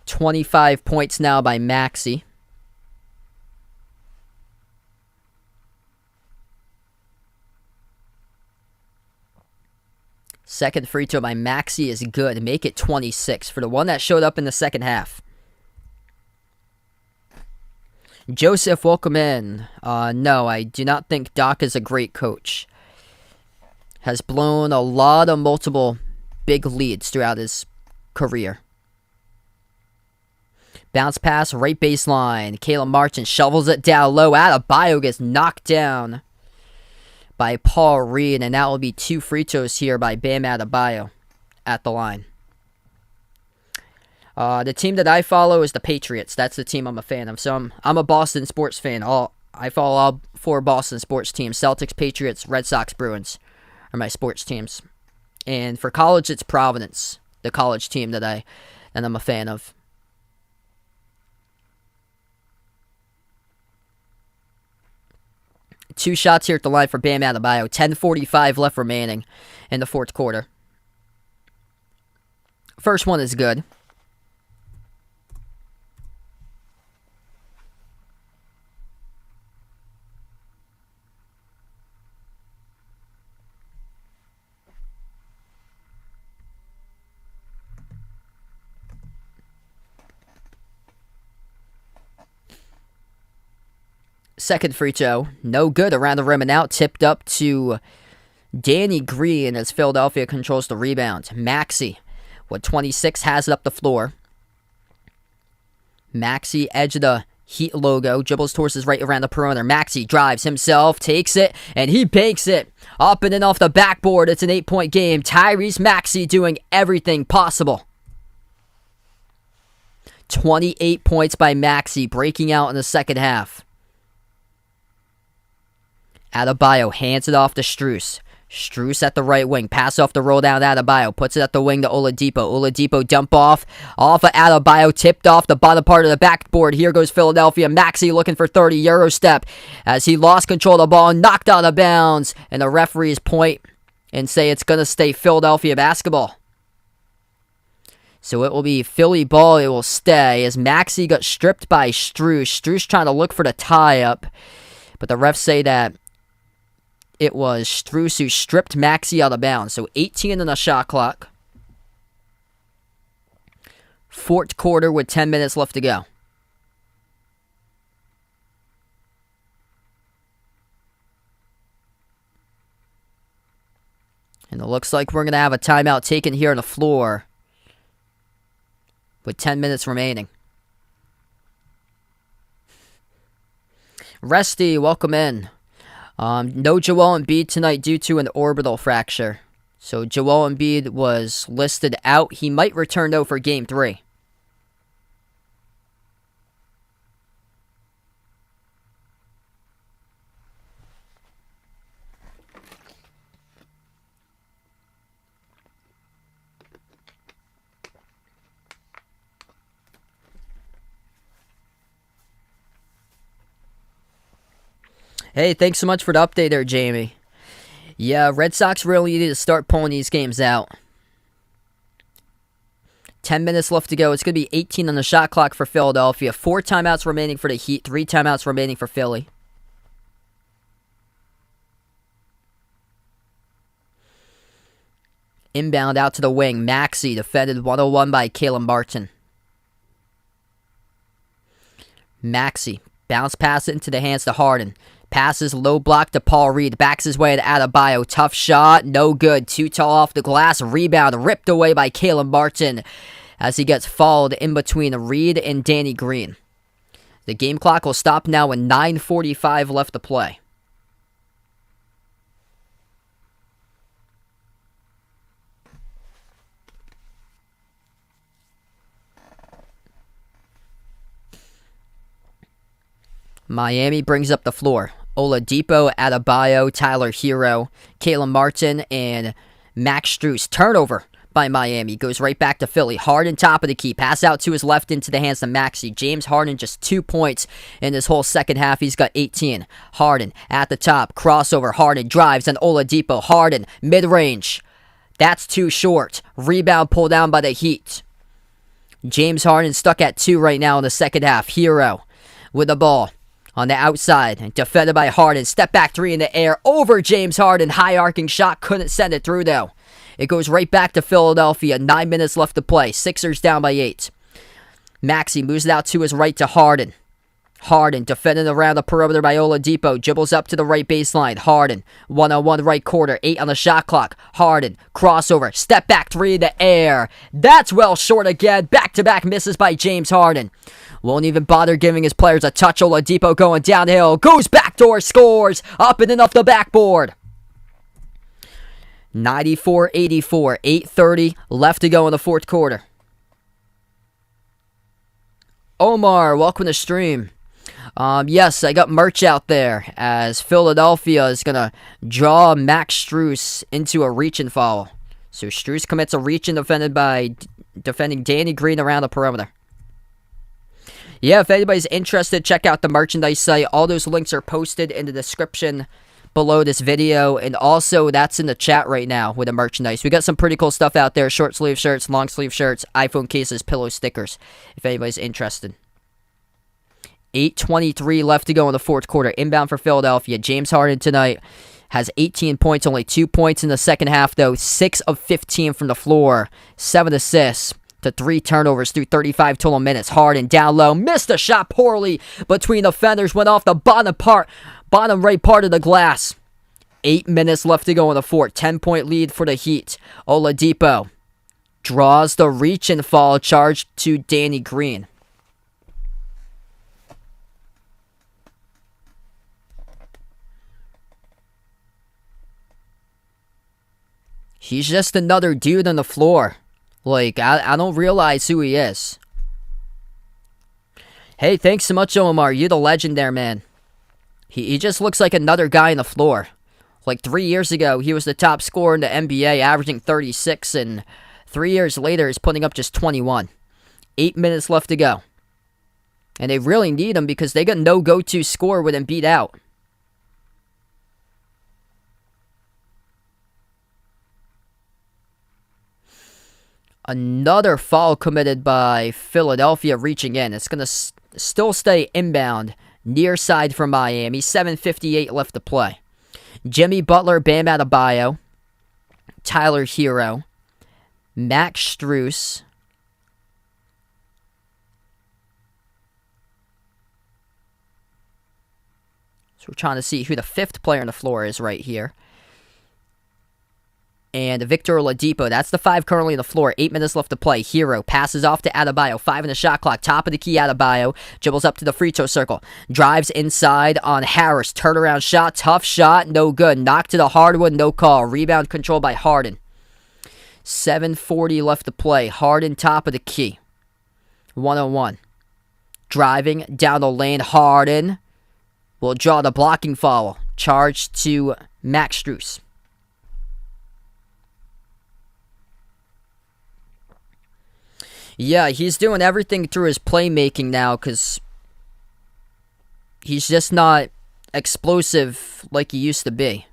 .25 points now by Maxey. Second free throw by Maxey is good. Make it 26 for the one that showed up in the second half. Joseph, welcome in. No, I do not think Doc is a great coach. Has blown a lot of multiple big leads throughout his career. Bounce pass, right baseline. Caleb Martin shovels it down low. Adebayo gets knocked down by Paul Reed, and that will be 2 free throws here by Bam Adebayo at the line. The team that I follow is the Patriots. That's the team I'm a fan of. So I'm a Boston sports fan. I follow all 4 Boston sports teams. Celtics, Patriots, Red Sox, Bruins are my sports teams. And for college, it's Providence, the college team that I'm a fan of. Two shots here at the line for Bam Adebayo. 10:45 left remaining in the fourth quarter. First one is good. Second free throw, no good around the rim and out. Tipped up to Danny Green as Philadelphia controls the rebound. Maxey with 26 has it up the floor. Maxey, edge of the Heat logo, dribbles towards his right around the perimeter. Maxey drives himself, takes it, and he banks it up and in off the backboard. It's an 8-point game. Tyrese Maxey doing everything possible. 28 points by Maxey, breaking out in the second half. Adebayo hands it off to Strus. Strus at the right wing. Pass off the roll down Adebayo. Puts it at the wing to Oladipo. Oladipo dump off. Off of Adebayo. Tipped off the bottom part of the backboard. Here goes Philadelphia. Maxey looking for 30. Euro step as he lost control of the ball. Knocked out of bounds. And the referees point and say it's going to stay Philadelphia basketball. So it will be Philly ball. It will stay as Maxey got stripped by Strus. Strus trying to look for the tie-up. But the refs say that it was Strus who stripped Maxey out of bounds. So 18 on the shot clock. Fourth quarter with 10 minutes left to go. And it looks like we're going to have a timeout taken here on the floor with 10 minutes remaining. Resty, welcome in. No Joel Embiid tonight due to an orbital fracture. So Joel Embiid was listed out. He might return though for Game 3. Hey, thanks so much for the update there, Jamie. Yeah, Red Sox really need to start pulling these games out. 10 minutes left to go. It's going to be 18 on the shot clock for Philadelphia. 4 timeouts remaining for the Heat. 3 timeouts remaining for Philly. Inbound out to the wing. Maxey defended 101 by Caleb Martin. Maxey. Bounce pass it into the hands to Harden. Passes low block to Paul Reed. Backs his way to Adebayo. Tough shot. No good. Too tall off the glass. Rebound ripped away by Caleb Martin as he gets fouled in between Reed and Danny Green. The game clock will stop now with 9:45 left to play. Miami brings up the floor. Oladipo, Adebayo, Tyler Herro, Caleb Martin, and Max Strus. Turnover by Miami. Goes right back to Philly. Harden top of the key. Pass out to his left into the hands of Maxey. James Harden just 2 points in this whole second half. He's got 18. Harden at the top. Crossover. Harden drives on Oladipo. Harden mid-range. That's too short. Rebound pulled down by the Heat. James Harden stuck at 2 right now in the second half. Herro with the ball. On the outside, and defended by Harden. Step back 3 in the air over James Harden. High arcing shot. Couldn't send it through, though. It goes right back to Philadelphia. 9 minutes left to play. Sixers down by 8. Maxey moves it out to his right to Harden. Harden defending around the perimeter by Oladipo. Dribbles up to the right baseline. Harden. 1-on-1 right quarter. 8 on the shot clock. Harden. Crossover. Step back 3 in the air. That's well short again. Back-to-back misses by James Harden. Won't even bother giving his players a touch. Oladipo going downhill. Goes backdoor. Scores. Up and in off the backboard. 94-84. 8:30 left to go in the fourth quarter. Omar, welcome to stream. Yes, I got merch out there as Philadelphia is going to draw Max Strus into a reach and foul. So Strus commits a reach and defending Danny Green around the perimeter. Yeah, if anybody's interested, check out the merchandise site. All those links are posted in the description below this video. And also, that's in the chat right now with the merchandise. We got some pretty cool stuff out there. Short sleeve shirts, long sleeve shirts, iPhone cases, pillow stickers. If anybody's interested. 8:23 left to go in the fourth quarter. Inbound for Philadelphia. James Harden tonight has 18 points. Only 2 points in the second half, though. 6 of 15 from the floor. 7 assists. To 3 turnovers through 35 total minutes. Harden down low. Missed a shot poorly between the fenders. Went off the bottom right part of the glass. 8 minutes left to go in the fourth. 10-point lead for the Heat. Oladipo draws the reach and fall charge to Danny Green. He's just another dude on the floor. Like, I don't realize who he is. Hey, thanks so much, Omar. You're the legend there, man. He just looks like another guy on the floor. Like 3 years ago, he was the top scorer in the NBA, averaging 36, and 3 years later, he's putting up just 21. 8 minutes left to go. And they really need him because they got no go-to scorer with him beat out. Another foul committed by Philadelphia reaching in. It's going to still stay inbound, near side for Miami. 7:58 left to play. Jimmy Butler, Bam Adebayo, Tyler Herro, Max Strus, so we're trying to see who the fifth player on the floor is right here. And Victor Oladipo, that's the 5 currently on the floor. 8 minutes left to play. Herro passes off to Adebayo. 5 in the shot clock. Top of the key, Adebayo. Dribbles up to the free throw circle. Drives inside on Harris. Turnaround shot. Tough shot. No good. Knocked to the hardwood. No call. Rebound controlled by Harden. 7:40 left to play. Harden top of the key. 1-on-1. Driving down the lane. Harden will draw the blocking foul. Charge to Max Strus. Yeah, he's doing everything through his playmaking now because he's just not explosive like he used to be.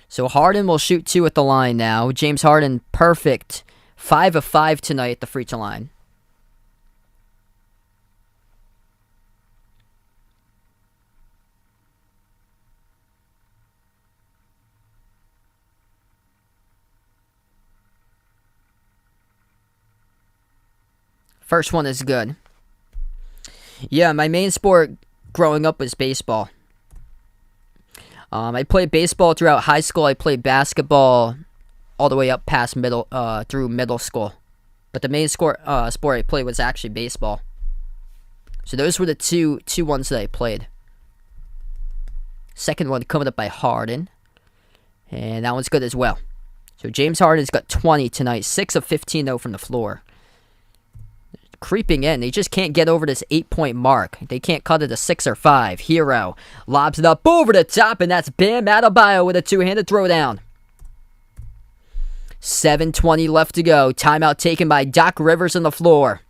So Harden will shoot 2 at the line now. James Harden, perfect. 5 of 5 tonight at the free throw line. First one is good. Yeah, my main sport growing up was baseball. I played baseball throughout high school. I played basketball all the way up past through middle school. But the main sport I played was actually baseball. So those were the two ones that I played. Second one coming up by Harden. And that one's good as well. So James Harden's got 20 tonight. 6 of 15 though from the floor. Creeping in. They just can't get over this 8-point mark. They can't cut it a 6 or 5. Herro lobs it up over the top, and that's Bam Adebayo with a 2-handed throwdown. 7:20 left to go. Timeout taken by Doc Rivers on the floor.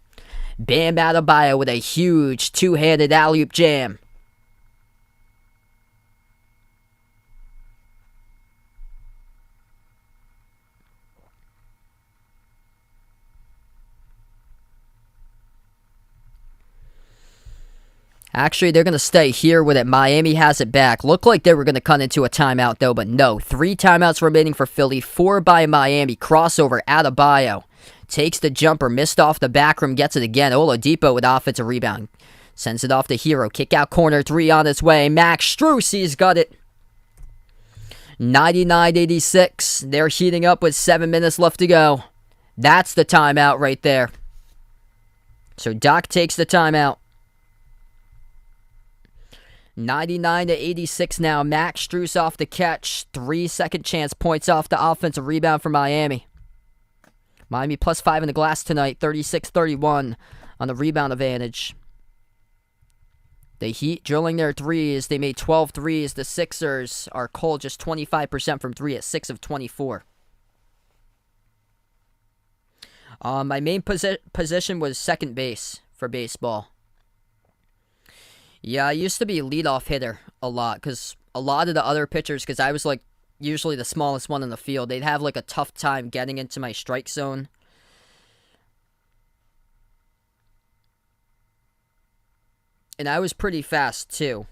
Bam Adebayo with a huge 2-handed alley-oop jam. Actually, they're going to stay here with it. Miami has it back. Looked like they were going to cut into a timeout, though, but no. 3 timeouts remaining for Philly. 4 by Miami. Crossover, Adebayo. Takes the jumper. Missed off the back rim. Gets it again. Oladipo with offensive rebound. Sends it off to Herro. Kick out corner 3 on its way. Max Strus, he's got it. 99-86. They're heating up with 7 minutes left to go. That's the timeout right there. So Doc takes the timeout. 99-86 now. Max Strus off the catch. 3 second chance points off the offensive rebound for Miami. Miami plus 5 in the glass tonight. 36-31 on the rebound advantage. The Heat drilling their threes. They made 12 threes. The Sixers are cold, just 25% from 3 at 6 of 24. My main position was second base for baseball. Yeah, I used to be a leadoff hitter a lot because a lot of the other pitchers, because I was like usually the smallest one in the field, they'd have like a tough time getting into my strike zone. And I was pretty fast too.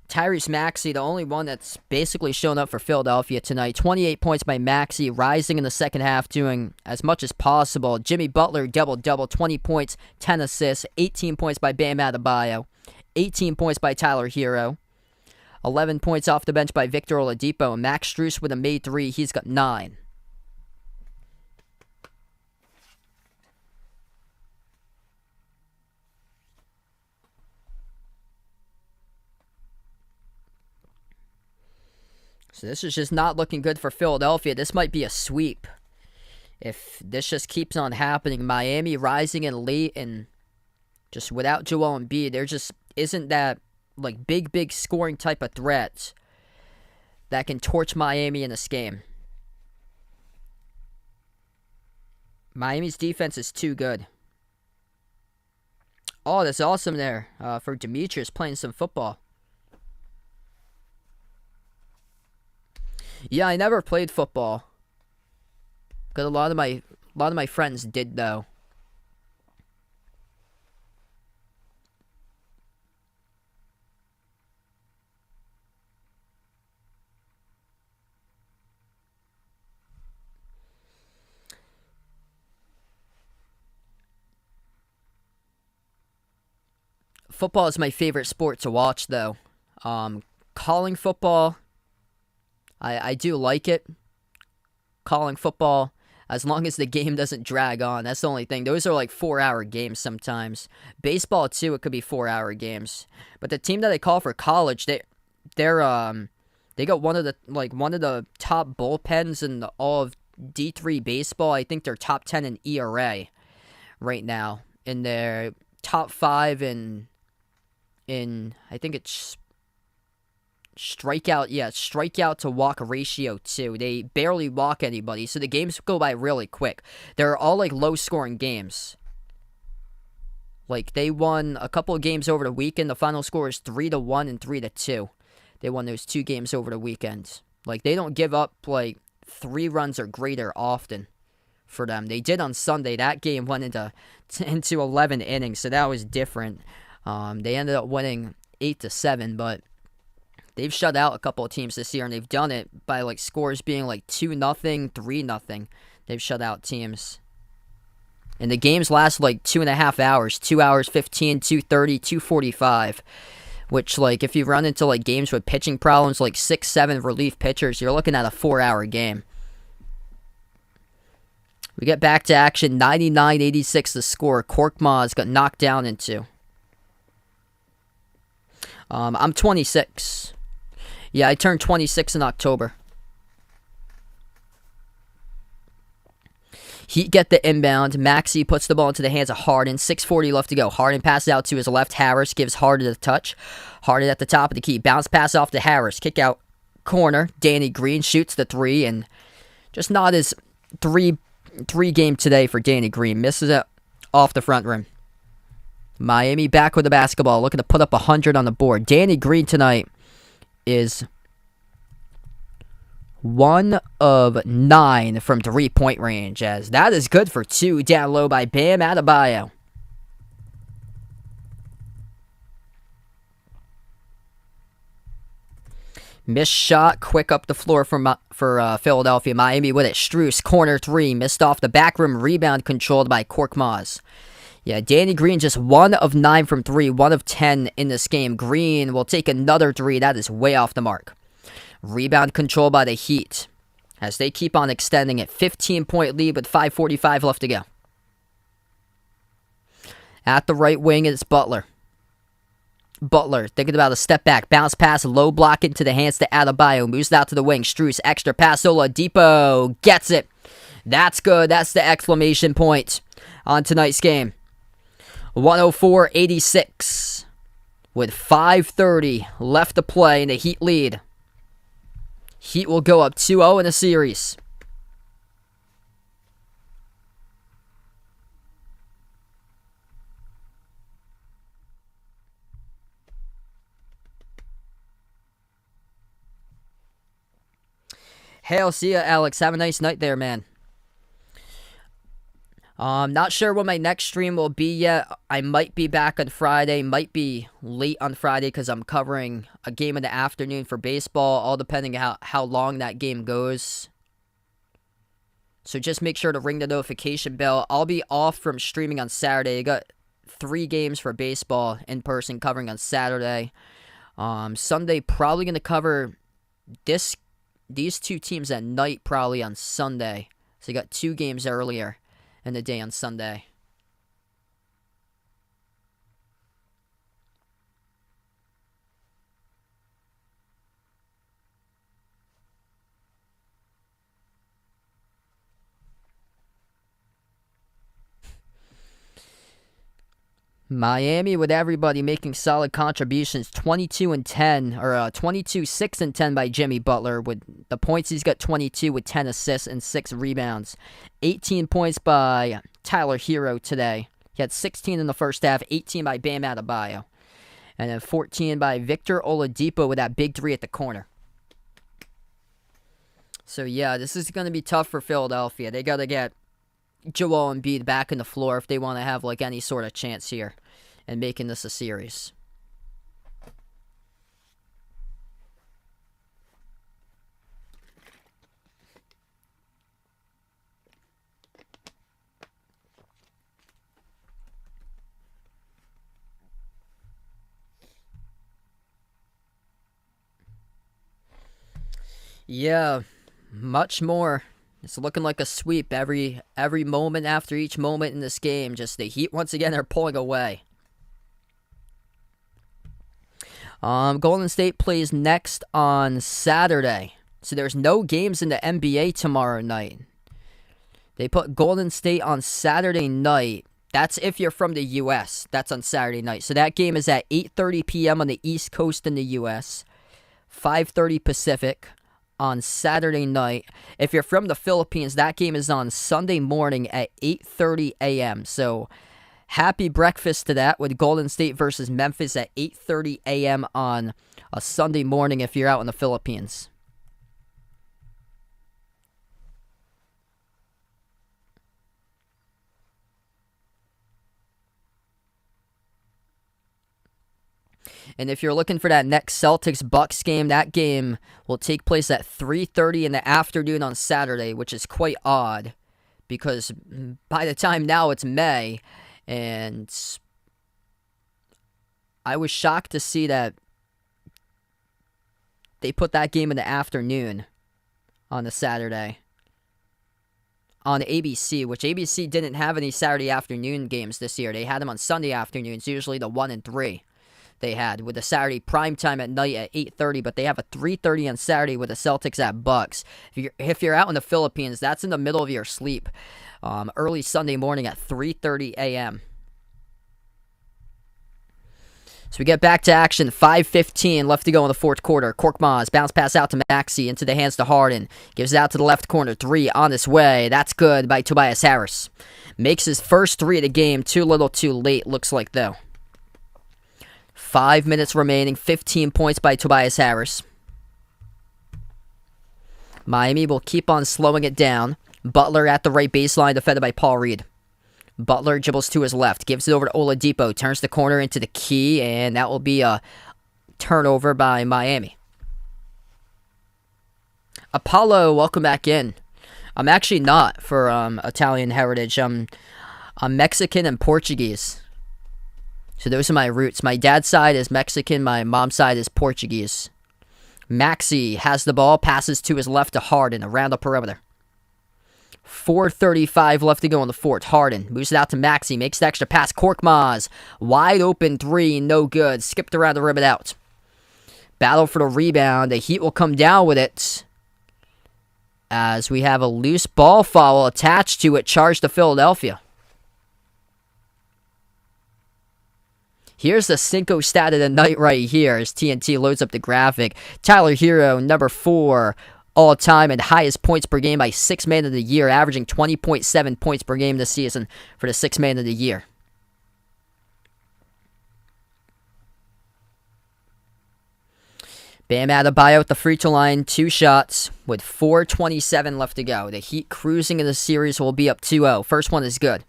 Tyrese Maxey, the only one that's basically shown up for Philadelphia tonight. 28 points by Maxey, rising in the second half, doing as much as possible. Jimmy Butler, double-double, 20 points, 10 assists, 18 points by Bam Adebayo, 18 points by Tyler Herro, 11 points off the bench by Victor Oladipo, and Max Strus with a made 3, he's got 9. So this is just not looking good for Philadelphia. This might be a sweep. If this just keeps on happening, Miami rising in late and just without Joel Embiid, there just isn't that like big scoring type of threat that can torch Miami in this game. Miami's defense is too good. Oh, that's awesome there for Demetrius playing some football. Yeah, I never played football. Because a lot of my friends did though. Football is my favorite sport to watch though. Calling football, I do like it. Calling football, as long as the game doesn't drag on. That's the only thing. Those are like 4-hour games sometimes. Baseball too, it could be 4-hour games. But the team that I call for college, they got one of the top bullpens in all of D3 baseball. I think they're top 10 in ERA right now. In their top 5 in I think it's strikeout to walk ratio too. They barely walk anybody, so the games go by really quick. They're all like low scoring games. Like they won a couple of games over the weekend. The final score is 3-1 and 3-2. They won those 2 games over the weekend. Like they don't give up like 3 runs or greater often for them. They did on Sunday. That game went into 11 innings, so that was different. They ended up winning 8-7, but they've shut out a couple of teams this year, and they've done it by like scores being like 2-0, 3-0. They've shut out teams. And the games last like 2.5 hours, 2 hours 15, 2:30, 2:45. Which, like, if you run into like games with pitching problems, like 6-7 relief pitchers, you're looking at a 4-hour game. We get back to action, 99-86 the score. Korkmaz got knocked down into. I'm 26. Yeah, I turned 26 in October. Heat get the inbound. Maxey puts the ball into the hands of Harden. 6:40 left to go. Harden passes out to his left. Harris gives Harden the touch. Harden at the top of the key. Bounce pass off to Harris. Kick out corner. Danny Green shoots the 3, and just not his three game today for Danny Green. Misses it off the front rim. Miami back with the basketball, looking to put up 100 on the board. Danny Green tonight is 1 of 9 from 3-point range, as that is good for 2 down low by Bam Adebayo. Missed shot, quick up the floor for Philadelphia. Miami with it. Strus, corner 3, missed off the back rim. Rebound controlled by Korkmaz. Yeah, Danny Green just 1 of 9 from 3, 1 of 10 in this game. Green will take another 3. That is way off the mark. Rebound control by the Heat as they keep on extending it. 15-point lead with 5:45 left to go. At the right wing, it's Butler. Butler thinking about a step back. Bounce pass, low block into the hands to Adebayo. Moves out to the wing. Strus, extra pass. Oladipo gets it. That's good. That's the exclamation point on tonight's game. 104-86 with 5:30 left to play in the Heat lead. Heat will go up 2-0 in the series. Hey, I'll see ya, Alex. Have a nice night there, man. Not sure when my next stream will be yet. I might be back on Friday, might be late on Friday because I'm covering a game in the afternoon for baseball, all depending how long that game goes. So just make sure to ring the notification bell. I'll be off from streaming on Saturday. I got 3 games for baseball in person covering on Saturday. Sunday, probably going to cover these 2 teams at night probably on Sunday. So you got 2 games earlier in the day on Sunday. Miami with everybody making solid contributions. 22-10, or 22-6-10 by Jimmy Butler. With the points, he's got 22 with 10 assists and 6 rebounds. 18 points by Tyler Herro today. He had 16 in the first half, 18 by Bam Adebayo. And then 14 by Victor Oladipo with that big 3 at the corner. So, yeah, this is going to be tough for Philadelphia. They got to get Joel Embiid back in the floor if they want to have, like, any sort of chance here in making this a series. Yeah, much more. It's looking like a sweep every moment after each moment in this game. Just the Heat once again are pulling away. Golden State plays next on Saturday. So there's no games in the NBA tomorrow night. They put Golden State on Saturday night. That's if you're from the U.S. That's on Saturday night. So that game is at 8:30 p.m. on the East Coast in the U.S. 5:30 Pacific on Saturday night. If you're from the Philippines, that game is on Sunday morning at 8:30 a.m. So happy breakfast to that with Golden State versus Memphis at 8:30 a.m. on a Sunday morning if you're out in the Philippines. And if you're looking for that next Celtics-Bucks game, that game will take place at 3:30 in the afternoon on Saturday, which is quite odd because by the time now it's May, and I was shocked to see that they put that game in the afternoon on a Saturday on ABC, which ABC didn't have any Saturday afternoon games this year. They had them on Sunday afternoons, usually the 1 and 3. They had with the Saturday prime time at night at 8:30, but they have a 3:30 on Saturday with the Celtics at Bucks. If you're out in the Philippines, that's in the middle of your sleep. Early Sunday morning at 3:30 a.m. So we get back to action. 5:15 left to go in the fourth quarter. Korkmaz bounce pass out to Maxey into the hands to Harden. Gives it out to the left corner. 3 on its way. That's good by Tobias Harris. Makes his first 3 of the game. Too little, too late. Looks like though. 5 minutes remaining. 15 points by Tobias Harris. Miami will keep on slowing it down. Butler at the right baseline, defended by Paul Reed. Butler dribbles to his left, gives it over to Oladipo, turns the corner into the key, and that will be a turnover by Miami. Apollo, welcome back in. I'm actually not for Italian heritage. I'm Mexican and Portuguese. So those are my roots. My dad's side is Mexican, my mom's side is Portuguese. Maxey has the ball, passes to his left to Harden around the perimeter. 4:35 left to go in the fourth. Harden moves it out to Maxey, makes the extra pass. Korkmaz, wide open 3, no good. Skipped around the rim and out. Battle for the rebound. The Heat will come down with it as we have a loose ball foul attached to it, charged to Philadelphia. Here's the Cinco stat of the night right here as TNT loads up the graphic. Tyler Herro, number 4 all-time and highest points per game by 6th man of the year, averaging 20.7 points per game this season for the 6th man of the year. Bam Adebayo at the free throw line, 2 shots with 4:27 left to go. The Heat cruising in the series will be up 2-0. First one is good.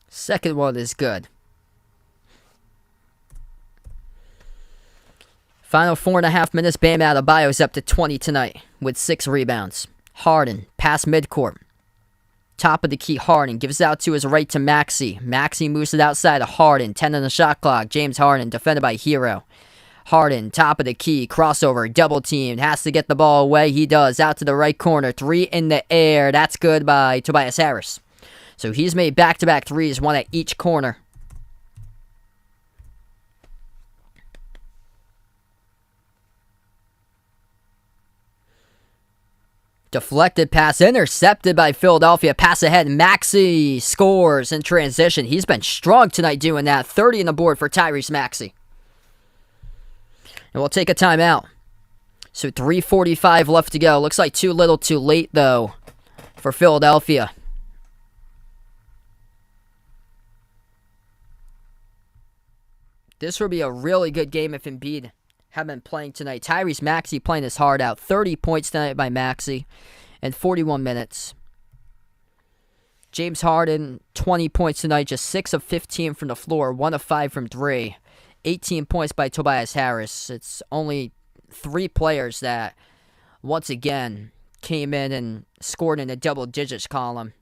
Second one is good. Final 4.5 minutes. Bam Adebayo is up to 20 tonight with 6 rebounds. Harden, pass midcourt. Top of the key, Harden gives out to his right to Maxey. Maxey moves it outside of Harden. 10 on the shot clock. James Harden, defended by Herro. Harden, top of the key, crossover, double teamed, has to get the ball away. He does, out to the right corner, 3 in the air. That's good by Tobias Harris. So he's made back-to-back threes, one at each corner. Deflected pass intercepted by Philadelphia. Pass ahead. Maxey scores in transition. He's been strong tonight doing that. 30 on the board for Tyrese Maxey. And we'll take a timeout. So 3:45 left to go. Looks like too little too late, though, for Philadelphia. This will be a really good game if Embiid have been playing tonight. Tyrese Maxey playing his heart out. 30 points tonight by Maxey in 41 minutes. James Harden, 20 points tonight. Just 6 of 15 from the floor. 1 of 5 from 3. 18 points by Tobias Harris. It's only 3 players that, once again, came in and scored in the double digits column.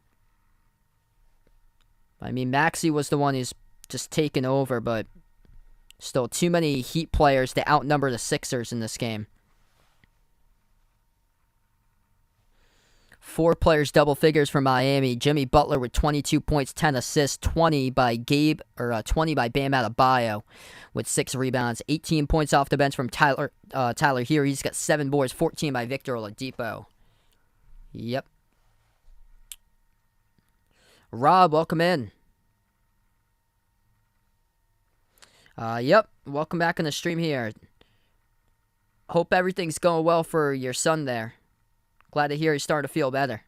I mean, Maxey was the one who's just taken over, but still, too many Heat players to outnumber the Sixers in this game. 4 players double figures for Miami. Jimmy Butler with 22 points, 10 assists, 20 by Bam Adebayo with 6 rebounds, 18 points off the bench from Tyler Herro. He's got 7 boards, 14 by Victor Oladipo. Yep. Rob, welcome in. Yep, welcome back on the stream here. Hope everything's going well for your son there. Glad to hear he's starting to feel better.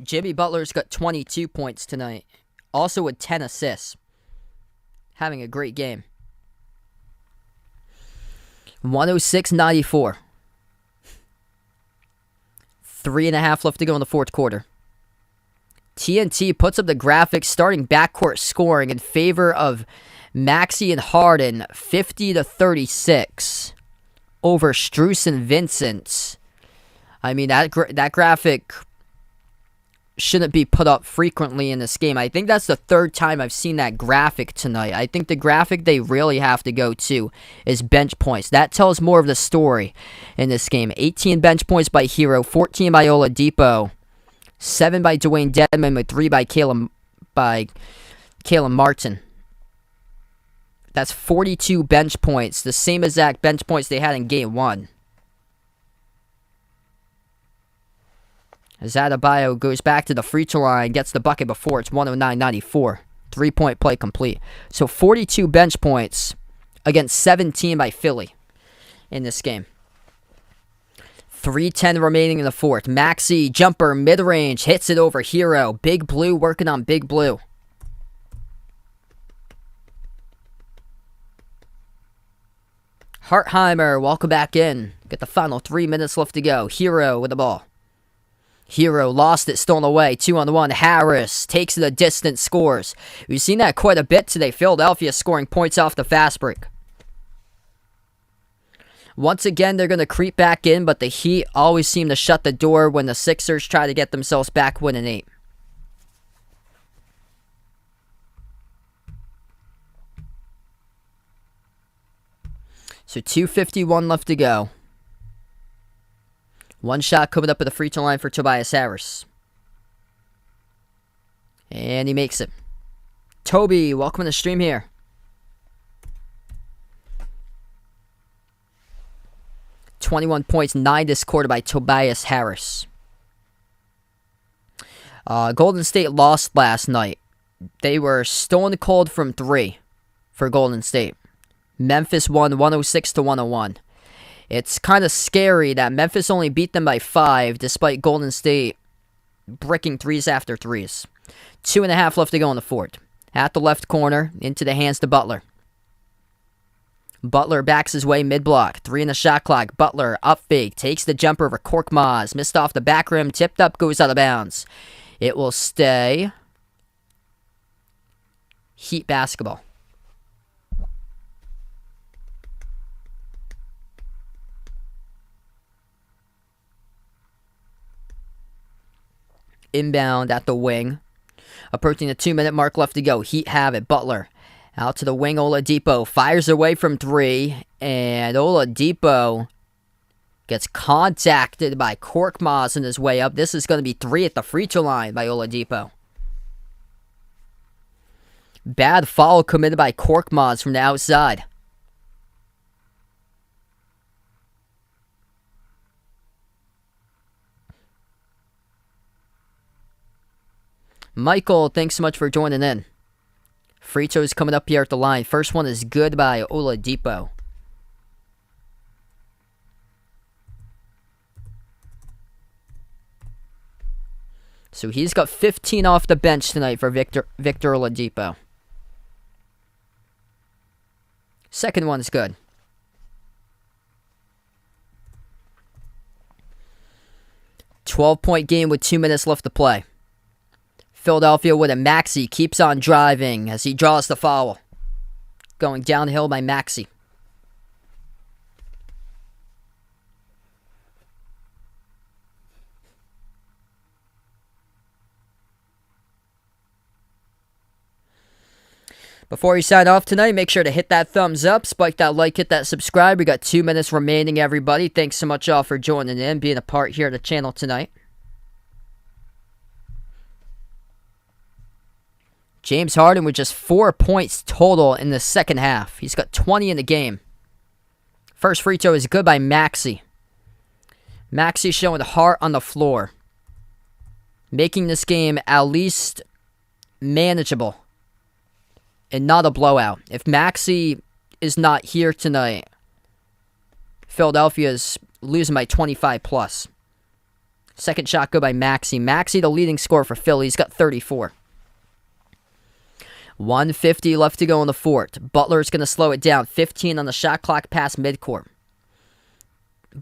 Jimmy Butler's got 22 points tonight. Also with 10 assists. Having a great game. 106-94. 3.5 left to go in the fourth quarter. TNT puts up the graphics starting backcourt scoring in favor of Maxey and Harden, 50-36 over Strus and Vincent. I mean, that graphic shouldn't be put up frequently in this game. I think that's the 3rd time I've seen that graphic tonight. I think the graphic they really have to go to is bench points. That tells more of the story in this game. 18 bench points by Herro, 14 by Oladipo, 7 by Dwayne Dedmon, with 3 by Caleb Martin. That's 42 bench points, the same exact bench points they had in Game 1. As Adebayo goes back to the free throw line, gets the bucket before it's 109-94. 3-point play complete. So 42 bench points against 17 by Philly in this game. 3:10 remaining in the fourth. Maxey, jumper, mid-range, hits it over Herro. Big Blue working on Big Blue. Hartheimer, welcome back in. Get the final 3 minutes left to go. Herro with the ball. Herro lost it, stolen away. 2-on-1. Harris takes it a distance, scores. We've seen that quite a bit today. Philadelphia scoring points off the fast break. Once again, they're going to creep back in, but the Heat always seem to shut the door when the Sixers try to get themselves back winning 8. So 2:51 left to go. One shot coming up at the free throw line for Tobias Harris. And he makes it. Toby, welcome to the stream here. .21 points, 9 this quarter by Tobias Harris. Golden State lost last night. They were stone cold from 3 for Golden State. Memphis won 106-101. It's kind of scary that Memphis only beat them by 5, despite Golden State bricking 3s after 3s. 2.5 left to go in the fourth. At the left corner, into the hands to Butler. Butler backs his way mid-block. 3 in the shot clock. Butler up fake. Takes the jumper over Korkmaz. Missed off the back rim. Tipped up. Goes out of bounds. It will stay Heat basketball. inbound at the wing. Approaching the 2-minute mark left to go. Heat have it. Butler out to the wing. Oladipo fires away from 3. And Oladipo gets contacted by Korkmaz on his way up. This is going to be 3 at the free throw line by Oladipo. Bad foul committed by Korkmaz from the outside. Michael, thanks so much for joining in. Free throws coming up here at the line. First one is good by Oladipo. So he's got 15 off the bench tonight for Victor Oladipo. Second one's good. .12-point game with 2 minutes left to play. Philadelphia with a Maxey keeps on driving as he draws the foul. Going downhill by Maxey. Before you sign off tonight, make sure to hit that thumbs up, spike that like, hit that subscribe. We got 2 minutes remaining, everybody. Thanks so much all for joining in, being a part here of the channel tonight. James Harden with just 4 points total in the second half. He's got 20 in the game. First free throw is good by Maxey. Maxey showing heart on the floor. Making this game at least manageable. And not a blowout. If Maxey is not here tonight, Philadelphia's losing by 25 plus. Second shot good by Maxey. Maxey, the leading scorer for Philly. He's got 34. 1:50 left to go in the fourth. Butler's going to slow it down. 15 on the shot clock past midcourt.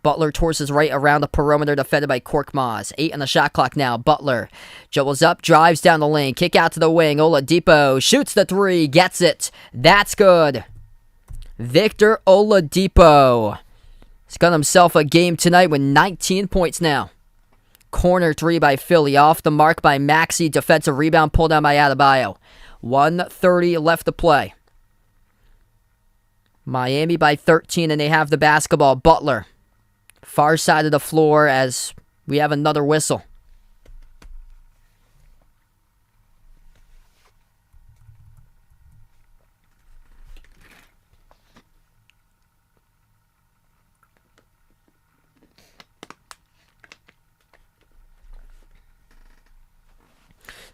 Butler towards his right around the perimeter, defended by Korkmaz. 8 on the shot clock now. Butler dribbles up, drives down the lane. Kick out to the wing. Oladipo shoots the 3, gets it. That's good. Victor Oladipo. He's got himself a game tonight with 19 points now. Corner 3 by Philly. Off the mark by Maxey. Defensive rebound pulled down by Adebayo. 1:30 left to play. Miami by 13, and they have the basketball. Butler. Far side of the floor as we have another whistle.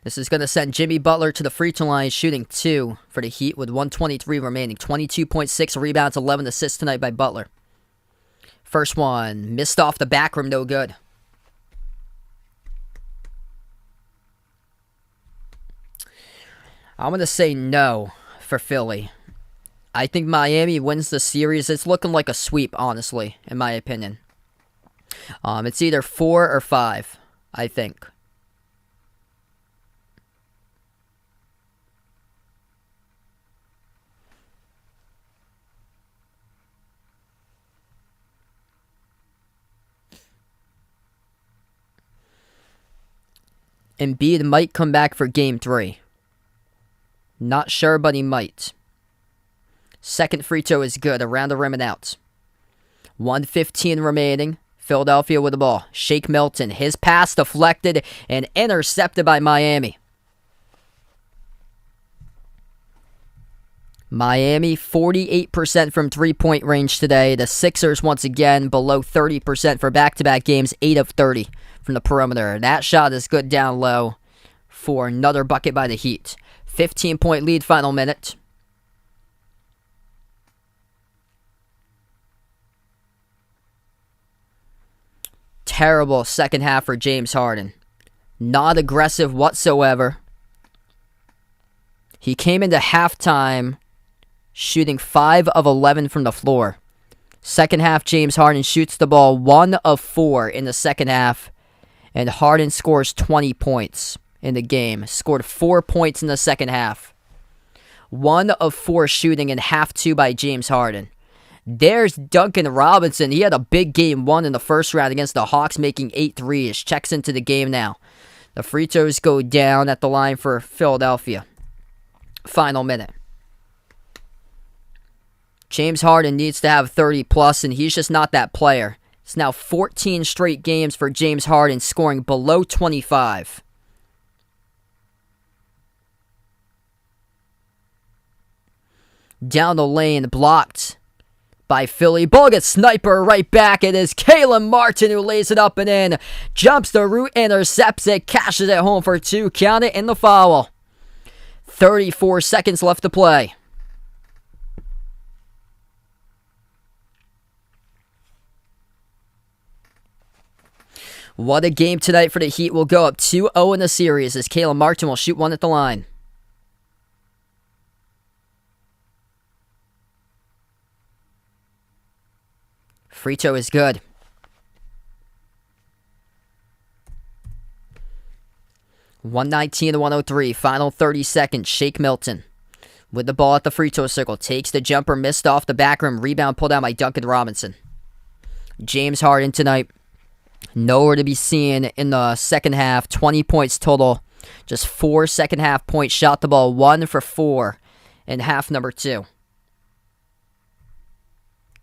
This is going to send Jimmy Butler to the free throw line, shooting 2 for the Heat with 1:23 remaining. 22.6 rebounds, 11 assists tonight by Butler. First one, missed off the back rim, no good. I'm going to say no for Philly. I think Miami wins the series. It's looking like a sweep, honestly, in my opinion. It's either 4 or 5, I think. Embiid might come back for Game 3. Not sure, but he might. Second free throw is good, around the rim and out. 1:15 remaining. Philadelphia with the ball. Shake Milton, his pass deflected and intercepted by Miami. Miami 48% from three-point range today. The Sixers once again below 30% for back-to-back games, 8 of 30 from the perimeter. That shot is good down low for another bucket by the Heat. 15-point lead, final minute. Terrible second half for James Harden. Not aggressive whatsoever. He came into halftime shooting 5 of 11 from the floor. Second half, James Harden shoots the ball 1 of 4 in the second half. And Harden scores 20 points in the game. Scored 4 points in the second half. 1 of 4 shooting in half 2 by James Harden. There's Duncan Robinson. He had a big game 1 in the first round against the Hawks, making 8 threes. Checks into the game now. The free throws go down at the line for Philadelphia. Final minute. James Harden needs to have 30 plus, and he's just not that player. It's now 14 straight games for James Harden scoring below 25. Down the lane, blocked by Philly. Ball gets sniper right back. It is Caleb Martin who lays it up and in. Jumps the root, intercepts it, cashes it home for 2. Count it in the foul. 34 seconds left to play. What a game tonight for the Heat. Will go up 2-0 in the series as Caleb Martin will shoot one at the line. Free throw is good. 119-103. Final 30 seconds. Shake Milton with the ball at the free throw circle. Takes the jumper, missed off the back rim. Rebound pulled down by Duncan Robinson. James Harden tonight, nowhere to be seen in the second half. 20 points total. Just 4 second half points. Shot the ball 1 for 4 in half number 2.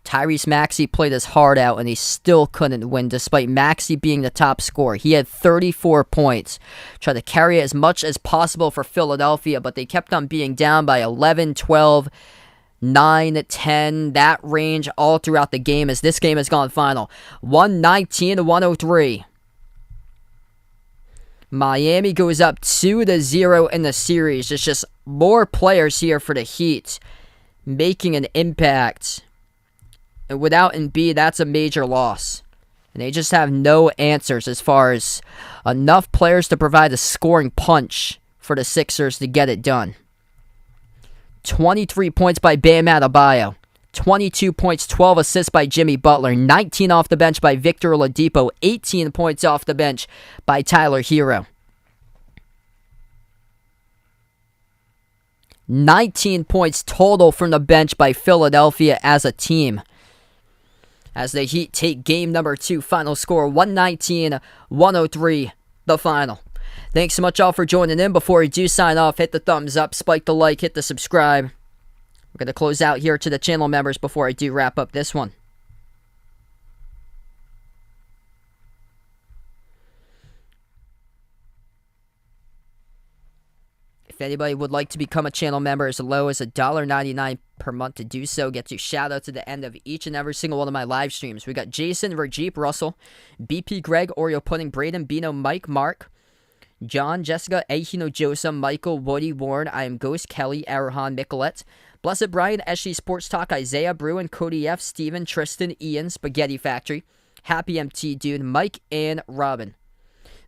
Tyrese Maxey played his heart out, and he still couldn't win despite Maxey being the top scorer. He had 34 points. Tried to carry as much as possible for Philadelphia, but they kept on being down by 11, 12, 9, 10, that range all throughout the game as this game has gone final. 119-103. Miami goes up 2-0 in the series. It's just more players here for the Heat making an impact. And without Embiid, that's a major loss. And they just have no answers as far as enough players to provide a scoring punch for the Sixers to get it done. 23 points by Bam Adebayo. 22 points, 12 assists by Jimmy Butler. 19 off the bench by Victor Oladipo. 18 points off the bench by Tyler Herro. 19 points total from the bench by Philadelphia as a team. As the Heat take game number 2, final score 119-103, the final. Thanks so much all for joining in. Before we do sign off, hit the thumbs up, spike the like, hit the subscribe. We're going to close out here to the channel members before I do wrap up this one. If anybody would like to become a channel member as low as $1.99 per month to do so, gets you shout out to the end of each and every single one of my live streams. We got Jason, Rajeep, Russell, BP, Greg, Oreo Pudding, Braden, Bino, Mike, Mark, John, Jessica, Ahino, Joseph, Michael, Woody, Warren, I am Ghost, Kelly, Arahan, Nicolette, Blessed Brian, Eshley Sports Talk, Isaiah, Bruin, Cody F, Steven, Tristan, Ian, Spaghetti Factory, Happy MT Dude, Mike, and Robin.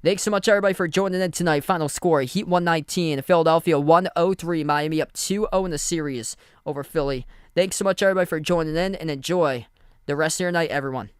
Thanks so much, everybody, for joining in tonight. Final score, Heat 119, Philadelphia 103, Miami up 2-0 in the series over Philly. Thanks so much, everybody, for joining in, and enjoy the rest of your night, everyone.